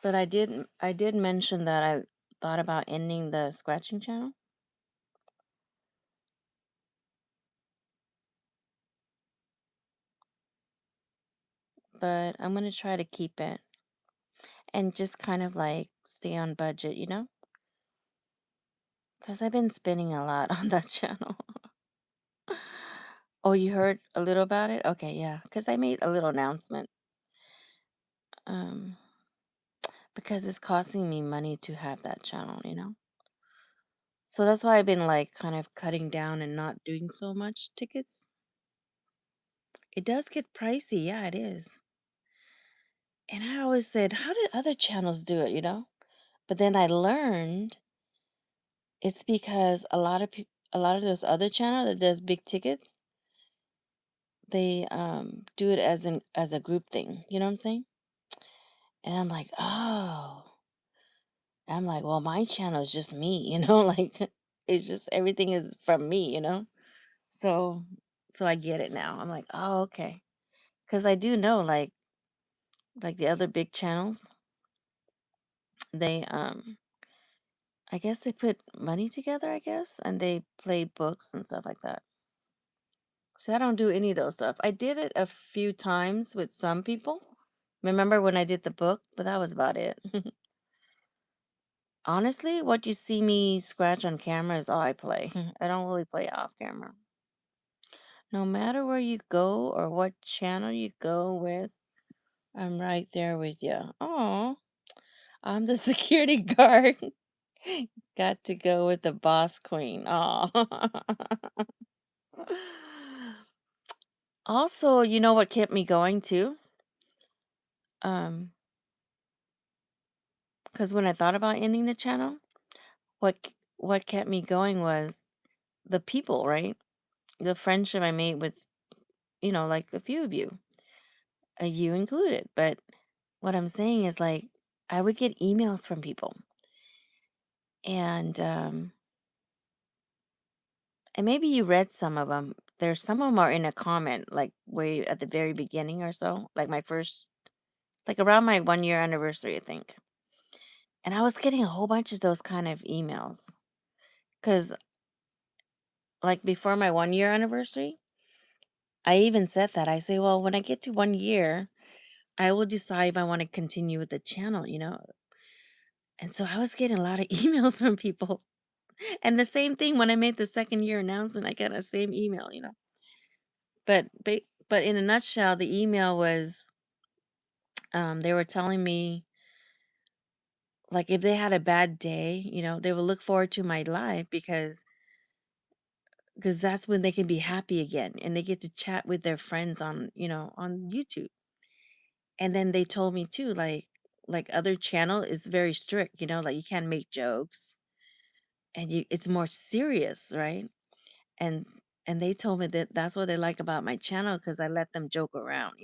but I did mention that I thought about ending the scratching channel, but I'm gonna try to keep it and just kind of like stay on budget, because I've been spending a lot on that channel. Oh, you heard a little about it? Okay, yeah, because I made a little announcement. Um, because it's costing me money to have that channel. So that's why I've been like kind of cutting down and not doing so much tickets. It does get pricey, yeah, it is. And I always said, how do other channels do it? But then I learned it's because a lot of those other channels that does big tickets, they do it as a group thing. You know what I'm saying? And I'm like, oh. I'm like, well, my channel is just me, like it's just everything is from me. So so I get it now. I'm like, oh, okay. Because I do know like the other big channels, they I guess they put money together, I guess, and they play books and stuff like that. So I don't do any of those stuff. I did it a few times with some people. Remember when I did the book? But that was about it. Honestly, what you see me scratch on camera is all I play. I don't really play off camera. No matter where you go or what channel you go with, I'm right there with you. Oh, I'm the security guard. Got to go with the boss queen. Oh. Also, you know what kept me going too? Um, because when I thought about ending the channel, what kept me going was the people, right? The friendship I made with, like a few of you, you included. But what I'm saying is like I would get emails from people, and maybe you read some of them. There's some of them are in a comment, like way at the very beginning or so, like my first, like around my 1 year anniversary, I think. And I was getting a whole bunch of those kind of emails because, like, before my 1 year anniversary, I even said that. I say, well, when I get to 1 year, I will decide if I want to continue with the channel. And so I was getting a lot of emails from people. And the same thing when I made the second year announcement, I got the same email. But in a nutshell, the email was they were telling me like if they had a bad day, they would look forward to my live because that's when they can be happy again and they get to chat with their friends on YouTube. And then they told me too, like other channel is very strict, like you can't make jokes and it's more serious, right? And and they told me that that's what they like about my channel because I let them joke around.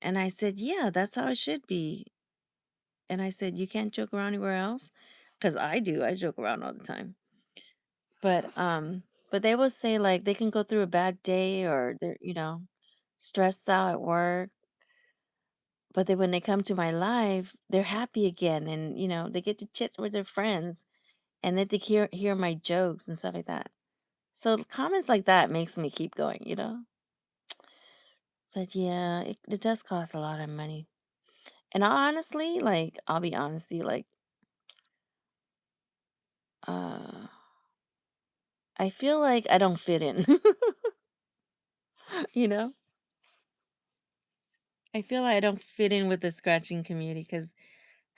And I said, yeah, that's how it should be. And I said, you can't joke around anywhere else? Because I do. I joke around all the time. But they will say like they can go through a bad day or they're stressed out at work. But then when they come to my live, they're happy again and they get to chit with their friends and then they hear my jokes and stuff like that. So comments like that makes me keep going. But yeah, it does cost a lot of money. And honestly, like, I'll be honest with you, like, uh, I feel like I don't fit in. you know? I feel like I don't fit in with the scratching community because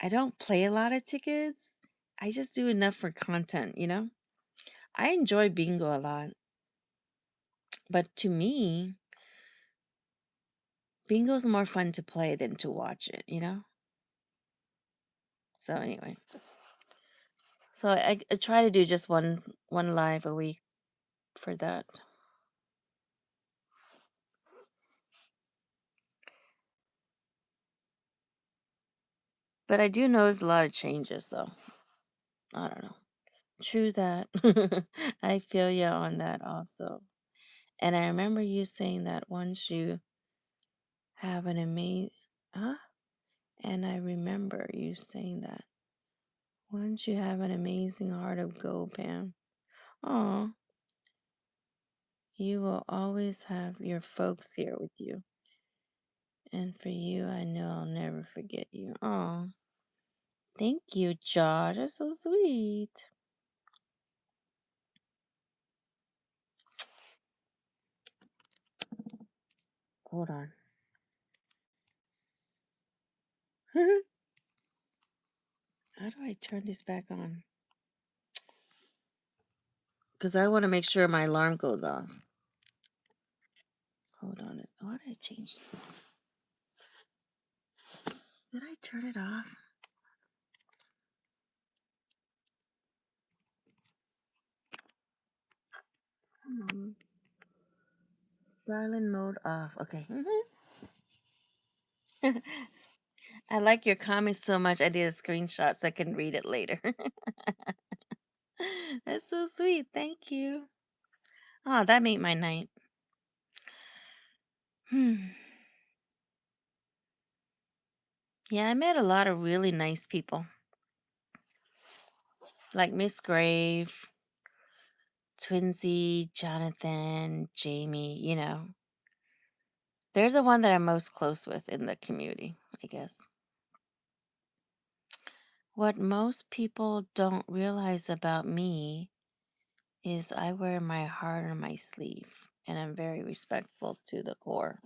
I don't play a lot of tickets. I just do enough for content, you know? I enjoy bingo a lot, but to me, bingo's more fun to play than to watch it, you know? So anyway, so I try to do just one live a week for that. But I do notice a lot of changes though. I don't know. True that. I feel you on that also. And I remember you saying that once you have an amazing, huh? And I remember you saying that once you have an amazing heart of gold, Pam. Oh, you will always have your folks here with you. And for you, I know I'll never forget you. Oh, thank you, Josh. That's so sweet. Hold on. How do I turn this back on? Because I want to make sure my alarm goes off. Hold on. Why did I change this? Did I turn it off? Silent mode off. Okay. I like your comments so much. I did a screenshot so I can read it later. That's so sweet. Thank you. Oh, that made my night. Hmm. Yeah, I met a lot of really nice people, like Miss Grave, Twinsy, Jonathan, Jamie. They're the one that I'm most close with in the community, I guess. What most people don't realize about me is I wear my heart on my sleeve and I'm very respectful to the core.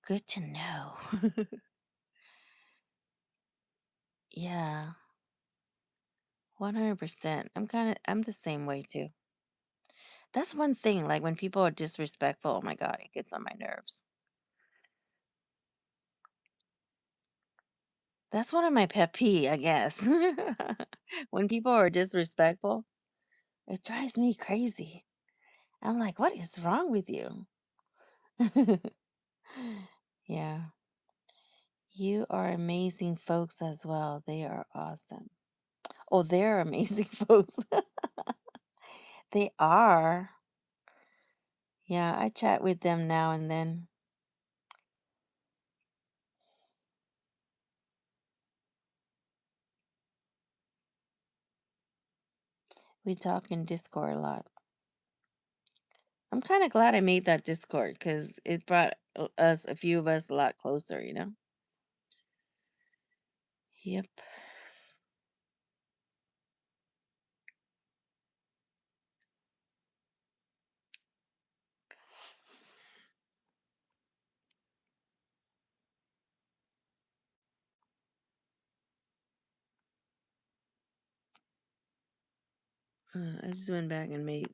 Good to know. Yeah, 100%. I'm the same way too. That's one thing, like when people are disrespectful, oh my God, it gets on my nerves. That's one of my pet peeve, I guess. When people are disrespectful, it drives me crazy. I'm like, what is wrong with you? Yeah. You are amazing folks as well. They are awesome. Oh, they're amazing folks. They are. Yeah, I chat with them now and then. We talk in Discord a lot. I'm kind of glad I made that Discord because it brought a few of us, a lot closer, you know? Yep. I just went back and made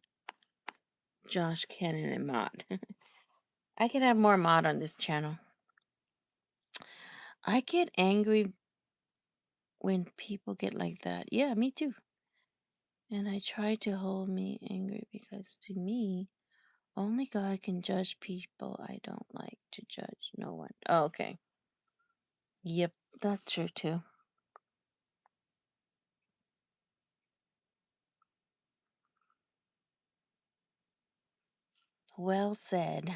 Josh Cannon a mod. I can have more mod on this channel. I get angry when people get like that. Yeah, me too. And I try to hold me angry because to me, only God can judge people I don't like to judge no one. Oh, okay. Yep, that's true too. Well said.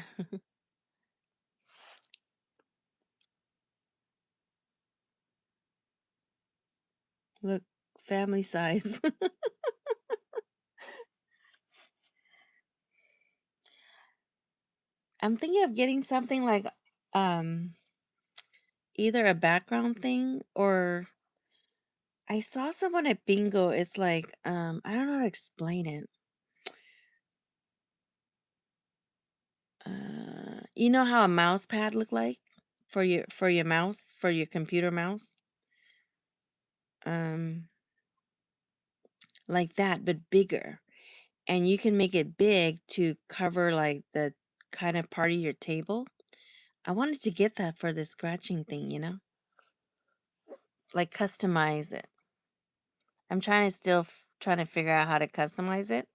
Look, family size. I'm thinking of getting something like um either a background thing or I saw someone at bingo. It's like, I don't know how to explain it. You know how a mouse pad look like for your mouse, for your computer mouse? Um, like that, but bigger. And you can make it big to cover like the kind of part of your table. I wanted to get that for the scratching thing, you know? Like customize it. I'm trying to trying to figure out how to customize it.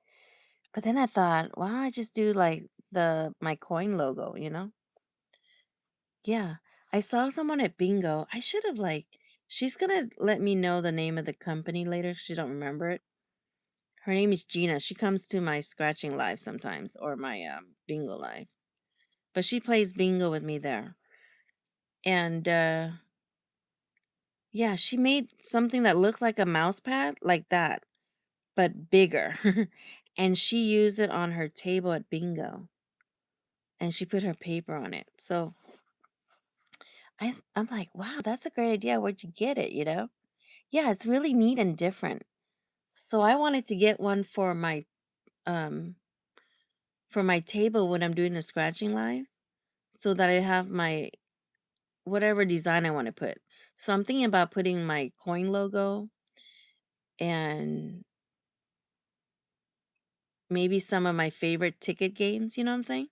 But then I thought, why don't I just do like the my coin logo, you know? Yeah. I saw someone at bingo. I should have like she's gonna let me know the name of the company later. She don't remember it. Her name is Gina. She comes to my scratching live sometimes or my bingo live. But she plays bingo with me there. And yeah, she made something that looks like a mouse pad, like that, but bigger. And she used it on her table at bingo. And she put her paper on it. So I'm like, wow, that's a great idea. Where'd you get it? You know? Yeah, it's really neat and different. So I wanted to get one um for my table when I'm doing the scratching live, so that I have my whatever design I want to put. So I'm thinking about putting my coin logo and maybe some of my favorite ticket games, you know what I'm saying?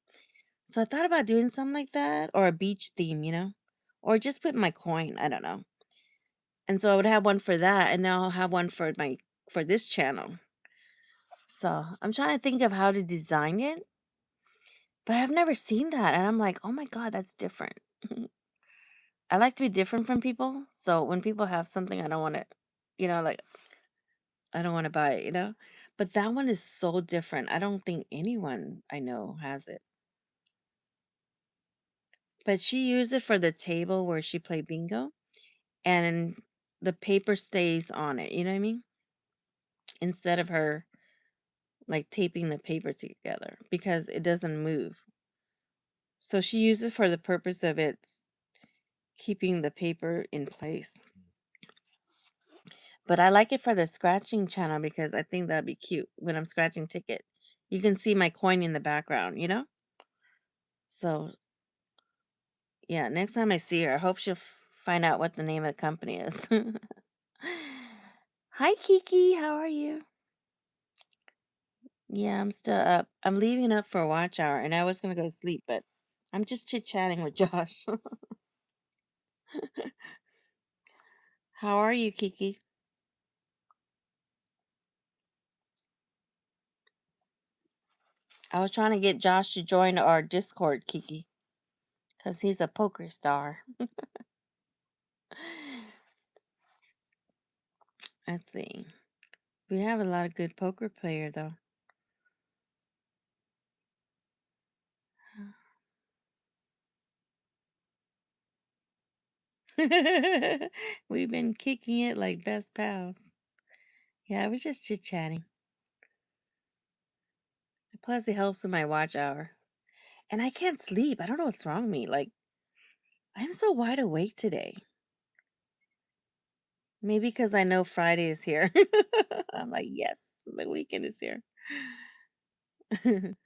So I thought about doing something like that or a beach theme, you know? Or just put my coin, I don't know. And so I would have one for that and now I'll have one for my for this channel. So I'm trying to think of how to design it, but I've never seen that. And I'm like, oh my God, that's different. I like to be different from people. So when people have something, I don't want to, like, I don't want to buy it, you know? But that one is so different. I don't think anyone I know has it. But she used it for the table where she played bingo, and the paper stays on it. You know what I mean? Instead of her like taping the paper together because it doesn't move. So she used it for the purpose of it's keeping the paper in place. But I like it for the scratching channel because I think that'd be cute when I'm scratching ticket. You can see my coin in the background, you know? So yeah, next time I see her, I hope she'll find out what the name of the company is. Hi, Kiki. How are you? Yeah, I'm still up. I'm leaving up for a watch hour, and I was gonna go to sleep, but I'm just chit chatting with Josh. How are you, Kiki? I was trying to get Josh to join our Discord, Kiki, because he's a poker star. Let's see. We have a lot of good poker player though. We've been kicking it like best pals. Yeah, I was just chit chatting. Plus, it helps with my watch hour. And I can't sleep. I don't know what's wrong with me. Like, I'm so wide awake today. Maybe because I know Friday is here. I'm like, yes, the weekend is here. Because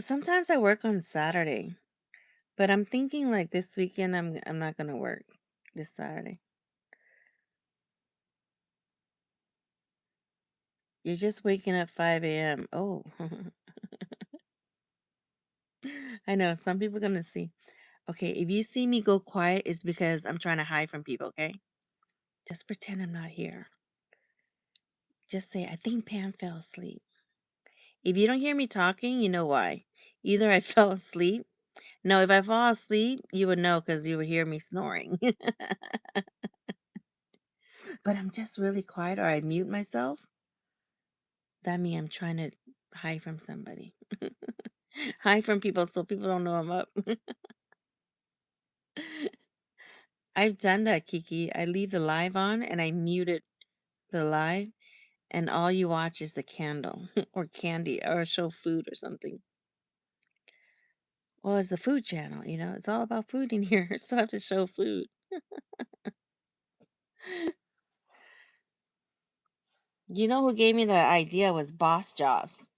sometimes I work on Saturday, but I'm thinking like this weekend I'm not gonna work this Saturday. You're just waking up 5 a.m. Oh, I know some people gonna see. Okay, if you see me go quiet, it's because I'm trying to hide from people. Okay, just pretend I'm not here. Just say I think Pam fell asleep. If you don't hear me talking, you know why. Either I fell asleep. No, if I fall asleep, you would know because you would hear me snoring. But I'm just really quiet or I mute myself. That means I'm trying to hide from somebody. Hide from people so people don't know I'm up. I've done that, Kiki. I leave the live on and I muted the live, and all you watch is the candle or candy or show food or something. Well, it's a food channel, it's all about food in here, so I have to show food. You know who gave me the idea was Boss Jobs.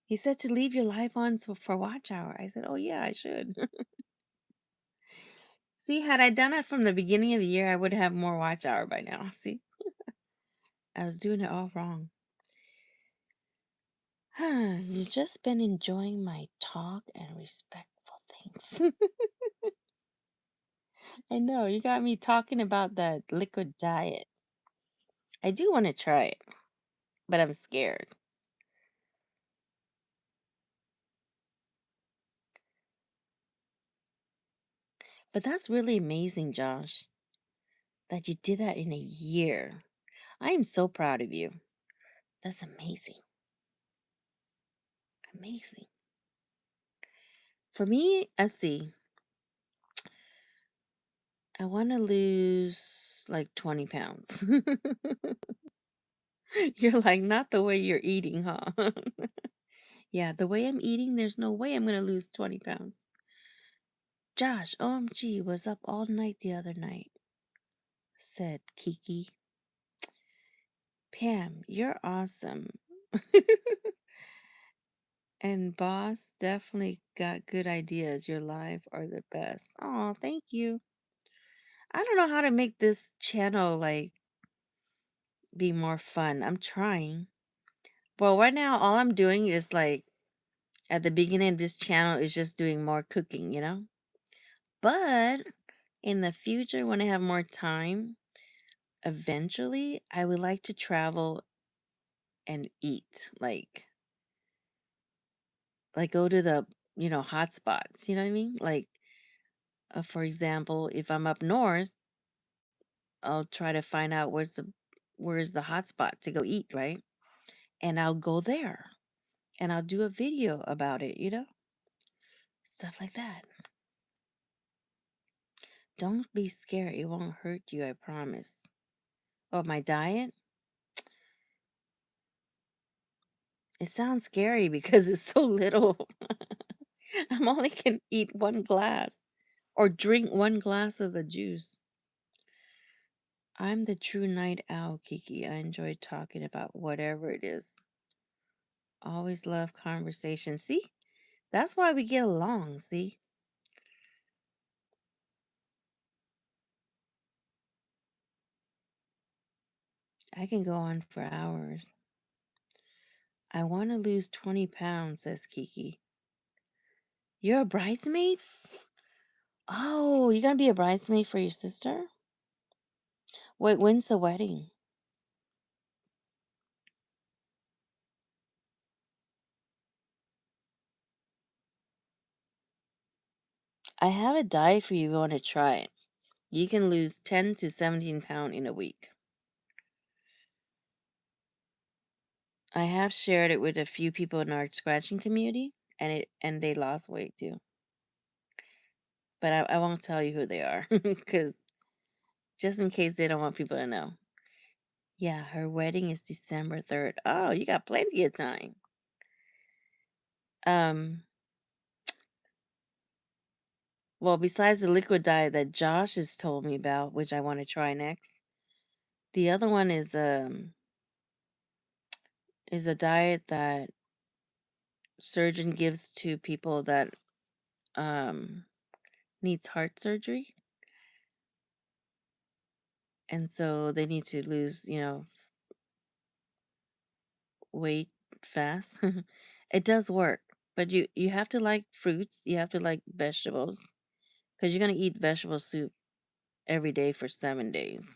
He said to leave your live on for watch hour. I said, oh, yeah, I should. See, had I done it from the beginning of the year, I would have more watch hour by now. See, I was doing it all wrong. You've just been enjoying my talk and respectful things. I know, you got me talking about that liquid diet. I do want to try it, but I'm scared. But that's really amazing, Josh, that you did that in a year. I am so proud of you. That's amazing. Amazing. For me, let's see. I want to lose like 20 pounds. You're like, not the way you're eating, huh? Yeah, the way I'm eating, there's no way I'm going to lose 20 pounds. Josh, OMG, was up all night the other night, said Kiki. Pam, you're awesome. And boss, definitely got good ideas. Your live are the best. Oh, thank you. I don't know how to make this channel like be more fun. I'm trying. Well, right now all I'm doing is like at the beginning of this channel is just doing more cooking. But in the future when I have more time, eventually I would like to travel and eat. Like go to the, hot spots, you know what I mean? Like for example, if I'm up north, I'll try to find out where's the hot spot to go eat, right? And I'll go there and I'll do a video about it. Stuff like that. Don't be scared. It won't hurt you, I promise. Oh, my diet? It sounds scary because it's so little. I'm only can eat one glass or drink one glass of the juice. I'm the true night owl, Kiki. I enjoy talking about whatever it is. Always love conversation. See? That's why we get along, see? I can go on for hours. I want to lose 20 pounds, says Kiki. You're a bridesmaid? Oh, you're going to be a bridesmaid for your sister? Wait, when's the wedding? I have a diet for you if you want to try it. You can lose 10 to 17 pounds in a week. I have shared it with a few people in our scratching community, and they lost weight too. But I won't tell you who they are because just in case they don't want people to know. Yeah, her wedding is December 3rd. Oh, you got plenty of time. Um, well, besides the liquid diet that Josh has told me about, which I want to try next, the other one is a diet that surgeon gives to people that um needs heart surgery, and so they need to lose, weight fast. It does work, but you have to like fruits, you have to like vegetables, because you're gonna eat vegetable soup every day for 7 days.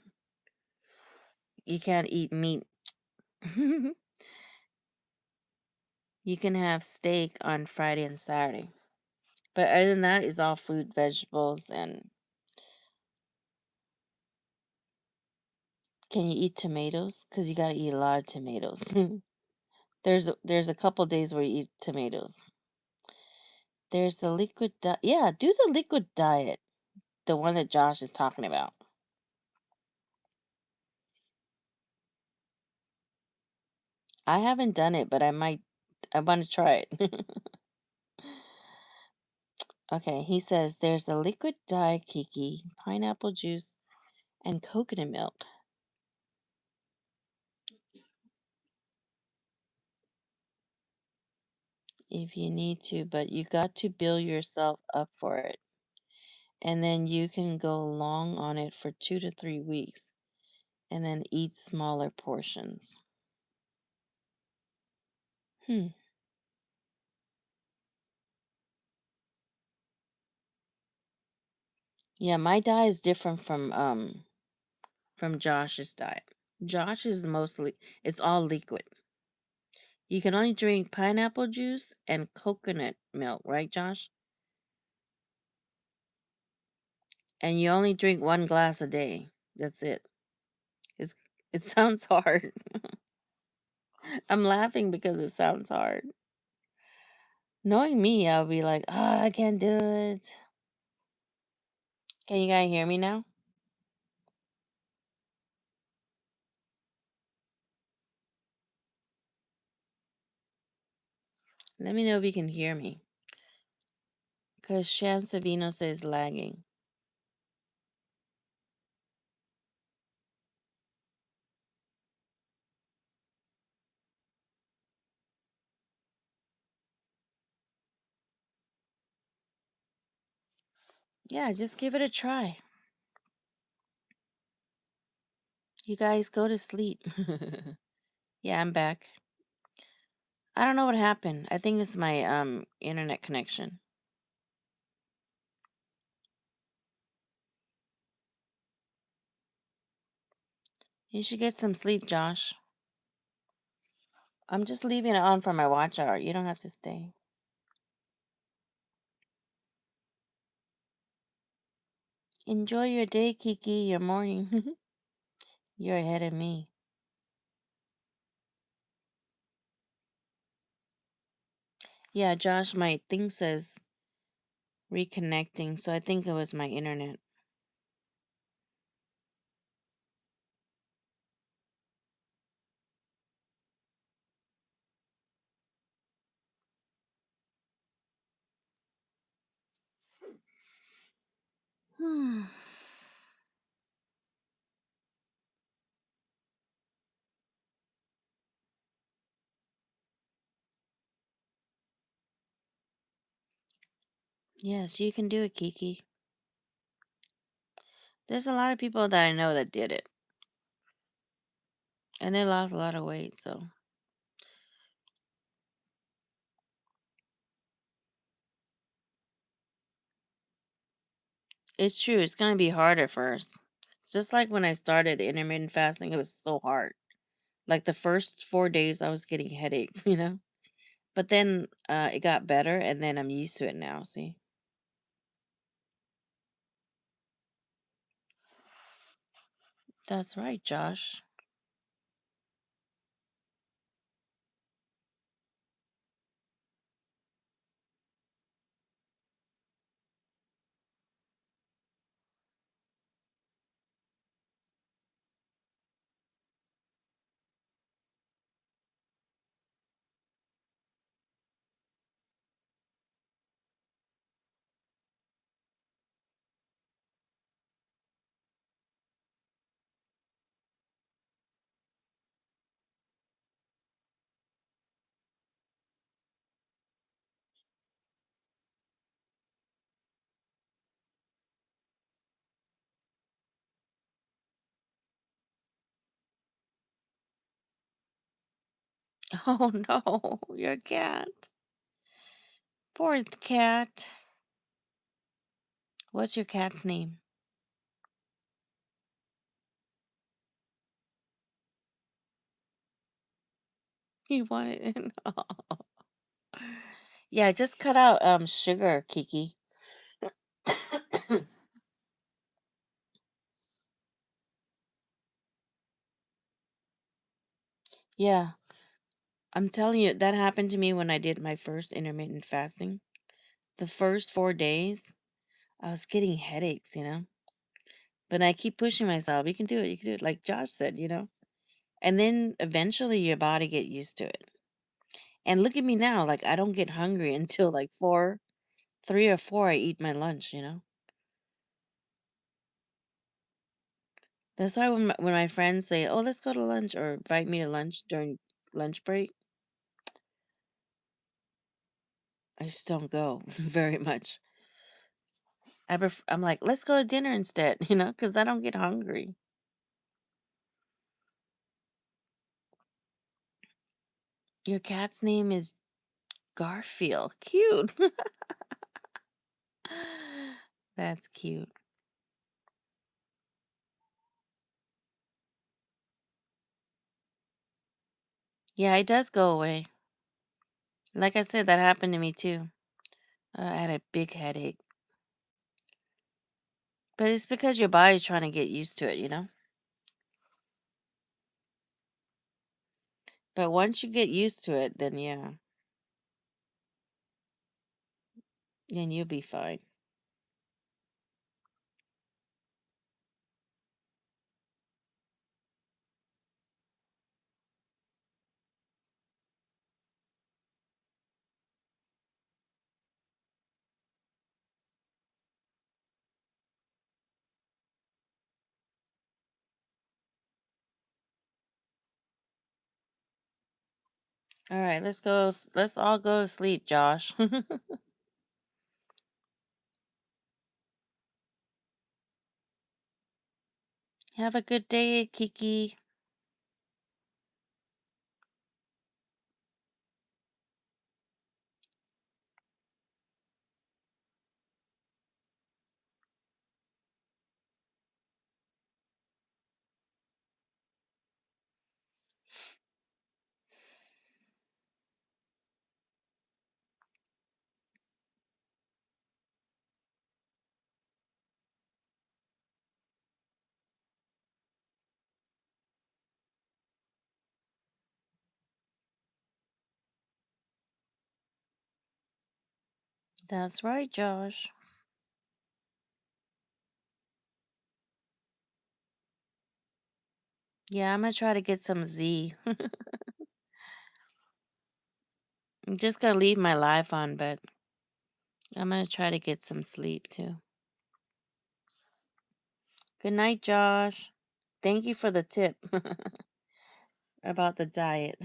You can't eat meat. You can have steak on Friday and Saturday, but other than that, it's all fruit, vegetables, and can you eat tomatoes? Because you gotta eat a lot of tomatoes. There's a couple days where you eat tomatoes. There's a liquid diet. Yeah, do the liquid diet, the one that Josh is talking about. I haven't done it, but I might. I want to try it. Okay, he says there's a liquid dye, Kiki, pineapple juice, and coconut milk if you need to, but you got to build yourself up for it. And then you can go long on it for 2 to 3 weeks and then eat smaller portions. Hmm. Yeah, my diet is different from Josh's diet. Josh is mostly it's all liquid. You can only drink pineapple juice and coconut milk, right, Josh? And you only drink 1 glass a day. That's it. It's it sounds hard. I'm laughing because it sounds hard. Knowing me, I'll be like, oh, I can't do it. Can you guys hear me now? Let me know if you can hear me. Because Shan Savino says lagging. Yeah, just give it a try. You guys go to sleep. Yeah, I'm back. I don't know what happened. I think it's my internet connection. You should get some sleep, Josh. I'm just leaving it on for my watch hour. You don't have to stay. Enjoy your day, Kiki, your morning. You're ahead of me. Yeah, Josh, my thing says reconnecting, so I think it was my internet. Yes, you can do it, Kiki. There's a lot of people that I know that did it, and they lost a lot of weight, so it's true. It's going to be hard at first. Just like when I started the intermittent fasting, it was so hard. Like the first 4 days, I was getting headaches, you know? But then it got better, and then I'm used to it now, see? That's right, Josh. Oh, no, your cat. Poor cat. What's your cat's name? You wanted it? Yeah, just cut out sugar, Kiki. Yeah, I'm telling you, that happened to me when I did my first intermittent fasting. The first 4 days, I was getting headaches, you know? But I keep pushing myself. You can do it. You can do it. Like Josh said, you know? And then eventually your body get used to it. And look at me now. Like I don't get hungry until like 4, 3 or 4, I eat my lunch. That's why when my friends say, "Oh, let's go to lunch," or invite me to lunch during lunch break, I just don't go very much. I'm like, "Let's go to dinner instead," because I don't get hungry. Your cat's name is Garfield. Cute. That's cute. Yeah, it does go away. Like I said, that happened to me too. I had a big headache. But it's because your body's trying to get used to it. But once you get used to it, then yeah, then you'll be fine. All right, let's go. Let's all go to sleep, Josh. Have a good day, Kiki. That's right, Josh. Yeah, I'm gonna try to get some Z. I'm just gonna leave my live on, but I'm gonna try to get some sleep too. Good night, Josh. Thank you for the tip about the diet.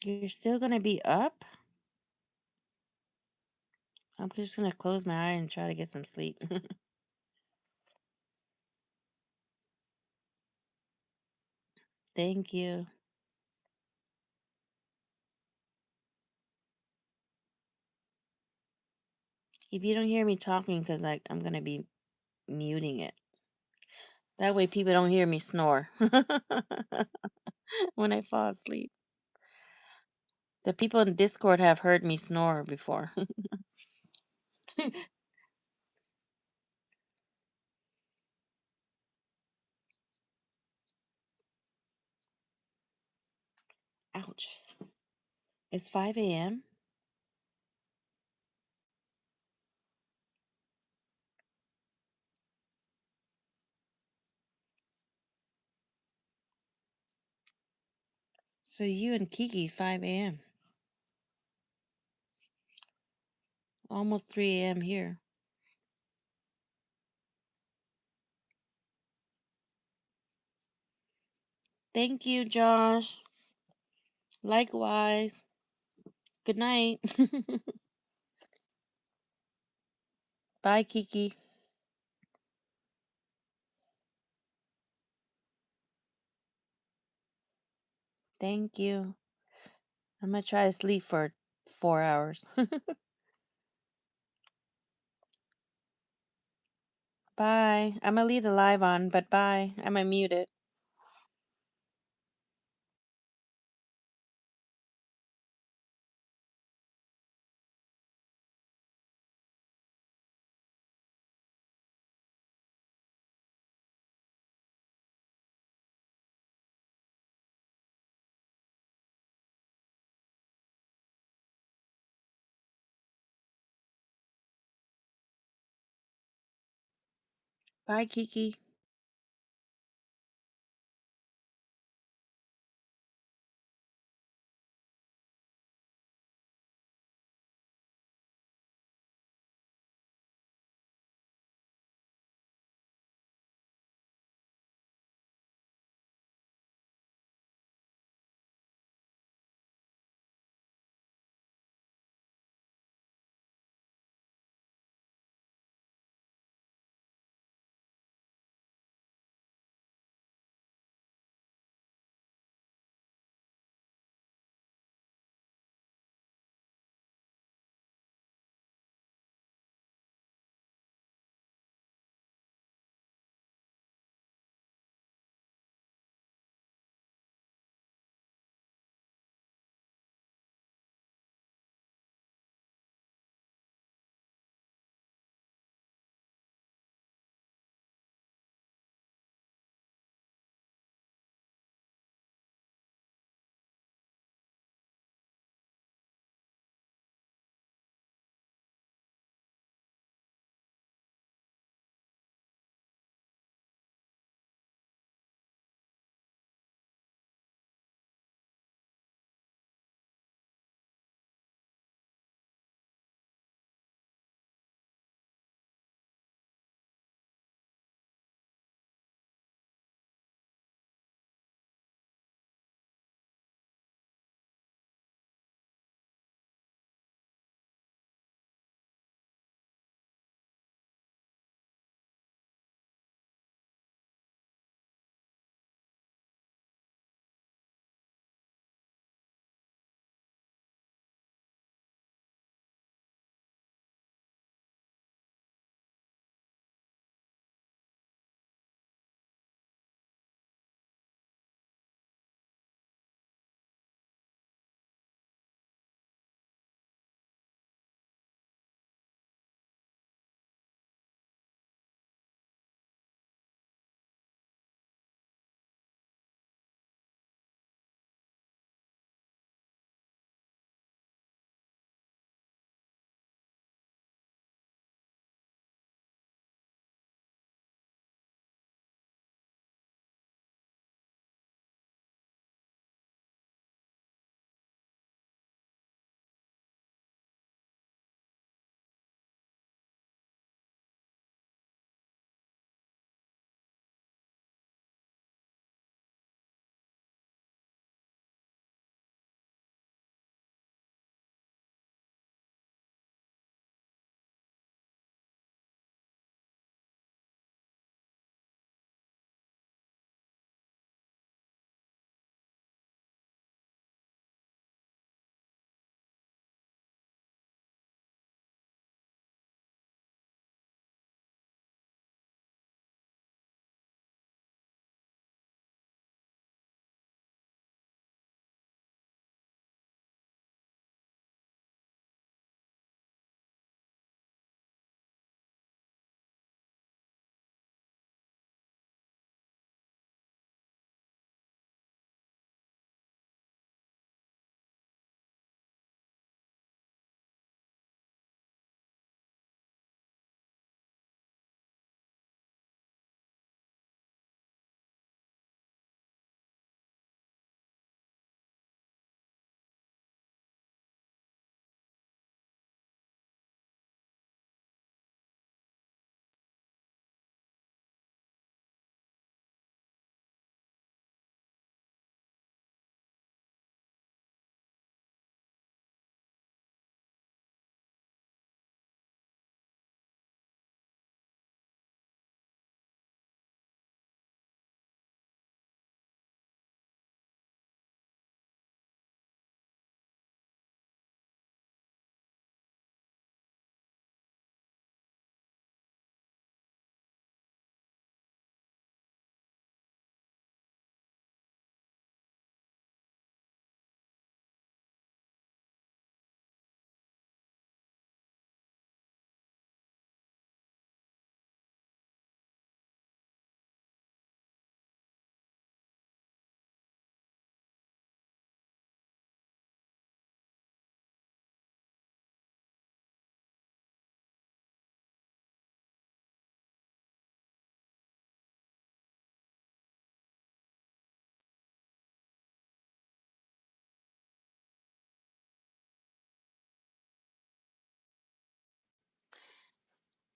You're still gonna be up? I'm just gonna close my eye and try to get some sleep. Thank you. If you don't hear me talking, because I'm gonna be muting it. That way people don't hear me snore when I fall asleep. The people in Discord have heard me snore before. Ouch. It's 5 a.m.? So you and Kiki, 5 a.m. Almost 3 a.m. here. Thank you, Josh. Likewise. Good night. Bye, Kiki. Thank you. I'm gonna try to sleep for 4 hours. Bye. I'm gonna leave the live on, but bye. I'm gonna mute it. Bye, Kiki.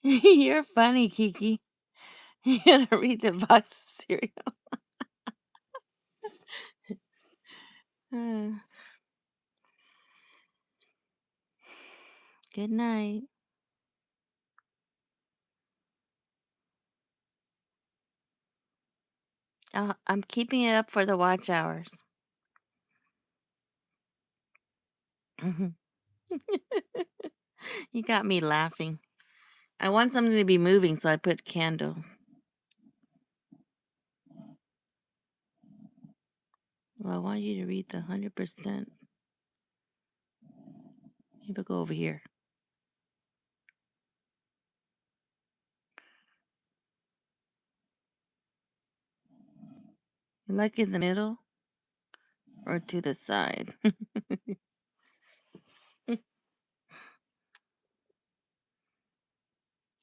You're funny, Kiki. You gotta read the box of cereal. Uh, Good night. I'm keeping it up for the watch hours. You got me laughing. I want something to be moving, so I put candles. Well, I want you to read the 100%. Maybe I'll go over here. You like in the middle or to the side?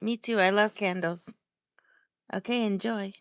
Me too. I love candles. Okay, enjoy.